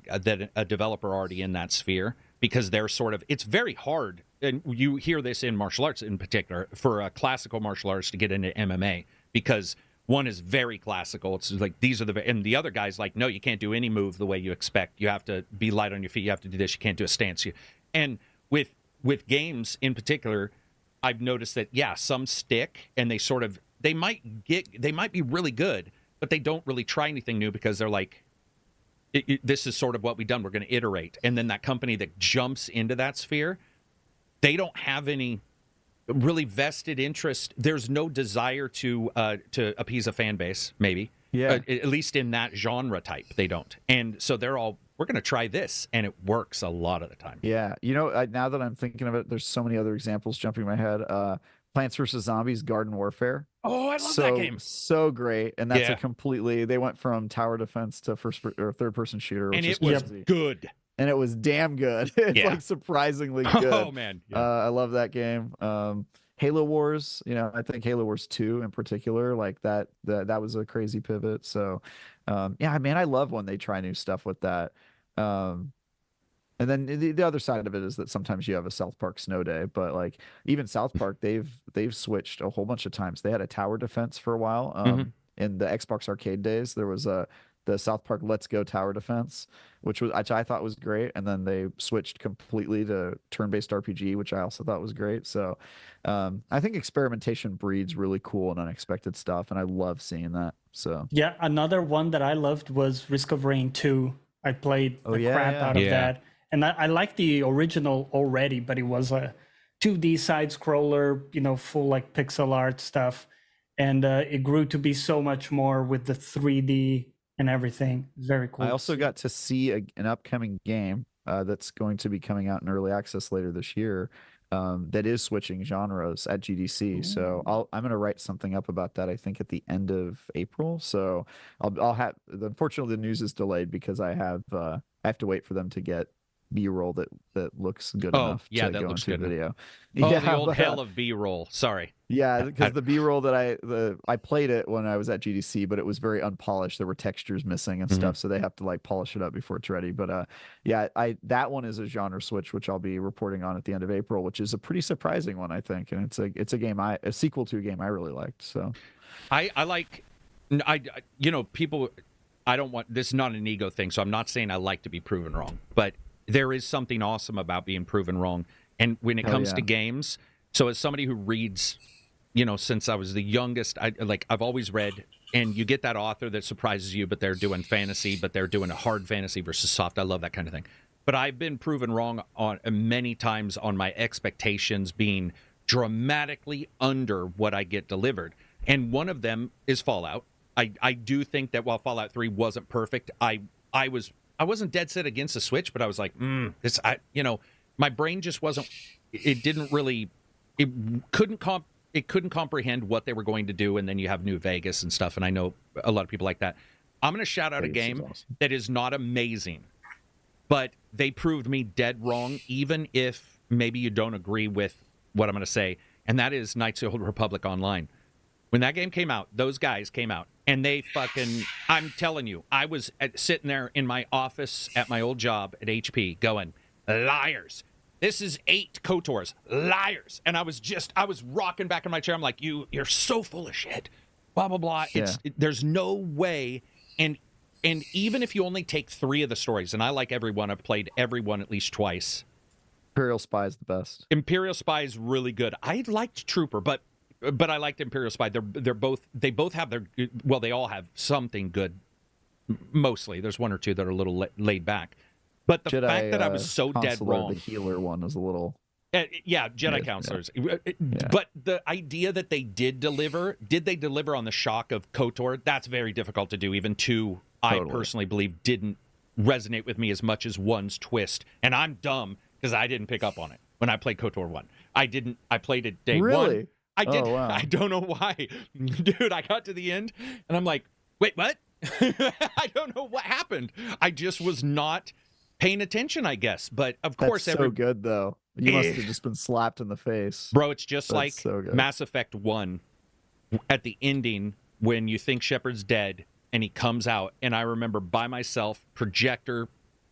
a developer already in that sphere, because they're sort of, it's very hard, and you hear this in martial arts in particular, for a classical martial arts to get into MMA, because one is very classical. It's like these are and the other guy's like, no, you can't do any move the way you expect. You have to be light on your feet. You have to do this. You can't do a stance. And with games in particular, I've noticed that some stick, and they might be really good, but they don't really try anything new because they're like, this is sort of what we've done. We're going to iterate. And then that company that jumps into that sphere, they don't have any really vested interest. There's no desire to appease a fan base, maybe. Yeah. At least in that genre type, they don't. And so they're all, we're going to try this, and it works a lot of the time. Yeah. Now that I'm thinking of it, there's so many other examples jumping in my head. Plants vs. Zombies Garden Warfare. Oh, I love that game. So great. And that's they went from tower defense to third person shooter. And it was good. And it was damn good. It's like surprisingly good. Oh man. Yeah. I love that game. Halo Wars, I think Halo Wars 2 in particular, like that was a crazy pivot. So man, I love when they try new stuff with that. And then the other side of it is that sometimes you have a South Park snow day, but like even South Park, they've switched a whole bunch of times. They had a tower defense for a while. In the Xbox arcade days, there was the South Park Let's Go tower defense, which I thought was great, and then they switched completely to turn-based RPG, which I also thought was great. So I think experimentation breeds really cool and unexpected stuff, and I love seeing that. So another one that I loved was Risk of Rain 2. I played the crap out of that. And I liked the original already, but it was a 2D side scroller, full like pixel art stuff. And it grew to be so much more with the 3D and everything. Very cool. I also got to see an upcoming game that's going to be coming out in early access later this year that is switching genres at GDC. Ooh. So I'm going to write something up about that, I think, at the end of April. So I'll have, unfortunately, the news is delayed because I have to wait for them to get B-roll that looks good enough to go into good video. The old hell of B-roll. Sorry. Yeah, because the B-roll that I played it when I was at GDC, but it was very unpolished. There were textures missing and stuff, so they have to like polish it up before it's ready. But that one is a genre switch, which I'll be reporting on at the end of April, which is a pretty surprising one, I think. And it's a game a sequel to a game I really liked. So I like, people. I don't want, this is not an ego thing, so I'm not saying I like to be proven wrong, but there is something awesome about being proven wrong. And when it comes to games, so as somebody who reads, since I was the youngest, I've always read, and you get that author that surprises you, but they're doing fantasy, but they're doing a hard fantasy versus soft. I love that kind of thing. But I've been proven wrong on many times on my expectations being dramatically under what I get delivered. And one of them is Fallout. I do think that while Fallout 3 wasn't perfect, I wasn't dead set against the Switch, but I was like, my brain just wasn't. It didn't really. It couldn't comprehend what they were going to do, and then you have New Vegas and stuff, and I know a lot of people like that. I'm going to shout out a game that is not amazing, but they proved me dead wrong, even if maybe you don't agree with what I'm going to say, and that is Knights of the Old Republic Online. When that game came out, those guys came out, and they I'm telling you, I was sitting there in my office at my old job at HP going, liars. This is 8 KOTORs. Liars. And I was rocking back in my chair. I'm like, you're so full of shit. Blah, blah, blah. Yeah. There's no way. And even if you only take 3 of the stories, and I like every one, I've played every one at least twice. Imperial Spy is the best. Imperial Spy is really good. I liked Trooper, but I liked Imperial Spy. They both have they all have something good. Mostly, there's 1 or 2 that are a little laid back. But the fact that I was so dead wrong. The healer one was a little. Jedi counselors. Yeah. But the idea that they did they deliver on the shock of KOTOR? That's very difficult to do. Even 2, totally. I personally believe, didn't resonate with me as much as 1's twist. And I'm dumb because I didn't pick up on it when I played KOTOR 1. I didn't. I played it day 1. I did. Wow. I don't know why. Dude, I got to the end, and I'm like, wait, what? I don't know what happened. I just was not paying attention, I guess. But, of course... That's so good, though. You must have just been slapped in the face. Bro, it's just That's like so good. Mass Effect 1 at the ending when you think Shepard's dead and he comes out, and I remember by myself, projector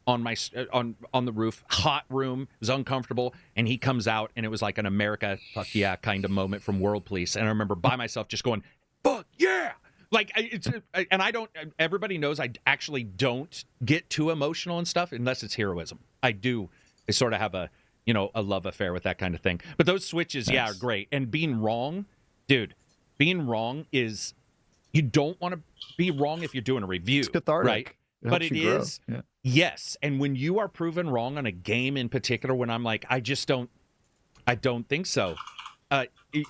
on my on the roof, hot room, it was uncomfortable, and he comes out, and it was like an America fuck yeah kind of moment from World Police, and I remember by myself just going fuck yeah. Like, and I don't, everybody knows I actually don't get too emotional and stuff unless it's heroism. I sort of have a love affair with that kind of thing. But those switches, yeah, are great. And being wrong, dude, is, you don't want to be wrong if you're doing a review. It's cathartic. Right? But it is, yeah. Yes. And when you are proven wrong on a game in particular, when I'm like, I don't think so.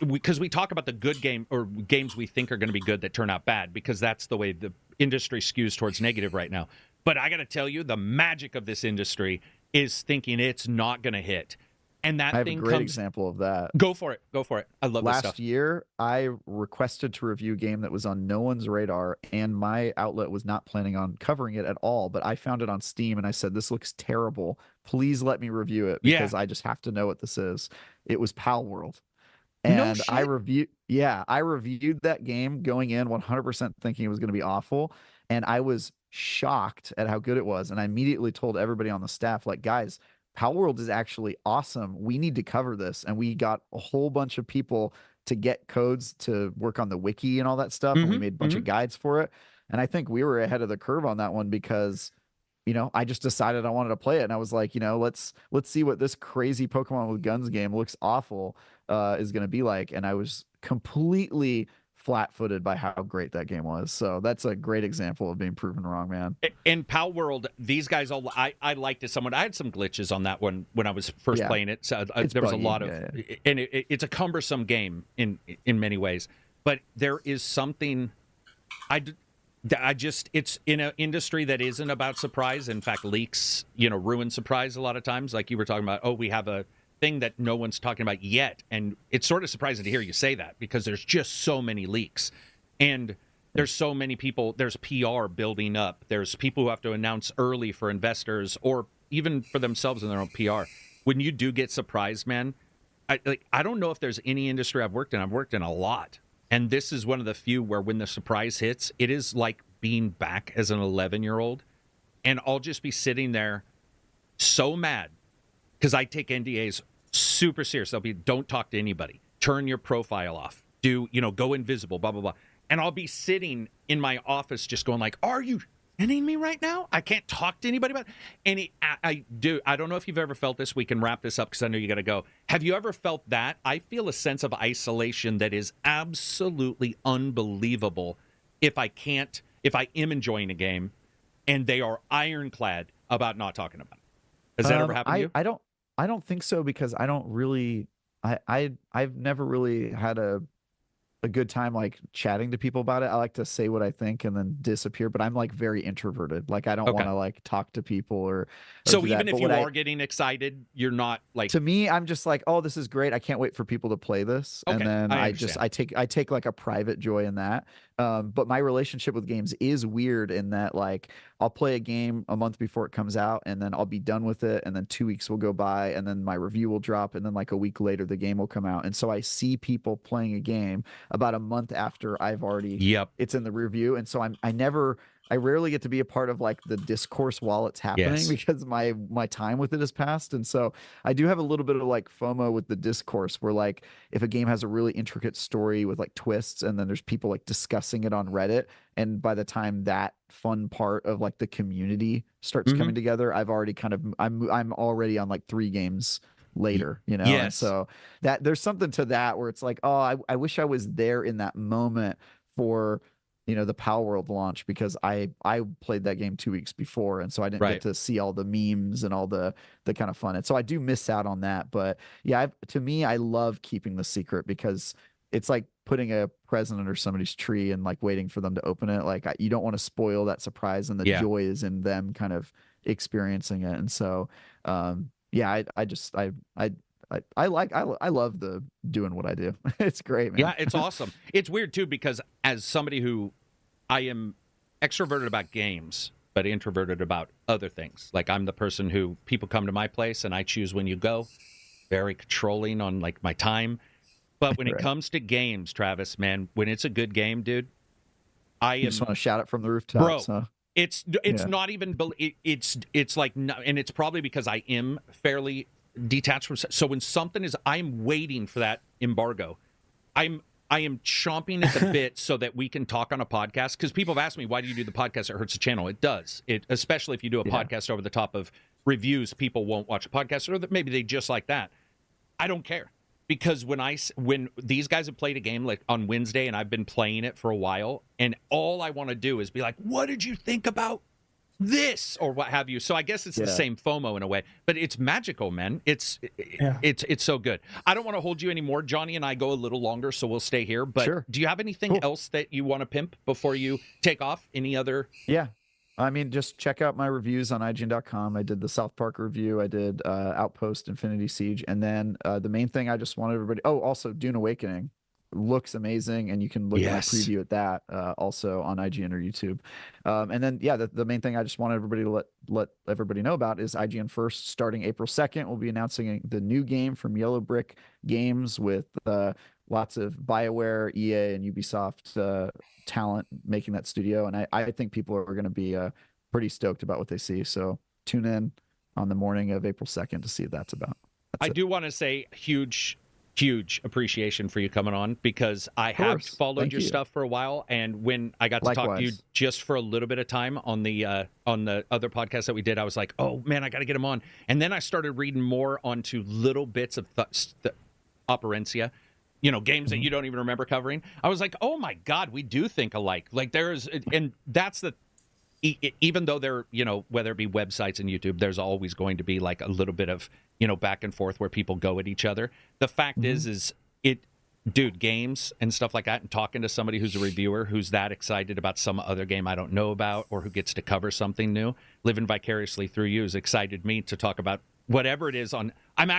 Because we talk about the good game or games we think are going to be good that turn out bad, because that's the way the industry skews towards negative right now. But I got to tell you, the magic of this industry is thinking it's not going to hit. And that I have thing a great comes. example of that. Go for it. I love this stuff. Last year, I requested to review a game that was on no one's radar, and my outlet was not planning on covering it at all. But I found it on Steam, and I said, "This looks terrible. Please let me review it because I just have to know what this is." It was Pal World. And No I reviewed that game going in 100% thinking it was going to be awful, and I was shocked at how good it was. And I immediately told everybody on the staff, like, guys, Pal World is actually awesome. We need to cover this. And we got a whole bunch of people to get codes to work on the wiki and all that stuff. And we made a bunch of guides for it. And I think we were ahead of the curve on that one because, I just decided I wanted to play it. And I was like, let's see what this crazy Pokemon with Guns game looks awful is going to be like. And I was completely flat-footed by how great that game was. So that's a great example of being proven wrong, man. In Pal World, these guys I liked it somewhat. I had some glitches on that one when I was first playing it. So there was a lot of, and it's a cumbersome game in many ways. But there is something it's in an industry that isn't about surprise. In fact, leaks, ruin surprise a lot of times. Like you were talking about, we have a thing that no one's talking about yet. And it's sort of surprising to hear you say that because there's just so many leaks. And there's so many people, there's PR building up. There's people who have to announce early for investors or even for themselves in their own PR. When you do get surprised, man, I don't know if there's any industry I've worked in. I've worked in a lot. And this is one of the few where when the surprise hits, it is like being back as an 11-year-old. And I'll just be sitting there so mad because I take NDAs super serious. They'll be, don't talk to anybody. Turn your profile off. Go invisible, blah, blah, blah. And I'll be sitting in my office just going like, are you kidding me right now? I can't talk to anybody about it. And I don't know if you've ever felt this. We can wrap this up because I know you got to go. Have you ever felt that? I feel a sense of isolation that is absolutely unbelievable if I am enjoying a game and they are ironclad about not talking about it. Has that ever happened to you? I don't think so because I don't really I've never really had a good time like chatting to people about it. I like to say what I think and then disappear, but I'm like very introverted. Like I don't want to like talk to people or so even if you are getting excited, you're not like, to me, I'm just like, oh, this is great. I can't wait for people to play this. Okay, and then I take like a private joy in that. But my relationship with games is weird in that like I'll play a game a month before it comes out and then I'll be done with it. And then 2 weeks will go by and then my review will drop. And then like a week later, the game will come out. And so I see people playing a game about a month after I've already, it's in the review. And so I rarely get to be a part of like the discourse while it's happening because my time with it has passed. And so I do have a little bit of like FOMO with the discourse where like if a game has a really intricate story with like twists and then there's people like discussing it on Reddit. And by the time that fun part of like the community starts coming together, I've already I'm already on like 3 games later, Yes. And so that there's something to that where it's like, oh, I wish I was there in that moment for the Pal World launch because I played that game 2 weeks before, and so I didn't get to see all the memes and all the kind of fun. And so I do miss out on that. But yeah, to me, I love keeping the secret because it's like putting a present under somebody's tree and like waiting for them to open it. Like you don't want to spoil that surprise, and the joy is in them kind of experiencing it. And so, I love the doing what I do. It's great, man. Yeah, it's awesome. It's weird too because as somebody who I am extroverted about games, but introverted about other things. Like I'm the person who people come to my place and I choose when you go. very controlling on like my time. But when it Right. comes to games, Travis, man, when it's a good game, dude, I You am just want to shout it from the rooftops, huh? It's Yeah. not even it's like and it's probably because I am fairly detached from. So when something is, I'm waiting for that embargo. I am chomping at the bit so that we can talk on a podcast, because people have asked me, why do you do the podcast? It hurts the channel. It does. It, especially if you do a podcast over the top of reviews, people won't watch a podcast, or maybe they just like that. I don't care, because when these guys have played a game like on Wednesday and I've been playing it for a while, and all I want to do is be like, what did you think about this or what have you? So I guess it's the same FOMO in a way, but it's magical, man. It's so good. I don't want to hold you anymore. Johnny and I go a little longer, so we'll stay here. But do you have anything else that you want to pimp before you take off? Any other? Yeah. I mean, just check out my reviews on IGN.com. I did the South Park review. I did Outpost, Infinity Siege. And then the main thing I just wanted everybody... Oh, also Dune Awakening looks amazing, and you can look at my preview at that also on IGN or YouTube. And then, the main thing I just wanted everybody to let everybody know about is IGN First, starting April 2nd. We'll be announcing the new game from Yellow Brick Games with lots of BioWare, EA, and Ubisoft talent making that studio. And I think people are going to be pretty stoked about what they see. So tune in on the morning of April 2nd to see what that's about. I do want to say huge appreciation for you coming on, because I have followed your stuff for a while, and when I got to talk to you just for a little bit of time on the other podcast that we did, I was like, oh man, I got to get him on. And then I started reading more onto little bits of operencia, games that you don't even remember covering. I was like, oh my God, we do think alike. Like there's, and that's the, even though they're, whether it be websites and YouTube, there's always going to be like a little bit of, back and forth where people go at each other. The fact is dude, games and stuff like that, and talking to somebody who's a reviewer who's that excited about some other game I don't know about, or who gets to cover something new, living vicariously through you has excited me to talk about whatever it is on. I'm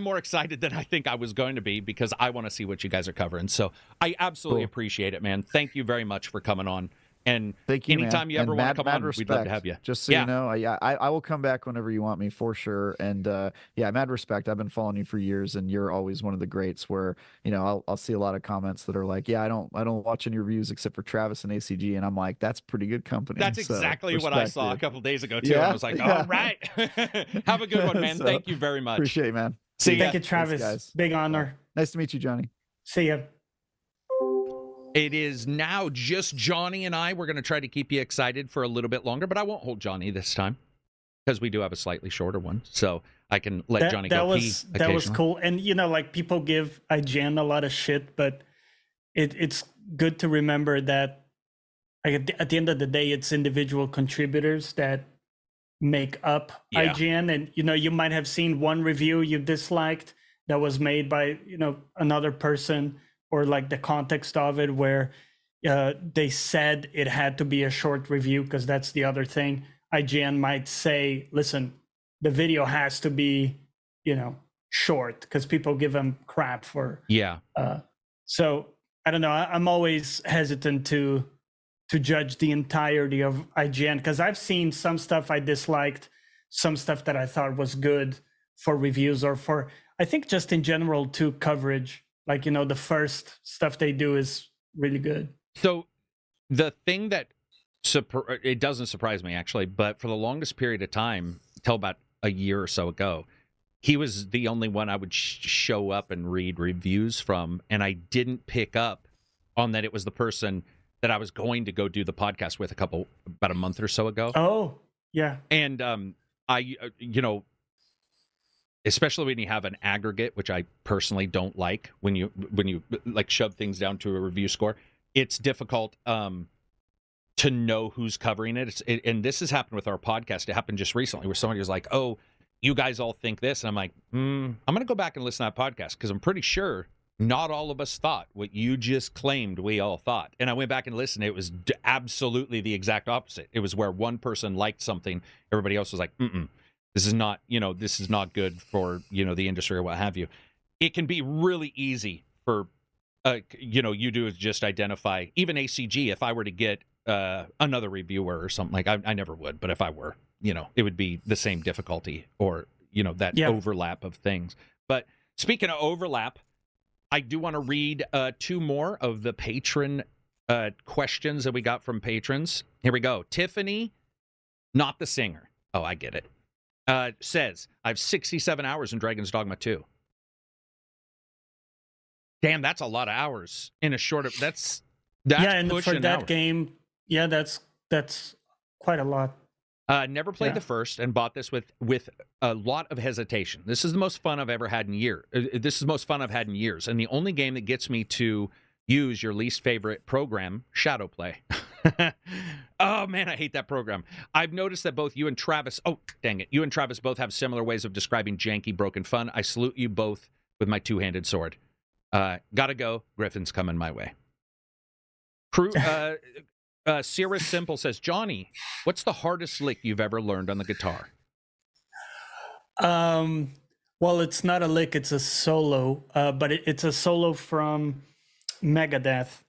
more excited than I think I was going to be, because I want to see what you guys are covering. So I absolutely appreciate it, man. Thank you very much for coming on. And thank you, anytime you ever want to come on, respect. we'd love to have you. Just so you know, I will come back whenever you want me, for sure. And mad respect. I've been following you for years, and you're always one of the greats. Where I'll see a lot of comments that are like, I don't watch any reviews except for Travis and ACG, and I'm like, that's pretty good company. That's exactly what I saw a couple days ago too. I was like, all right, have a good one, man. So, thank you very much. Appreciate it, man. See ya. Thank you, Travis. Thanks, guys. Big honor. Nice to meet you, Johnny. See ya. It is now just Johnny and I. We're going to try to keep you excited for a little bit longer, but I won't hold Johnny this time, because we do have a slightly shorter one, so I can let Johnny go pee. That was cool. And like people give IGN a lot of shit, but it's good to remember that at the end of the day, it's individual contributors that make up IGN. And you might have seen one review you disliked that was made by another person, or like the context of it, where they said it had to be a short review, because that's the other thing. IGN might say, listen, the video has to be, short, because people give them crap for. So I don't know. I'm always hesitant to judge the entirety of IGN, because I've seen some stuff I disliked, some stuff that I thought was good for reviews, or for, I think just in general too, coverage. Like, the first stuff they do is really good. So the thing that it doesn't surprise me, actually, but for the longest period of time, till about a year or so ago, he was the only one I would show up and read reviews from, and I didn't pick up on that it was the person that I was going to go do the podcast with about a month or so ago. Oh, yeah. And I especially when you have an aggregate, which I personally don't like, when you like shove things down to a review score, it's difficult to know who's covering it. And this has happened with our podcast. It happened just recently, where somebody was like, oh, you guys all think this. And I'm like, I'm going to go back and listen to that podcast, because I'm pretty sure not all of us thought what you just claimed we all thought. And I went back and listened. It was absolutely the exact opposite. It was where one person liked something, everybody else was like, this is not, this is not good for, the industry or what have you. It can be really easy for, you to just identify, even ACG, if I were to get another reviewer or something, like I never would, but if I were, it would be the same difficulty, or, that overlap of things. But speaking of overlap, I do want to read 2 more of the patron questions that we got from patrons. Here we go. Tiffany, not the singer. Oh, I get it. Says, I have 67 hours in Dragon's Dogma 2. Damn, that's a lot of hours in a short. That's and for that hours. game, that's quite a lot. Never played the first and bought this with a lot of hesitation. This is the most fun I've ever had in years. This is the most fun I've had in years, and the only game that gets me to use your least favorite program, Shadowplay. Oh man, I hate that program. I've noticed that both you and Travis. Oh dang it, you and Travis both have similar ways of describing janky, broken fun. I salute you both with my 2-handed sword. Gotta go. Griffin's coming my way. Sierra Simple says, Johnny, what's the hardest lick you've ever learned on the guitar? Well, it's not a lick, it's a solo, but it's a solo from Megadeth.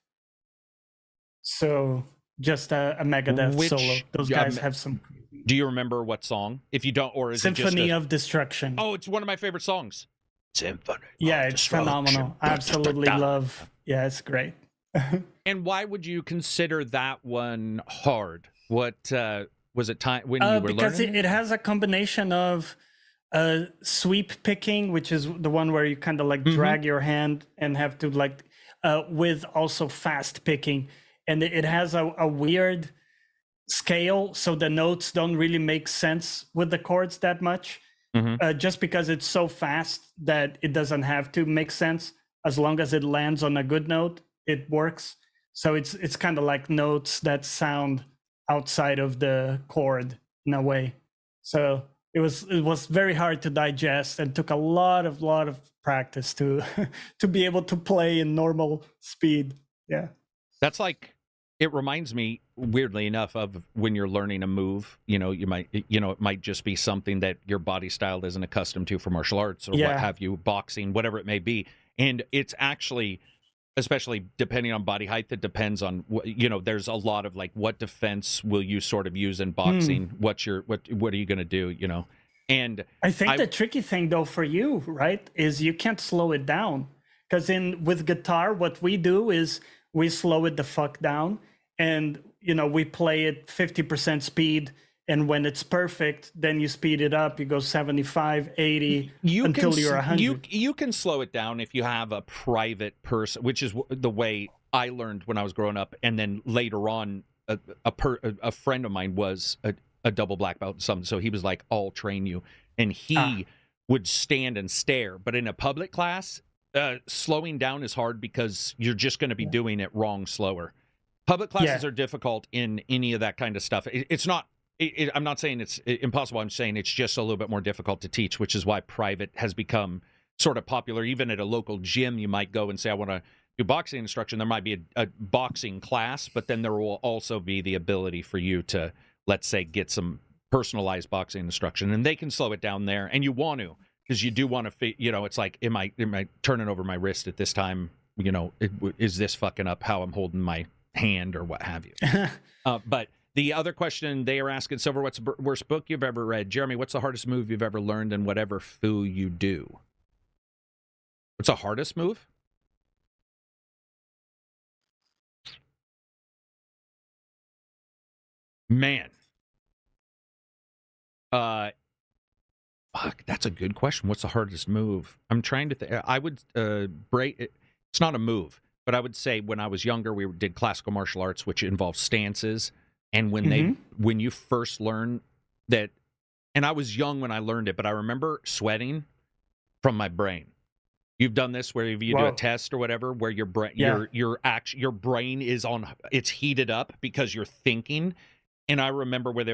So just a Megadeth solo. Those guys have some. Do you remember what song? If you don't, or is Symphony it just of Destruction? Oh, it's one of my favorite songs. Symphony. It's phenomenal. I absolutely love. Yeah, it's great. And why would you consider that one hard? What was it time when you were learning? Because it has a combination of sweep picking, which is the one where you kind of like drag your hand and have to like with also fast picking, and it has a weird scale, so the notes don't really make sense with the chords that much. Just because it's so fast that it doesn't have to make sense. As long as it lands on a good note, it works. So it's kind of like notes that sound outside of the chord in a way. So it was very hard to digest and took a lot of practice to to be able to play in normal speed. Yeah. That's like, it reminds me, weirdly enough, of when you're learning a move. It might just be something that your body style isn't accustomed to for martial arts or what have you, boxing, whatever it may be. And it's actually, especially depending on body height, that depends on, there's a lot of like, what defense will you sort of use in boxing? What are you going to do? And I think the tricky thing though for you, right, is you can't slow it down. Because with guitar, what we do is we slow it the fuck down, and we play it 50% speed, and when it's perfect, then you speed it up. You go 75, 80 until you're 100. You can slow it down if you have a private person, which is the way I learned when I was growing up, and then later on, a friend of mine was a double black belt, so he was like, "I'll train you," and he would stand and stare. But in a public class, slowing down is hard because you're just going to be doing it wrong slower. Public classes are difficult in any of that kind of stuff. It's not. I'm not saying it's impossible. I'm saying it's just a little bit more difficult to teach, which is why private has become sort of popular. Even at a local gym, you might go and say, I want to do boxing instruction. There might be a boxing class, but then there will also be the ability for you to, let's say, get some personalized boxing instruction, and they can slow it down there. And you want to, because you do want to, it's like, am I turning over my wrist at this time? Is this fucking up how I'm holding my hand or what have you? But the other question they are asking, Silver, what's the worst book you've ever read? Jeremy, what's the hardest move you've ever learned in whatever fu you do? What's the hardest move? Man. Fuck, that's a good question. What's the hardest move? I'm trying to think. I would break it. It's not a move, but I would say when I was younger, we did classical martial arts, which involves stances. And when you first learn that, and I was young when I learned it, but I remember sweating from my brain. You've done this where you do a test or whatever, where your brain, your brain is it's heated up because you're thinking. And I remember where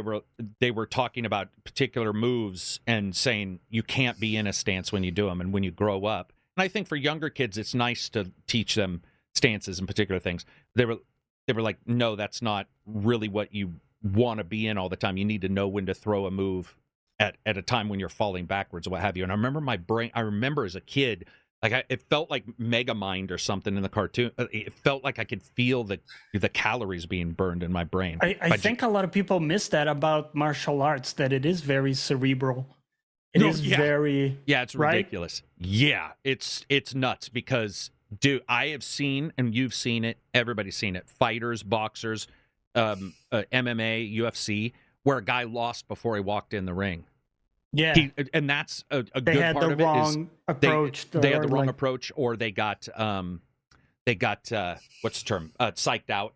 they were talking about particular moves and saying you can't be in a stance when you do them, and when you grow up. And I think for younger kids, it's nice to teach them stances and particular things. They were like, no, that's not really what you want to be in all the time. You need to know when to throw a move at a time when you're falling backwards or what have you. And I remember my brain. I remember as a kid, like it felt like Megamind or something in the cartoon. It felt like I could feel the calories being burned in my brain. I think a lot of people miss that about martial arts, that it is very cerebral. It is very it's right? ridiculous. Yeah, it's nuts because, dude, I have seen, and you've seen it, everybody's seen it, fighters, boxers, MMA, UFC, where a guy lost before he walked in the ring. Yeah. And that's a They good had part the of it is wrong approach. they had the wrong like, approach, or they got what's the term? Psyched out.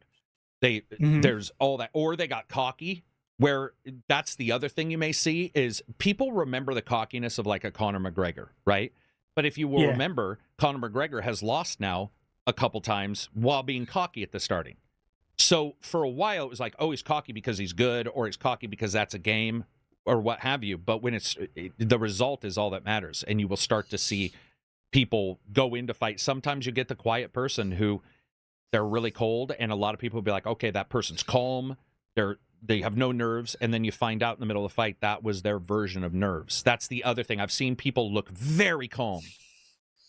There's all that, or they got cocky. Where that's the other thing you may see is people remember the cockiness of like a Conor McGregor, right? But if you will remember, Conor McGregor has lost now a couple times while being cocky at the starting. So for a while, it was like, oh, he's cocky because he's good, or he's cocky because that's a game, or what have you. But when the result is all that matters, and you will start to see people go into fight. Sometimes you get the quiet person who they're really cold, and a lot of people will be like, okay, that person's calm. They have no nerves, and then you find out in the middle of the fight that was their version of nerves. That's the other thing. I've seen people look very calm,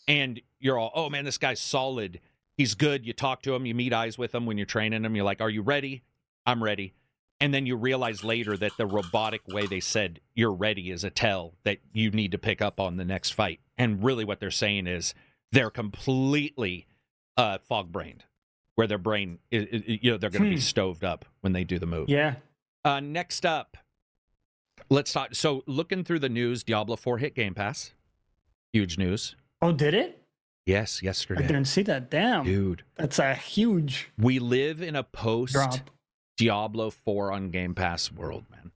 and you're all, oh, man, this guy's solid. He's good. You talk to him. You meet eyes with him when you're training him. You're like, are you ready? I'm ready. And then you realize later that the robotic way they said you're ready is a tell that you need to pick up on the next fight. And really what they're saying is they're completely fog-brained, where their brain, they're going to be stoved up when they do the move. Yeah. Next up, let's talk. So looking through the news, Diablo 4 hit Game Pass. Huge news. Oh, did it? Yes, yesterday. I didn't see that. Damn. Dude. That's a huge We live in a post drop. Diablo 4 on Game Pass world, man.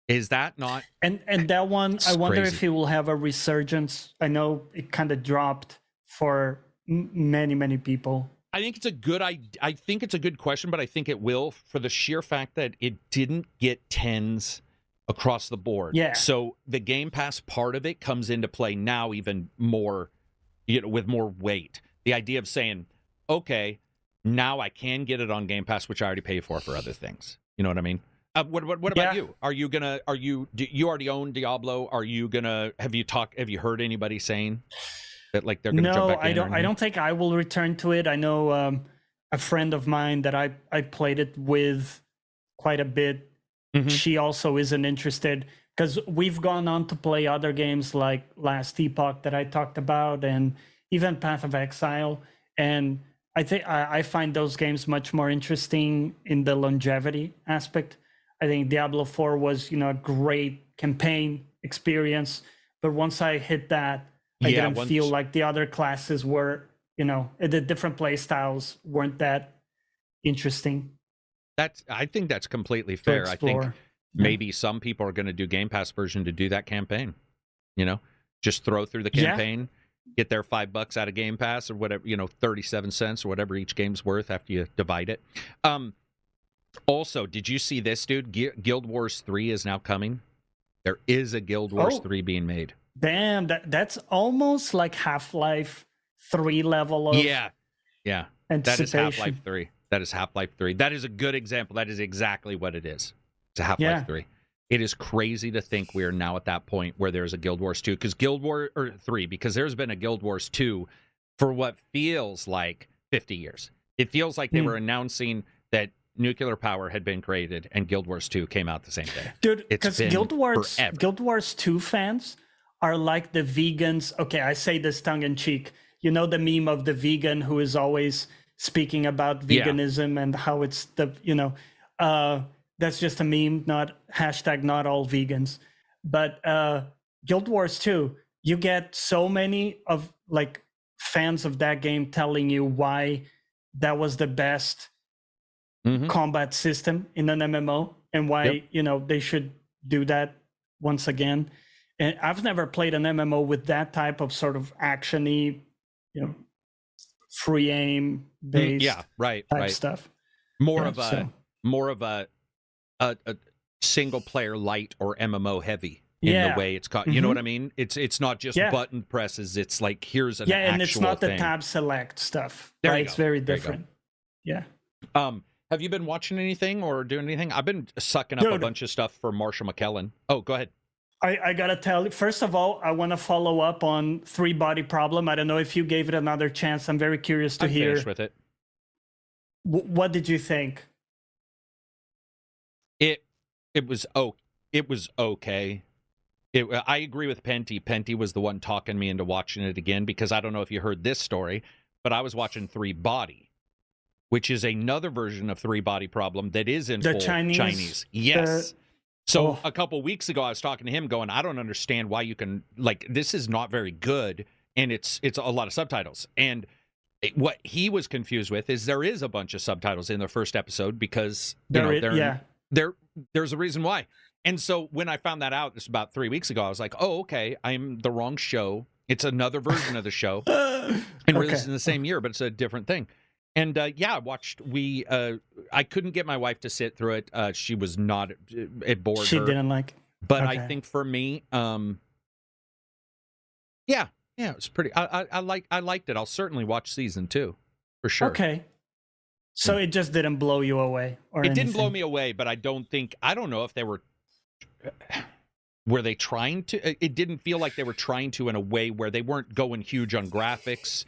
Is that not? And that one, I wonder crazy. if it will have a resurgence. I know it kind of dropped for many people. I think it's a good I think it's a good question, but I think it will, for the sheer fact that it didn't get 10s across the board. Yeah. So the Game Pass part of it comes into play now even more, with more weight. The idea of saying, okay, now I can get it on Game Pass, which I already pay for other things. You know what I mean? What about you? Do you already own Diablo? Have you heard anybody saying that like they're going to jump back in? I don't think I will return to it. I know a friend of mine that I played it with quite a bit. Mm-hmm. She also isn't interested, because we've gone on to play other games like Last Epoch that I talked about, and even Path of Exile. And I think I find those games much more interesting in the longevity aspect. I think Diablo 4 was, a great campaign experience, but once I hit that, I didn't feel like the other classes were, the different play styles weren't that interesting. I think that's completely fair. I think maybe some people are going to do Game Pass version to do that campaign. Just throw through the campaign, get their $5 out of Game Pass or whatever, 37 cents or whatever each game's worth after you divide it. Also, did you see this, dude? Guild Wars 3 is now coming. There is a Guild Wars 3 being made. Damn, that's almost like Half-Life 3 level of anticipation. That is Half-Life 3. That is a good example. That is exactly what it is. It's a Half-Life 3. It is crazy to think we're now at that point where there's a Guild Wars 2, because because there's been a Guild Wars 2 for what feels like 50 years. It feels like they were announcing that nuclear power had been created and Guild Wars 2 came out the same day. Dude, because Guild Wars 2 fans are like the vegans. Okay, I say this tongue in cheek. You know the meme of the vegan who is always speaking about veganism and how it's that's just a meme, not all vegans. But Guild Wars 2, you get so many of like fans of that game telling you why that was the best combat system in an MMO, and why they should do that once again. And I've never played an MMO with that type of sort of actiony, free aim based stuff. More of a single player light or MMO heavy in the way it's called. You know what I mean? It's not just button presses. It's like here's an actual and it's not thing. The tab select stuff. There right? you It's go. very different. Yeah. Have you been watching anything or doing anything? I've been sucking up a bunch of stuff for Marshall McKellen. Oh, go ahead. I gotta tell you, first of all, I want to follow up on Three Body Problem. I don't know if you gave it another chance. I'm very curious to hear. Finished with it. What did you think? It was okay. I agree with Penty. Penty was the one talking me into watching it again because I don't know if you heard this story, but I was watching Three Body, which is another version of Three Body Problem that is in full Chinese. Yes. So a couple weeks ago, I was talking to him going, I don't understand why you can, like, this is not very good, and it's a lot of subtitles. And what he was confused with is there is a bunch of subtitles in the first episode because, there's a reason why. And so when I found that out, this about 3 weeks ago, I was like, oh, okay, I'm the wrong show. It's another version of the show. And released in the same year, but it's a different thing. And I watched. I couldn't get my wife to sit through it. She was not. It bored her. She didn't like it. But I think for me, it was pretty. I liked it. I'll certainly watch season 2 for sure. Okay. So it just didn't blow you away, or it didn't blow me away. But I don't know if they were. Were they trying to? It didn't feel like they were trying to in a way where they weren't going huge on graphics.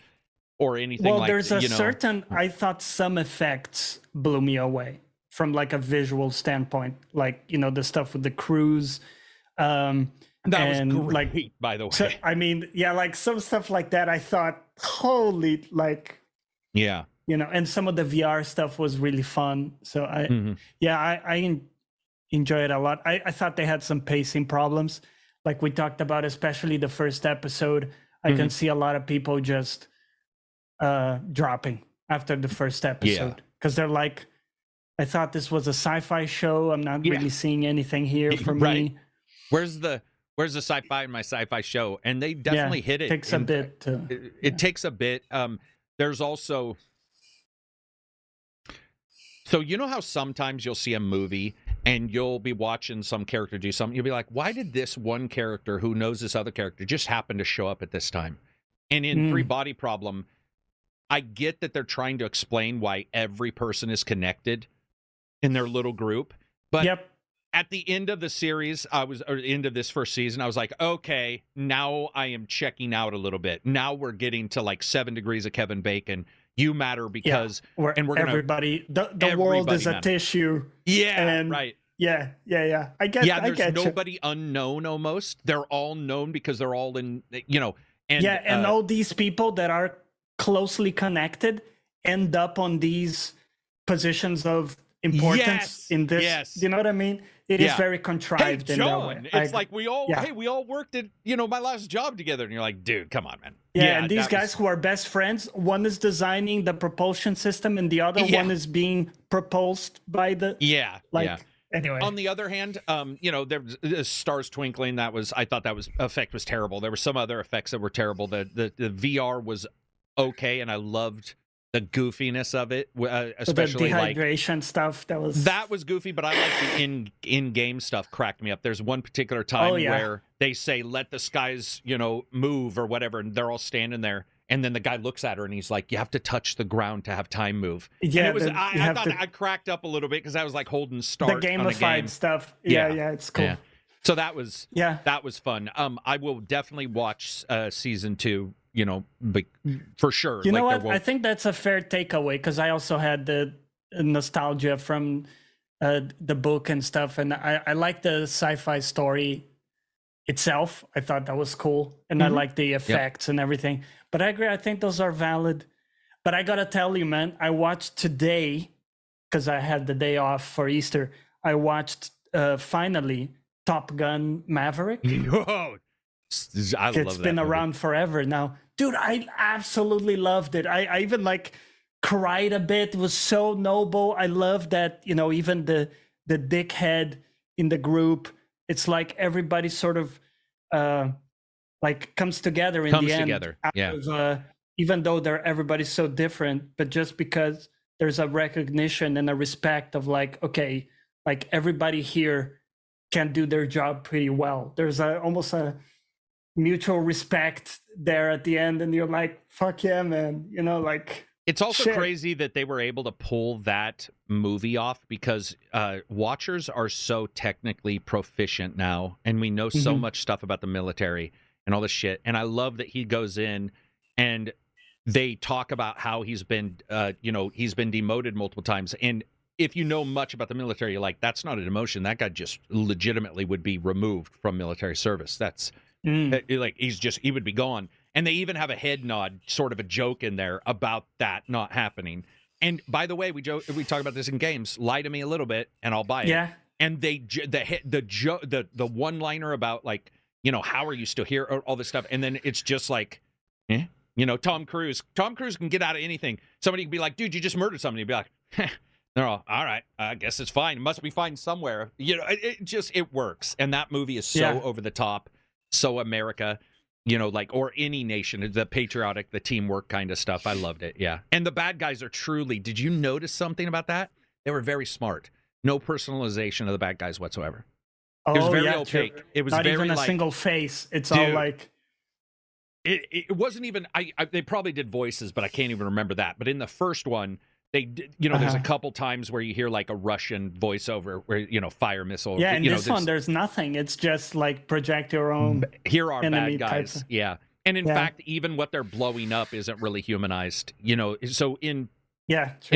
Or anything well, there's a certain, I thought some effects blew me away from like a visual standpoint, like, the stuff with the cruise. That was great, by the way. So, I mean, like some stuff like that, I thought, holy, like, and some of the VR stuff was really fun. So I enjoy it a lot. I thought they had some pacing problems. Like we talked about, especially the first episode, I can see a lot of people just dropping after the first episode because they're like, I thought this was a sci-fi show. I'm not really seeing anything here for me. Where's the sci-fi in my sci-fi show? And they definitely hit it. Takes a bit. It takes a bit. There's also, so you know how sometimes you'll see a movie and you'll be watching some character do something. You'll be like, why did this one character who knows this other character just happen to show up at this time? And in Three Body Problem, I get that they're trying to explain why every person is connected in their little group. But at the end of the series, end of this first season, I was like, okay, now I am checking out a little bit. Now we're getting to like 7 degrees of Kevin Bacon. You matter because we're gonna, everybody, the world is a tissue. Right. Yeah. I get. There's nobody unknown almost. They're all known because they're all in. And all these people that are closely connected end up on these positions of importance in this. Yes. You know what I mean? It is very contrived. Hey, John, in that way. It's like we all worked at my last job together, and you're like, dude, come on, man. And these guys who are best friends, one is designing the propulsion system, and the other one is being propulsed by the Anyway, on the other hand, there was stars twinkling. I thought that effect was terrible. There were some other effects that were terrible. The VR was okay, and I loved the goofiness of it, especially the dehydration stuff. That was goofy, but I like the in-game stuff. Cracked me up. There's one particular time where they say, "Let the skies, move" or whatever, and they're all standing there, and then the guy looks at her and he's like, "You have to touch the ground to have time move." Yeah, and it was. I thought I cracked up a little bit because I was like holding start. The gamified stuff. Yeah, it's cool. Yeah. So that was fun. I will definitely watch season 2. For sure. You know what? I think that's a fair takeaway because I also had the nostalgia from the book and stuff, and I like the sci-fi story itself. I thought that was cool, and I like the effects and everything. But I agree. I think those are valid. But I gotta tell you, man, I watched today because I had the day off for Easter. I watched finally Top Gun Maverick. It's been around forever now. Dude, I absolutely loved it. I even cried a bit. It was so noble. I love that, even the dickhead in the group, it's like everybody sort of comes together in the end. Even though everybody's so different, but just because there's a recognition and a respect of everybody here can do their job pretty well. There's almost a mutual respect there at the end, and you're like, fuck yeah, man. It's also crazy that they were able to pull that movie off because watchers are so technically proficient now, and we know so much stuff about the military and all this shit. And I love that he goes in and they talk about how he's been demoted multiple times, and if you know much about the military, you're like, that's not an emotion. That guy just legitimately would be removed from military service. That's like he would be gone. And they even have a head nod, sort of a joke in there about that not happening. And by the way, we talk about this in games. Lie to me a little bit, and I'll buy it. Yeah. And the one-liner about like, how are you still here? Or all this stuff, and then it's just like, Tom Cruise. Tom Cruise can get out of anything. Somebody can be like, dude, you just murdered somebody. You'd be like, they're all right. I guess it's fine. It must be fine somewhere. It works. And that movie is so over the top, so America. Or any nation, the patriotic, the teamwork kind of stuff. I loved it. Yeah. And the bad guys are truly, did you notice something about that? They were very smart. No personalization of the bad guys whatsoever. It was very opaque. True. It was not very even a single face. It's all like. It wasn't even, they probably did voices, but I can't even remember that. But in the first one, they did, there's a couple times where you hear like a Russian voiceover where, fire missile. Yeah, in this one, there's nothing. It's just like project your own. Here are bad guys. Yeah. And in fact, even what they're blowing up isn't really humanized, So in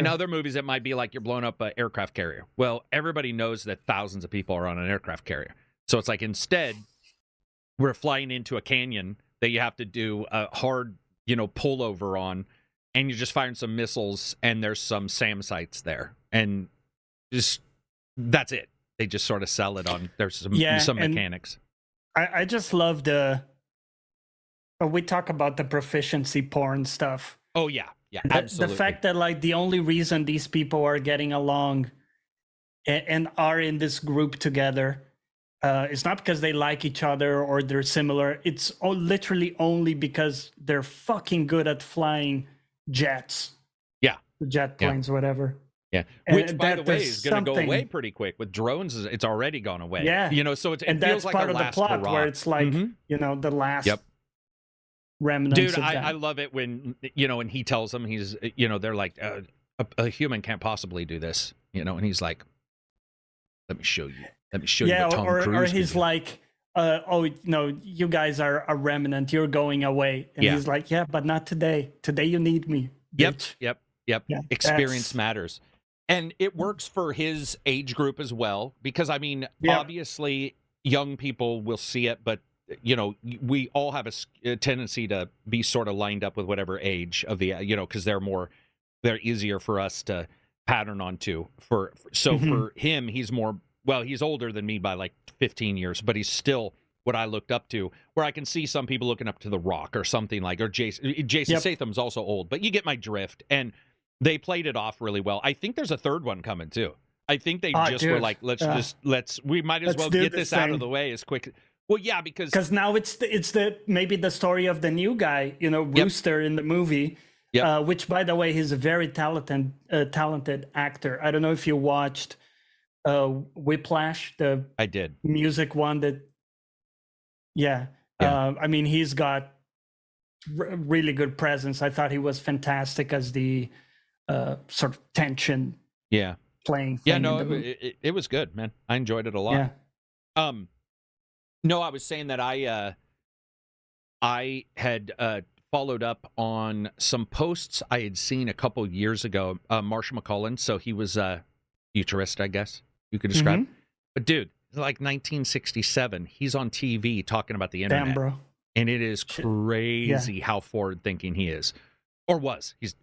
other movies, it might be like you're blowing up an aircraft carrier. Well, everybody knows that thousands of people are on an aircraft carrier. So it's like instead, we're flying into a canyon that you have to do a hard, pullover on. And you're just firing some missiles, and there's some SAM sites there, and that's it. They just sort of sell it on. There's some mechanics. I just love we talk about the proficiency porn stuff. Oh yeah, absolutely. The fact that like the only reason these people are getting along and are in this group together, it's not because they like each other or they're similar. It's literally only because they're fucking good at flying jets, jet planes, whatever. Yeah, which by the way is going to go away pretty quick with drones. It's already gone away. Yeah, so it and feels that's like part a of the plot hurrah. where it's like the last remnants. Dude, of that. I love it when and he tells them he's they're like a human can't possibly do this, and he's like, let me show you. Let me show you what Tom Cruise or he's can do. like, you guys are a remnant. You're going away. And he's like, yeah, but not today. Today you need me. Bitch. Yep. Yeah, experience matters. And it works for his age group as well. Because, obviously, young people will see it. But, we all have a tendency to be sort of lined up with whatever age of the, because they're easier for us to pattern onto. For him, he's more... Well, he's older than me by like 15 years, but he's still what I looked up to, where I can see some people looking up to The Rock or something like, or Jason Statham's also old, but you get my drift. And they played it off really well. I think there's a third one coming too. I think they were like, we might as well get this out of the way as quick. Well, yeah, because now it's maybe the story of the new guy, Rooster in the movie, which by the way, he's a very talented actor. I don't know if you watched Whiplash, I did music one that he's got really good presence. I thought he was fantastic as the sort of tension playing thing. It was good, man. I enjoyed it a lot. No, I was saying that I had followed up on some posts I had seen a couple years ago. Marshall McLuhan, so he was a futurist, I guess you could describe. But dude, like 1967, he's on TV talking about the internet. Damn, bro. And it is crazy how forward-thinking he is. Or was. He's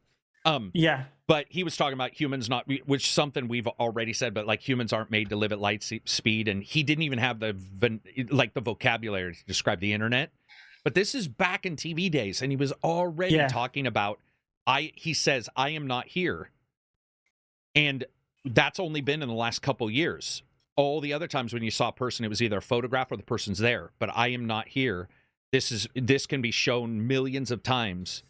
but he was talking about humans not, which is something we've already said, but like humans aren't made to live at light speed, and he didn't even have the vocabulary to describe the internet. But this is back in TV days, and he was already talking about, he says, I am not here. And that's only been in the last couple years. All the other times when you saw a person, it was either a photograph or the person's there, but I am not here. This can be shown millions of times,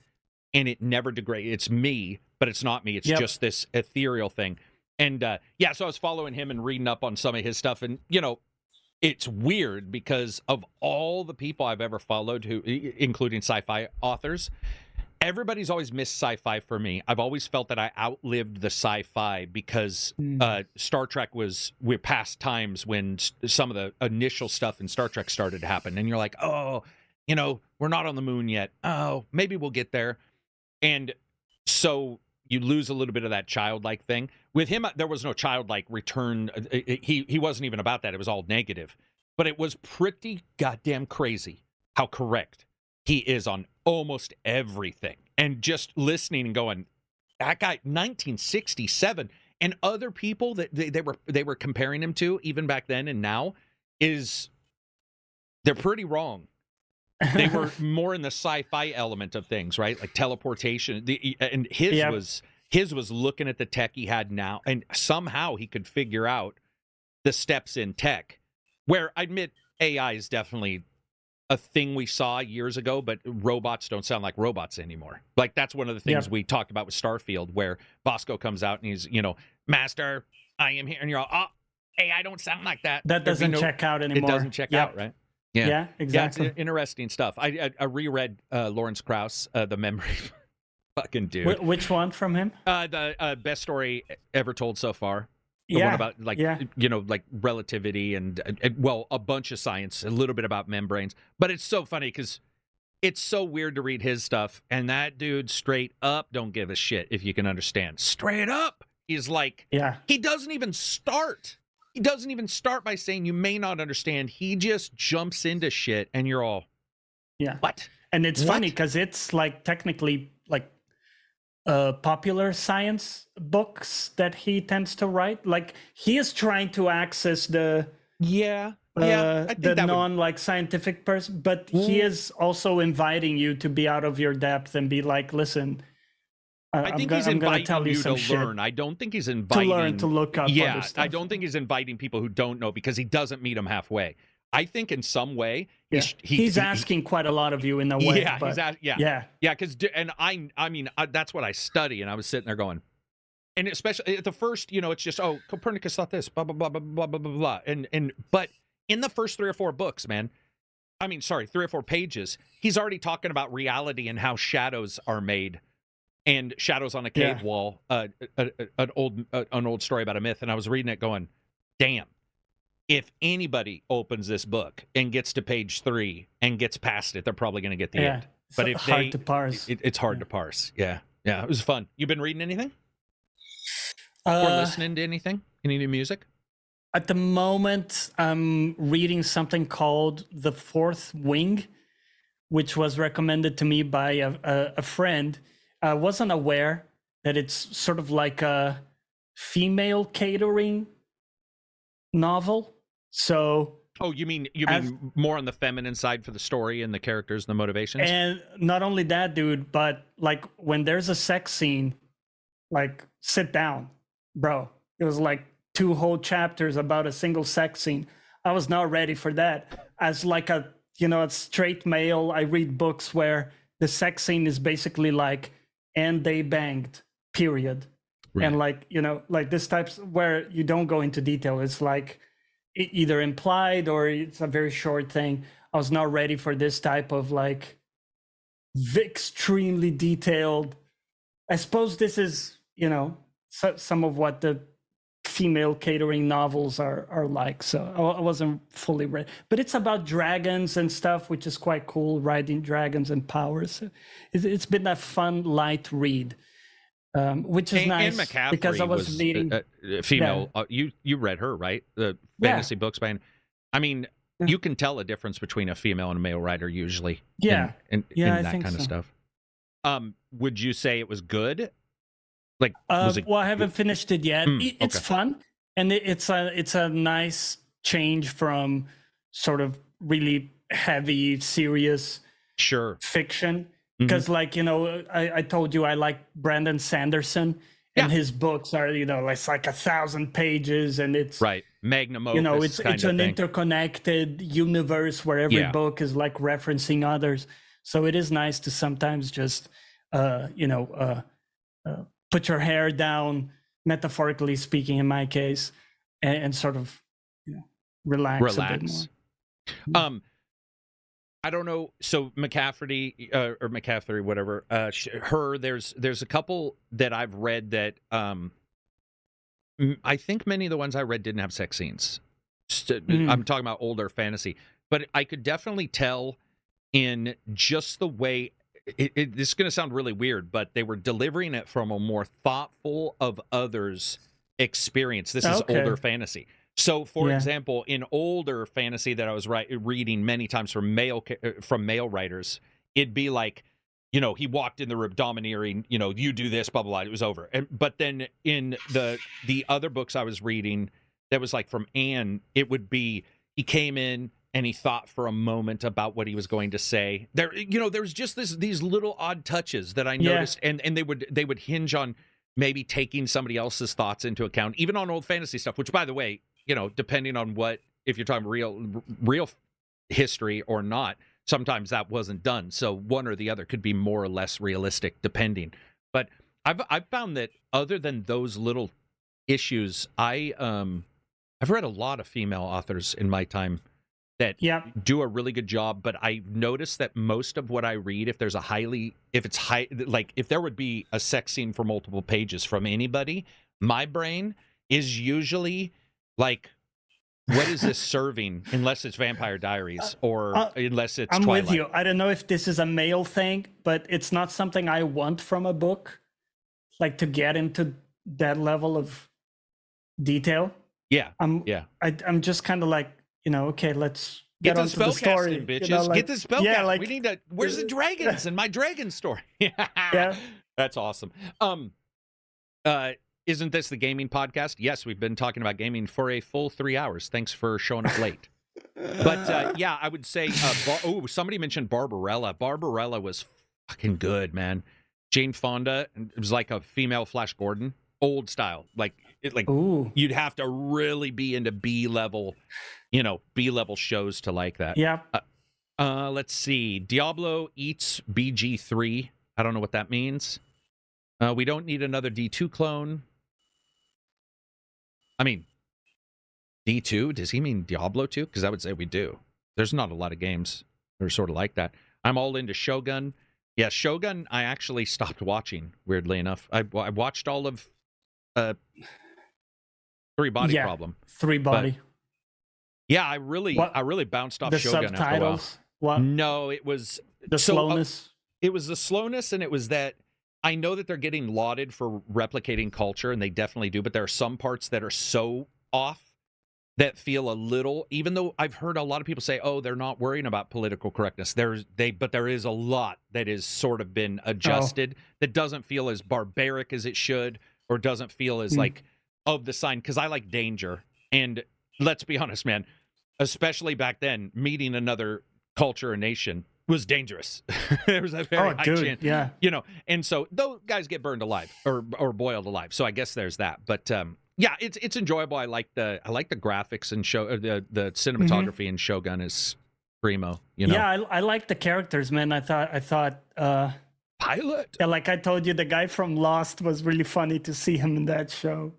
and it never degrades. It's me, but it's not me. It's just this ethereal thing. And so I was following him and reading up on some of his stuff, and it's weird because of all the people I've ever followed, including sci-fi authors, everybody's always missed sci-fi for me. I've always felt that I outlived the sci-fi because Star Trek we're past times when some of the initial stuff in Star Trek started to happen, and you're like, oh, we're not on the moon yet. Oh, maybe we'll get there. And so, you lose a little bit of that childlike thing. With him, there was no childlike return. He wasn't even about that. It was all negative. But it was pretty goddamn crazy how correct he is on almost everything. And just listening and going, that guy, 1967, and other people that they were comparing him to, even back then and now, they're pretty wrong. They were more in the sci-fi element of things, right? Like teleportation. And his was looking at the tech he had now, and somehow he could figure out the steps in tech. Where I admit AI is definitely a thing we saw years ago, but robots don't sound like robots anymore. Like, that's one of the things we talked about with Starfield, where Bosco comes out and he's, Master, I am here. And you're all, oh, AI don't sound like that. That doesn't check out anymore. It doesn't check out, right? Yeah, exactly. Yeah, it's interesting stuff. I reread Lawrence Krauss, The Memory. Fucking dude. Which one from him? The best story ever told so far. The one about like relativity and a bunch of science, a little bit about membranes. But it's so funny because it's so weird to read his stuff, and that dude straight up don't give a shit if you can understand. Straight up, he's like, he doesn't even start. He doesn't even start by saying you may not understand. He just jumps into shit, and you're all, what? And it's funny because it's like technically like popular science books that he tends to write. Like, he is trying to access the non scientific person, but he is also inviting you to be out of your depth and be like, listen, I think he's inviting you to learn. I don't think he's inviting to learn, to look up other stuff. I don't think he's inviting people who don't know, because he doesn't meet them halfway. I think in some way he's asking quite a lot of you in a way. Because I mean that's what I study, and I was sitting there going, and especially at the first, it's just Copernicus thought this, blah blah blah blah blah blah blah blah, and but in the first 3 or 4 books, 3 or 4 pages, he's already talking about reality and how shadows are made, and shadows on a cave wall, an old story about a myth, and I was reading it going, damn. If anybody opens this book and gets to page 3 and gets past it, they're probably going to get the end. But if hard to parse. It's hard to parse. Yeah. It was fun. You been reading anything? Or listening to anything? Any new music? At the moment, I'm reading something called The Fourth Wing, which was recommended to me by a friend. I wasn't aware that it's sort of like a female catering novel. So you mean more on the feminine side for the story and the characters and the motivations? And not only that, dude, but like when there's a sex scene, like, sit down, bro. It was like 2 whole chapters about a single sex scene. I was not ready for that. As like a straight male, I read books where the sex scene is basically like, and they banged, period. Right. And like this types where you don't go into detail. It's like either implied or it's a very short thing. I was not ready for this type of like extremely detailed. I suppose this is, some of what the female catering novels are like. So I wasn't fully ready. But it's about dragons and stuff, which is quite cool, riding dragons and powers. It's been a fun, light read. Which is nice, because I was reading female. You read her, right? The fantasy books by. I mean, you can tell a difference between a female and a male writer usually. In that kind of stuff. Would you say it was good? Like, well, I haven't finished it yet. It's fun, and it's a nice change from sort of really heavy, serious fiction. Because, I told you I like Brandon Sanderson, and his books are, it's like 1,000 pages, and it's magnum opus. It's an interconnected universe where every book is like referencing others. So it is nice to sometimes just, put your hair down, metaphorically speaking, in my case, and sort of, relax a bit more. I don't know. So McCafferty, whatever. There's a couple that I've read that I think many of the ones I read didn't have sex scenes. I'm talking about older fantasy, but I could definitely tell in just the way this is going to sound really weird, but they were delivering it from a more thoughtful of others experience. This is older fantasy. So, for example, in older fantasy that I was reading many times from male writers, it'd be like, he walked in the room domineering, you do this, blah, blah, blah, it was over. But then in the other books I was reading, that was like from Anne, it would be, he came in and he thought for a moment about what he was going to say. There was just these little odd touches that I noticed, and they would hinge on maybe taking somebody else's thoughts into account, even on old fantasy stuff, which, by the way, depending on if you're talking real history or not, sometimes that wasn't done. So one or the other could be more or less realistic, depending. But I've found that other than those little issues, I've read a lot of female authors in my time that do a really good job. But I've noticed that most of what I read, if there would be a sex scene for multiple pages from anybody, my brain is usually like, what is this serving? Unless it's Vampire Diaries or unless it's I'm Twilight. with you. I don't know if this is a male thing, but it's not something I want from a book, like to get into that level of detail. Yeah. I'm just kind of like, okay, let's get on to the story. Bitches. Get the spell we need to. Where's the dragons in my dragon story? Yeah, that's awesome. Isn't this the gaming podcast? Yes, we've been talking about gaming for a full 3 hours. Thanks for showing up late. But I would say, somebody mentioned Barbarella. Barbarella was fucking good, man. Jane Fonda, it was like a female Flash Gordon, old style. You'd have to really be into B-level shows to like that. Yeah. Let's see. Diablo eats BG3. I don't know what that means. We don't need another D2 clone. I mean, D2? Does he mean Diablo 2? Because I would say we do. There's not a lot of games that are sort of like that. I'm all into Shogun. Yeah, Shogun, I actually stopped watching, weirdly enough. I watched all of Three Body Problem. Three Body. Yeah, I really bounced off Shogun subtitles? after a while. No, it was the slowness. It was the slowness, and it was that I know that they're getting lauded for replicating culture, and they definitely do, but there are some parts that are so off that feel a little, even though I've heard a lot of people say, oh, they're not worrying about political correctness. But there is a lot that is sort of been adjusted that doesn't feel as barbaric as it should, or doesn't feel as like of the sign. Because I like danger. And let's be honest, man, especially back then, meeting another culture or nation was dangerous. There was a very high chance. Yeah. And so those guys get burned alive or boiled alive. So I guess there's that. But yeah, it's enjoyable. I like the graphics and the cinematography in Shogun is primo. Yeah, I like the characters, man. I thought Pilot. Yeah, like I told you, the guy from Lost was really funny to see him in that show.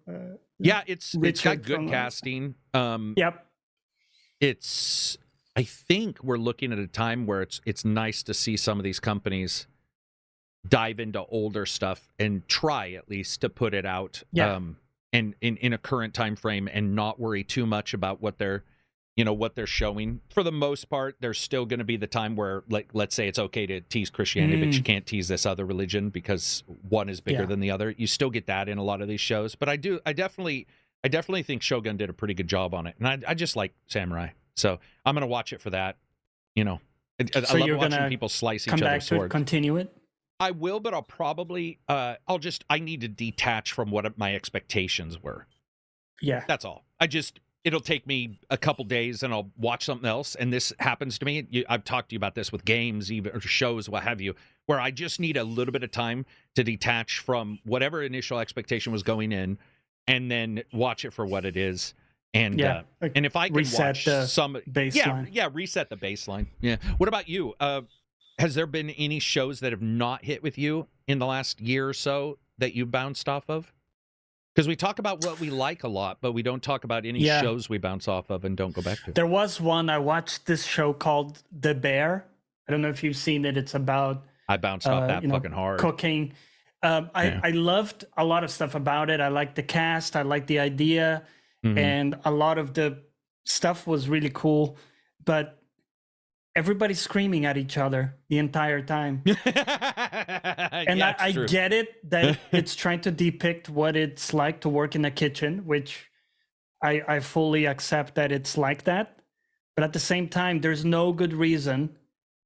It's got good casting. Yep. I think we're looking at a time where it's nice to see some of these companies dive into older stuff and try at least to put it out. Yeah. And in a current time frame, and not worry too much about what they're showing. For the most part, there's still going to be the time where, like, let's say it's okay to tease Christianity, but you can't tease this other religion because one is bigger than the other. You still get that in a lot of these shows, but I definitely think Shogun did a pretty good job on it, and I just like samurai, so I'm going to watch it for that. I love watching people slice each other's swords. Continue it. I will, but I'll probably I need to detach from what my expectations were. Yeah. That's all. It'll take me a couple days and I'll watch something else. And this happens to me. I've talked to you about this with games, even or shows, what have you, where I just need a little bit of time to detach from whatever initial expectation was going in and then watch it for what it is. And and if I can watch some baseline. Reset the baseline. Yeah. What about you? Has there been any shows that have not hit with you in the last year or so that you bounced off of? Because we talk about what we like a lot, but we don't talk about any shows we bounce off of and don't go back to. There was one, I watched this show called The Bear. I don't know if you've seen it. It's about... I bounced off that fucking hard. Cooking. I loved a lot of stuff about it. I liked the cast. I liked the idea. Mm-hmm. And a lot of the stuff was really cool. But everybody's screaming at each other the entire time. And Yeah, I true. get it that it's trying to depict what it's like to work in a kitchen, which I fully accept that it's like that. But at the same time, there's no good reason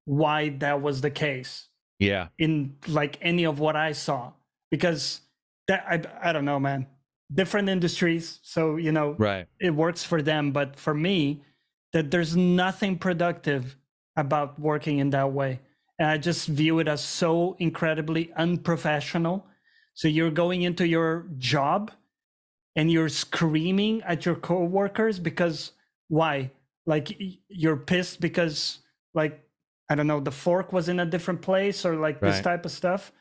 why that was the case Yeah. in like any of what I saw. Because that I don't know, man. Different industries, so you know, Right. it works for them. But for me, that there's nothing productive about working in that way. And I just view it as so incredibly unprofessional. So you're going into your job and you're screaming at your coworkers because why? Like you're pissed because like I don't know, the fork was in a different place or like this Right. type of stuff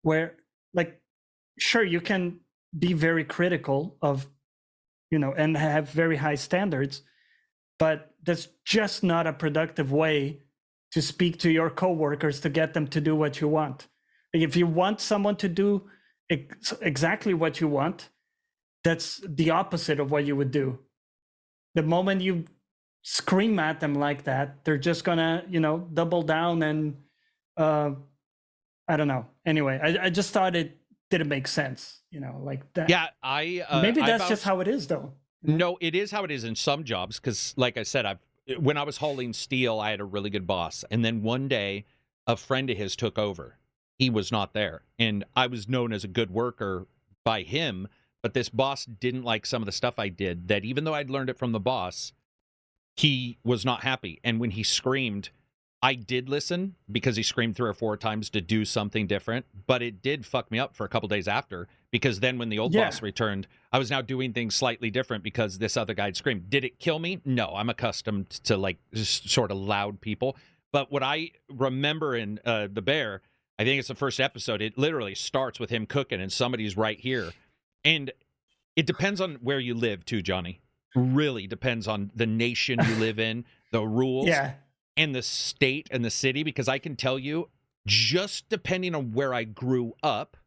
where like sure you can be very critical of you know and have very high standards, but that's just not a productive way to speak to your coworkers to get them to do what you want. Like if you want someone to do exactly what you want, that's the opposite of what you would do. The moment you scream at them like that, they're just gonna, you know, double down and I don't know. Anyway, I just thought it didn't make sense, you know, like that. Yeah, Maybe that's I've just how it is, though. No, it is how it is in some jobs because, like I said, when I was hauling steel, I had a really good boss, and then one day, a friend of his took over. He was not there, and I was known as a good worker by him, but this boss didn't like some of the stuff I did. That even though I'd learned it from the boss, he was not happy, and when he screamed, I did listen because he screamed 3 or 4 times to do something different, but it did fuck me up for a couple days after because then when the old boss returned, I was now doing things slightly different because this other guy had screamed. Did it kill me? No, I'm accustomed to like just sort of loud people. But what I remember in The Bear, I think it's the first episode, it literally starts with him cooking and somebody's right here. And it depends on where you live too, Johnny. Really depends on the nation you live in, the rules. Yeah. And the state and the city, because I can tell you, just depending on where I grew up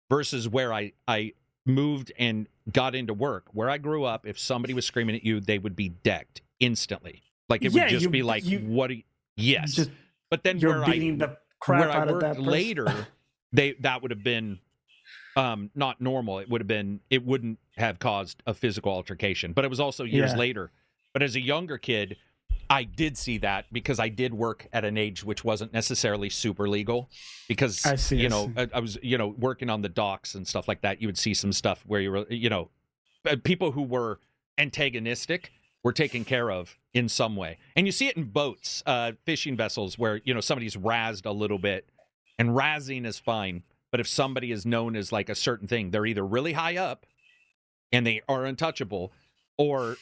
versus where I moved and got into work, where I grew up, if somebody was screaming at you, they would be decked instantly. Like it would just be like, what? Yes. Just, but then you're beating the crap out of that person. Later, that would have been not normal. It wouldn't have caused a physical altercation. But it was also years later. But as a younger kid, I did see that because I did work at an age which wasn't necessarily super legal because, I was, working on the docks and stuff like that. You would see some stuff where you were, people who were antagonistic were taken care of in some way. And you see it in boats, fishing vessels where, somebody's razzed a little bit, and razzing is fine. But if somebody is known as like a certain thing, they're either really high up and they are untouchable, or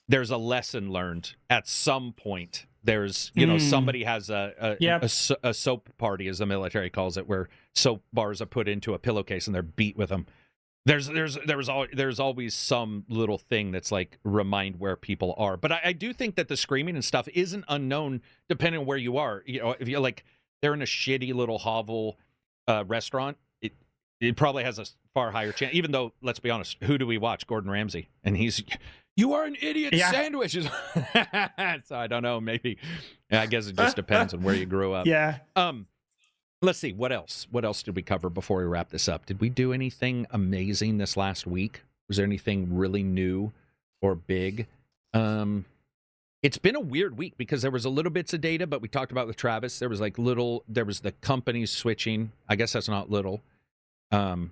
there's a lesson learned at some point. There's, somebody has a soap party, as the military calls it, where soap bars are put into a pillowcase and they're beat with them. There's always some little thing that's like remind where people are. But I do think that the screaming and stuff isn't unknown depending on where you are. If you're like they're in a shitty little hovel restaurant, it probably has a far higher chance. Even though, let's be honest, who do we watch? Gordon Ramsay, and you are an idiot sandwich. So I don't know. Maybe I guess it just depends on where you grew up. Yeah. Let's see. What else? What else did we cover before we wrap this up? Did we do anything amazing this last week? Was there anything really new or big? It's been a weird week because there was a little bits of data, but we talked about with Travis. There was the companies switching. I guess that's not little. It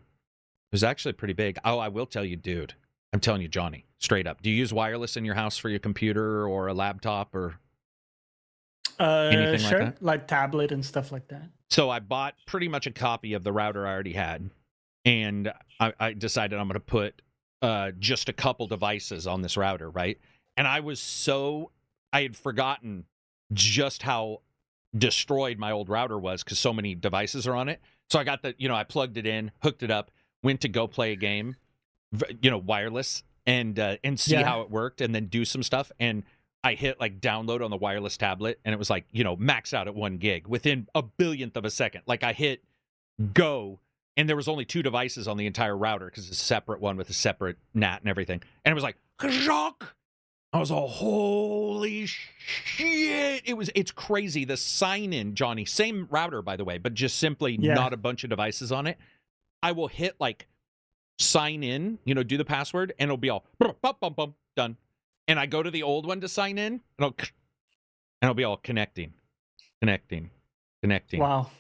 was actually pretty big. Oh, I will tell you, dude. I'm telling you, Johnny, straight up. Do you use wireless in your house for your computer or a laptop or anything like that? Like tablet and stuff like that. So I bought pretty much a copy of the router I already had, and I decided I'm going to put just a couple devices on this router, right? And I had forgotten just how destroyed my old router was because so many devices are on it. So I got I plugged it in, hooked it up, went to go play a game, wireless, and see how it worked, and then do some stuff. And I hit like download on the wireless tablet, and it was like, max out at 1 gig within a billionth of a second. Like I hit go, and there was only 2 devices on the entire router because it's a separate one with a separate NAT and everything. And it was like, I was all, holy shit. It's crazy. The sign in, Johnny, same router, by the way, but just simply not a bunch of devices on it. I will hit like sign in, do the password, and it'll be all done. And I go to the old one to sign in, and it'll be all connecting. Wow.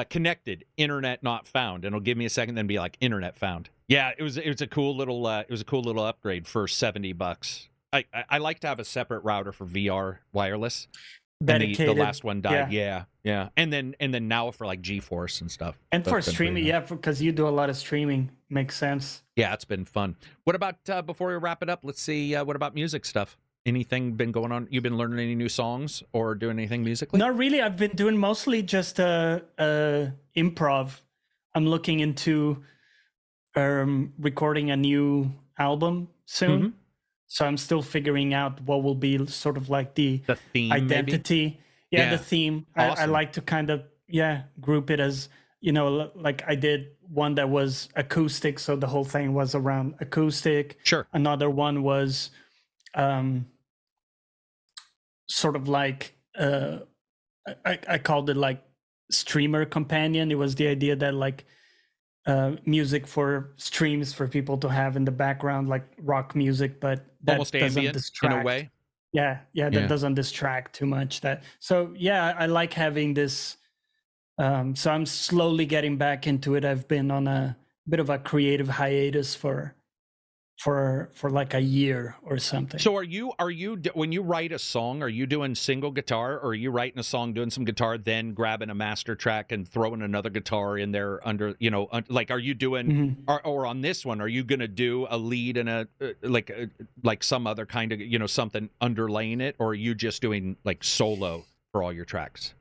Connected, internet not found, and it'll give me a second, then be like internet found. Yeah, it was a cool little upgrade for $70. I like to have a separate router for VR wireless. Dedicated. The last one died. Yeah. And then now for like GeForce and stuff. And for streaming, because you do a lot of streaming, makes sense. Yeah, it's been fun. What about before we wrap it up? Let's see. What about music stuff? Anything been going on? You've been learning any new songs or doing anything musically? Not really. I've been doing mostly just improv. I'm looking into recording a new album soon. Mm-hmm. So I'm still figuring out what will be sort of like the theme, identity. Maybe? Yeah, the theme. Awesome. I like to kind of, group it as, like I did one that was acoustic. So the whole thing was around acoustic. Sure. Another one was sort of like, I called it like streamer companion. It was the idea that like music for streams for people to have in the background, like rock music, but that almost doesn't ambient distract. in a way. That doesn't distract too much. I like having this. So I'm slowly getting back into it. I've been on a bit of a creative hiatus for like a year or something. So are you when you write a song, are you doing single guitar, or are you writing a song, doing some guitar, then grabbing a master track and throwing another guitar in there under, like, are you doing, or on this one, are you going to do a lead and a like some other kind of, something underlaying it, or are you just doing like solo for all your tracks?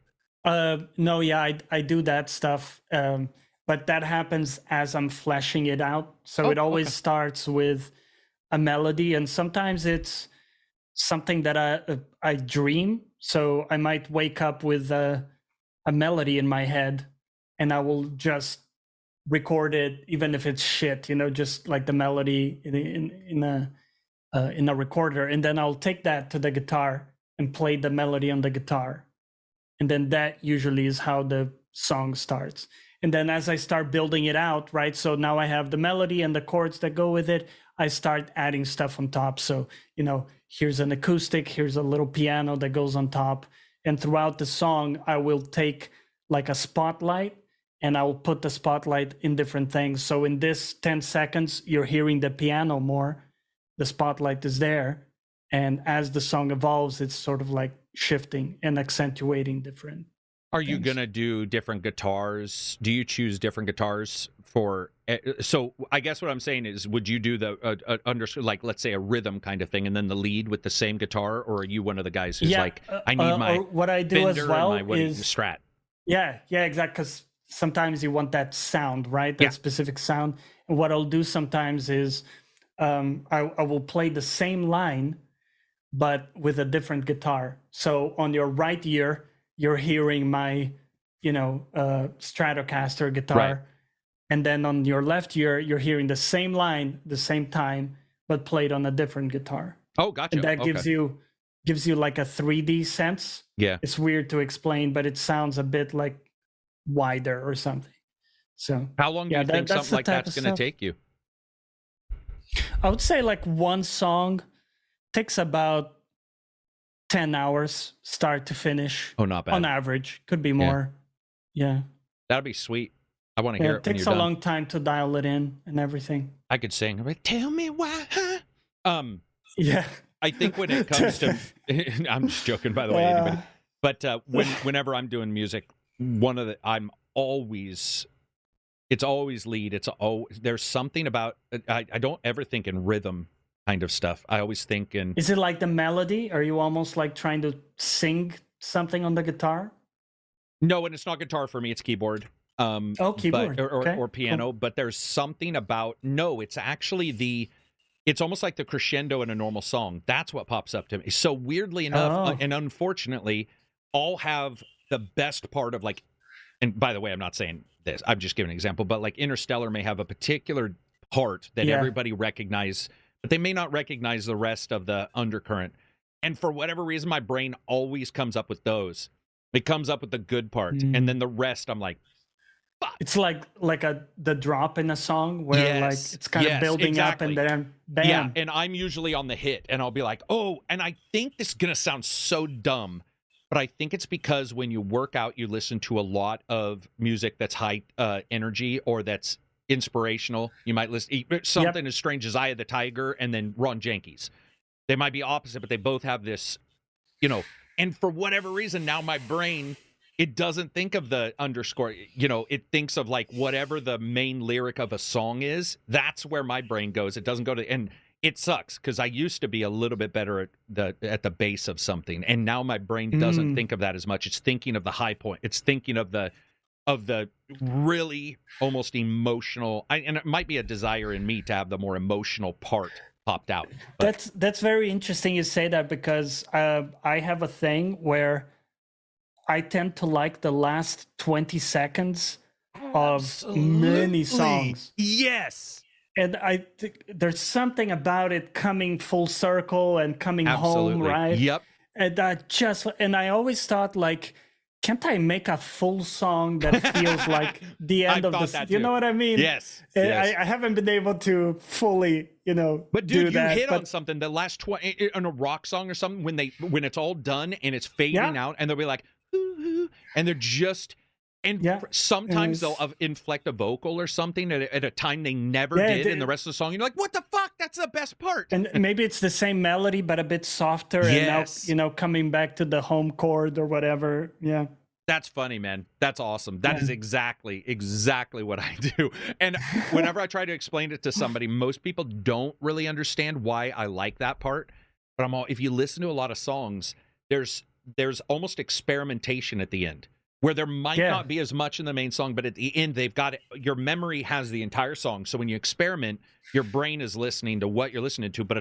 No, yeah, I do that stuff. But that happens as I'm fleshing it out. So it always starts with a melody, and sometimes it's something that I dream. So I might wake up with a melody in my head, and I will just record it, even if it's shit, just like the melody in a recorder, and then I'll take that to the guitar and play the melody on the guitar, and then that usually is how the song starts. And then as I start building it out, right? So now I have the melody and the chords that go with it. I start adding stuff on top. So, here's an acoustic, here's a little piano that goes on top. And throughout the song, I will take like a spotlight, and I will put the spotlight in different things. So in this 10 seconds, you're hearing the piano more. The spotlight is there. And as the song evolves, it's sort of like shifting and accentuating different. Are you going to do different guitars? Do you choose different guitars for? So I guess what I'm saying is, would you do like, let's say a rhythm kind of thing, and then the lead with the same guitar, or are you one of the guys who's like, I need my what I do as well is Strat? Yeah, exactly. Because sometimes you want that sound, right? That specific sound. And what I'll do sometimes is I will play the same line, but with a different guitar. So on your right ear, you're hearing my, Stratocaster guitar. Right. And then on your left ear, you're hearing the same line, the same time, but played on a different guitar. Oh, gotcha. And that gives you like a 3D sense. Yeah. It's weird to explain, but it sounds a bit like wider or something. So how long do you think something like that's going to take you? I would say like one song takes about 10 hours start to finish. Oh, not bad. On average. Could be more. Yeah. That'd be sweet. I want to hear it. It takes a long time to dial it in and everything. I could sing. Like, tell me why. Yeah. I think when it comes to, I'm just joking, by the way, anybody. But whenever I'm doing music, it's always lead. There's something about, I don't ever think in rhythm kind of stuff. I always think in... Is it like the melody? Are you almost like trying to sing something on the guitar? No, and it's not guitar for me. It's keyboard. Keyboard. Or piano. Cool. But there's something about... No, it's actually it's almost like the crescendo in a normal song. That's what pops up to me. So weirdly enough, and unfortunately, all have the best part of like... And by the way, I'm not saying this. I'm just giving an example. But like Interstellar may have a particular part that everybody recognizes but they may not recognize the rest of the undercurrent. And for whatever reason, my brain always comes up with those. It comes up with the good part, and then the rest, I'm like, fuck. It's like the drop in a song where like it's kind of building exactly. up and then bam. Yeah, and I'm usually on the hit, and I'll be like, oh, and I think this is gonna sound so dumb, but I think it's because when you work out, you listen to a lot of music that's high energy or that's inspirational. You might listen something as strange as Eye of the Tiger and then Ron Jenkins. They might be opposite, but they both have this, you know. And for whatever reason, now my brain, it doesn't think of the underscore. You know, it thinks of like whatever the main lyric of a song is. That's where my brain goes. It doesn't go to, and it sucks because I used to be a little bit better at the base of something, and now my brain doesn't think of that as much. It's thinking of the high point. It's thinking of the really almost emotional. And it might be a desire in me to have the more emotional part popped out. But that's very interesting you say that, because I have a thing where I tend to like the last 20 seconds of many songs. Yes. And I think there's something about it coming full circle and coming home, Absolutely. right? Yep. And I always thought, like, can't I make a full song that feels like the end of the? You know what I mean? Yes. I haven't been able to fully, But dude, do you that, hit on something. The last on a rock song or something, when it's all done and it's fading out, and they'll be like, ooh, and they're just. And sometimes they'll inflect a vocal or something at a time they never did in the rest of the song. You're like, what the fuck? That's the best part. And maybe it's the same melody, but a bit softer. Yes. And now, coming back to the home chord or whatever. Yeah. That's funny, man. That's awesome. That is exactly what I do. And whenever I try to explain it to somebody, most people don't really understand why I like that part. But if you listen to a lot of songs, there's almost experimentation at the end, where there might not be as much in the main song, but at the end, they've got it. Your memory has the entire song. So when you experiment, your brain is listening to what you're listening to, but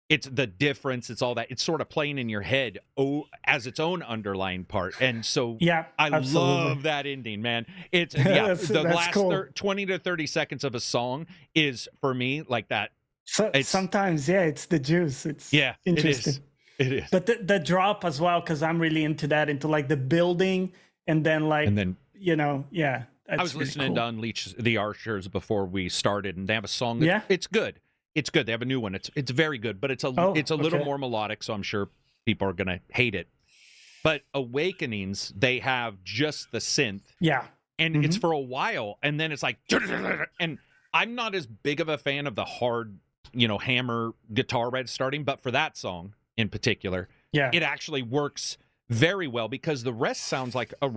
it's the difference. It's all that. It's sort of playing in your head as its own underlying part. And so I love that ending, man. It's the last cool. 20 to 30 seconds of a song is, for me, like that. So, sometimes, it's the juice. It's interesting. It is. But the drop as well, because I'm really into that, into like the building, and then I was listening to Unleash the Archers before we started, and they have a song it's good. It's good. They have a new one. It's very good, but it's a little more melodic, so I'm sure people are gonna hate it. But Awakenings, they have just the synth. Yeah. And it's for a while, and then it's like, and I'm not as big of a fan of the hard, hammer guitar right starting, but for that song in particular, it actually works very well, because the rest sounds like a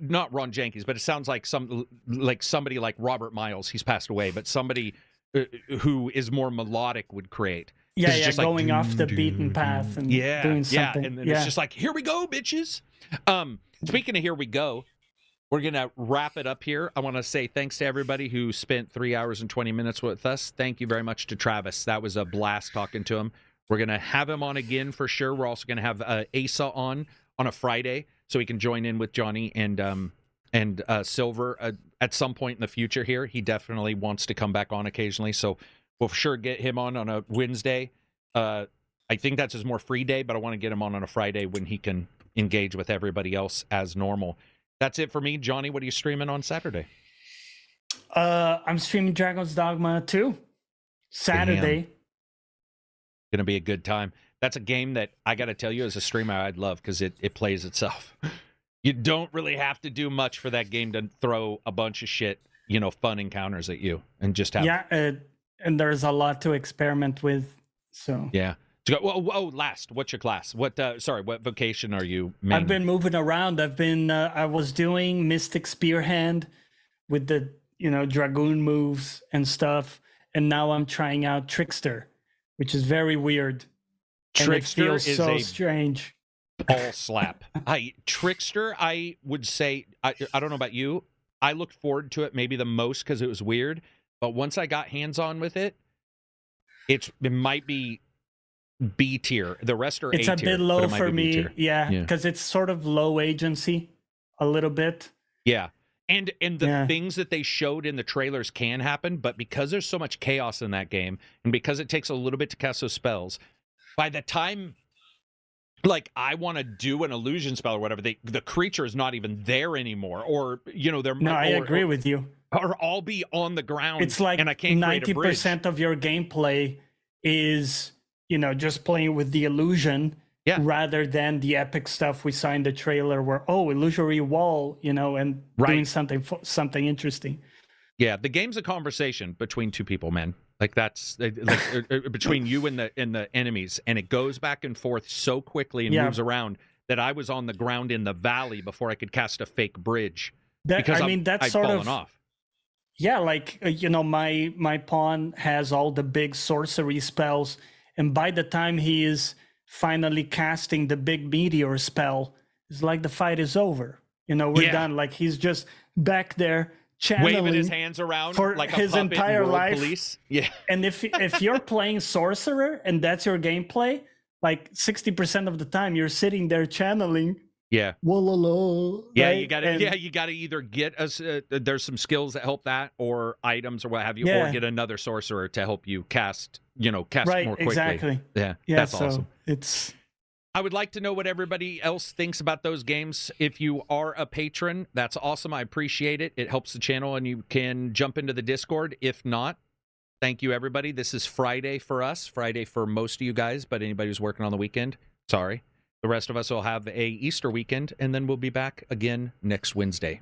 not Ron Jenkins, but it sounds like somebody like Robert Miles. He's passed away, but somebody who is more melodic would create. Just going off the beaten path and doing something. And then it's just like, here we go, bitches. Speaking of here we go, we're gonna wrap it up here. I want to say thanks to everybody who spent 3 hours and 20 minutes with us. Thank you very much to Travis. That was a blast talking to him. We're going to have him on again for sure. We're also going to have Asa on a Friday, so he can join in with Johnny and Silver at some point in the future here. He definitely wants to come back on occasionally, so we'll for sure get him on a Wednesday. I think that's his more free day, but I want to get him on a Friday when he can engage with everybody else as normal. That's it for me. Johnny, what are you streaming on Saturday? I'm streaming Dragon's Dogma 2 Saturday. Damn. Going to be a good time. That's a game that I got to tell you, as a streamer, I'd love, because it plays itself. You don't really have to do much for that game to throw a bunch of shit, fun encounters at you, and just have. Yeah, and there's a lot to experiment with. So yeah. Last, what's your class? What vocation are you? I've been moving around. I was doing Mystic Spearhand with the Dragoon moves and stuff, and now I'm trying out Trickster, which is very weird. Trickster is so strange. Ball slap. Trickster, I would say, I don't know about you, I looked forward to it maybe the most because it was weird, but once I got hands-on with it, it might be B tier. The rest are A tier. It's a bit low for me, because it's sort of low agency a little bit. Yeah. And the things that they showed in the trailers can happen, but because there's so much chaos in that game, and because it takes a little bit to cast those spells, by the time like I want to do an illusion spell or whatever, the creature is not even there anymore, or there might. No, I agree with you. Or I'll be on the ground. It's like and I can't 90% of your gameplay is just playing with the illusion. Yeah. Rather than the epic stuff we saw in the trailer where, illusory wall, and doing something interesting. Yeah, the game's a conversation between two people, man. Like that's between you and the enemies, and it goes back and forth so quickly and moves around that I was on the ground in the valley before I could cast a fake bridge. That's I'd sort fallen of off. Yeah, like my pawn has all the big sorcery spells, and by the time he is finally casting the big meteor spell, it's like the fight is over. We're done. Like he's just back there channeling, waving his hands around for like his a puppet entire in World life. Police. Yeah. And if you're playing sorcerer and that's your gameplay, like 60% of the time you're sitting there channeling. Yeah. Whoa, yeah, right? you gotta either get us. There's some skills that help that, or items, or what have you, or get another sorcerer to help you cast. Cast more quickly. Exactly. Yeah, that's awesome. I would like to know what everybody else thinks about those games. If you are a patron, that's awesome. I appreciate it. It helps the channel, and you can jump into the Discord. If not, thank you, everybody. This is Friday for us. Friday for most of you guys, but anybody who's working on the weekend, sorry. The rest of us will have a Easter weekend, and then we'll be back again next Wednesday.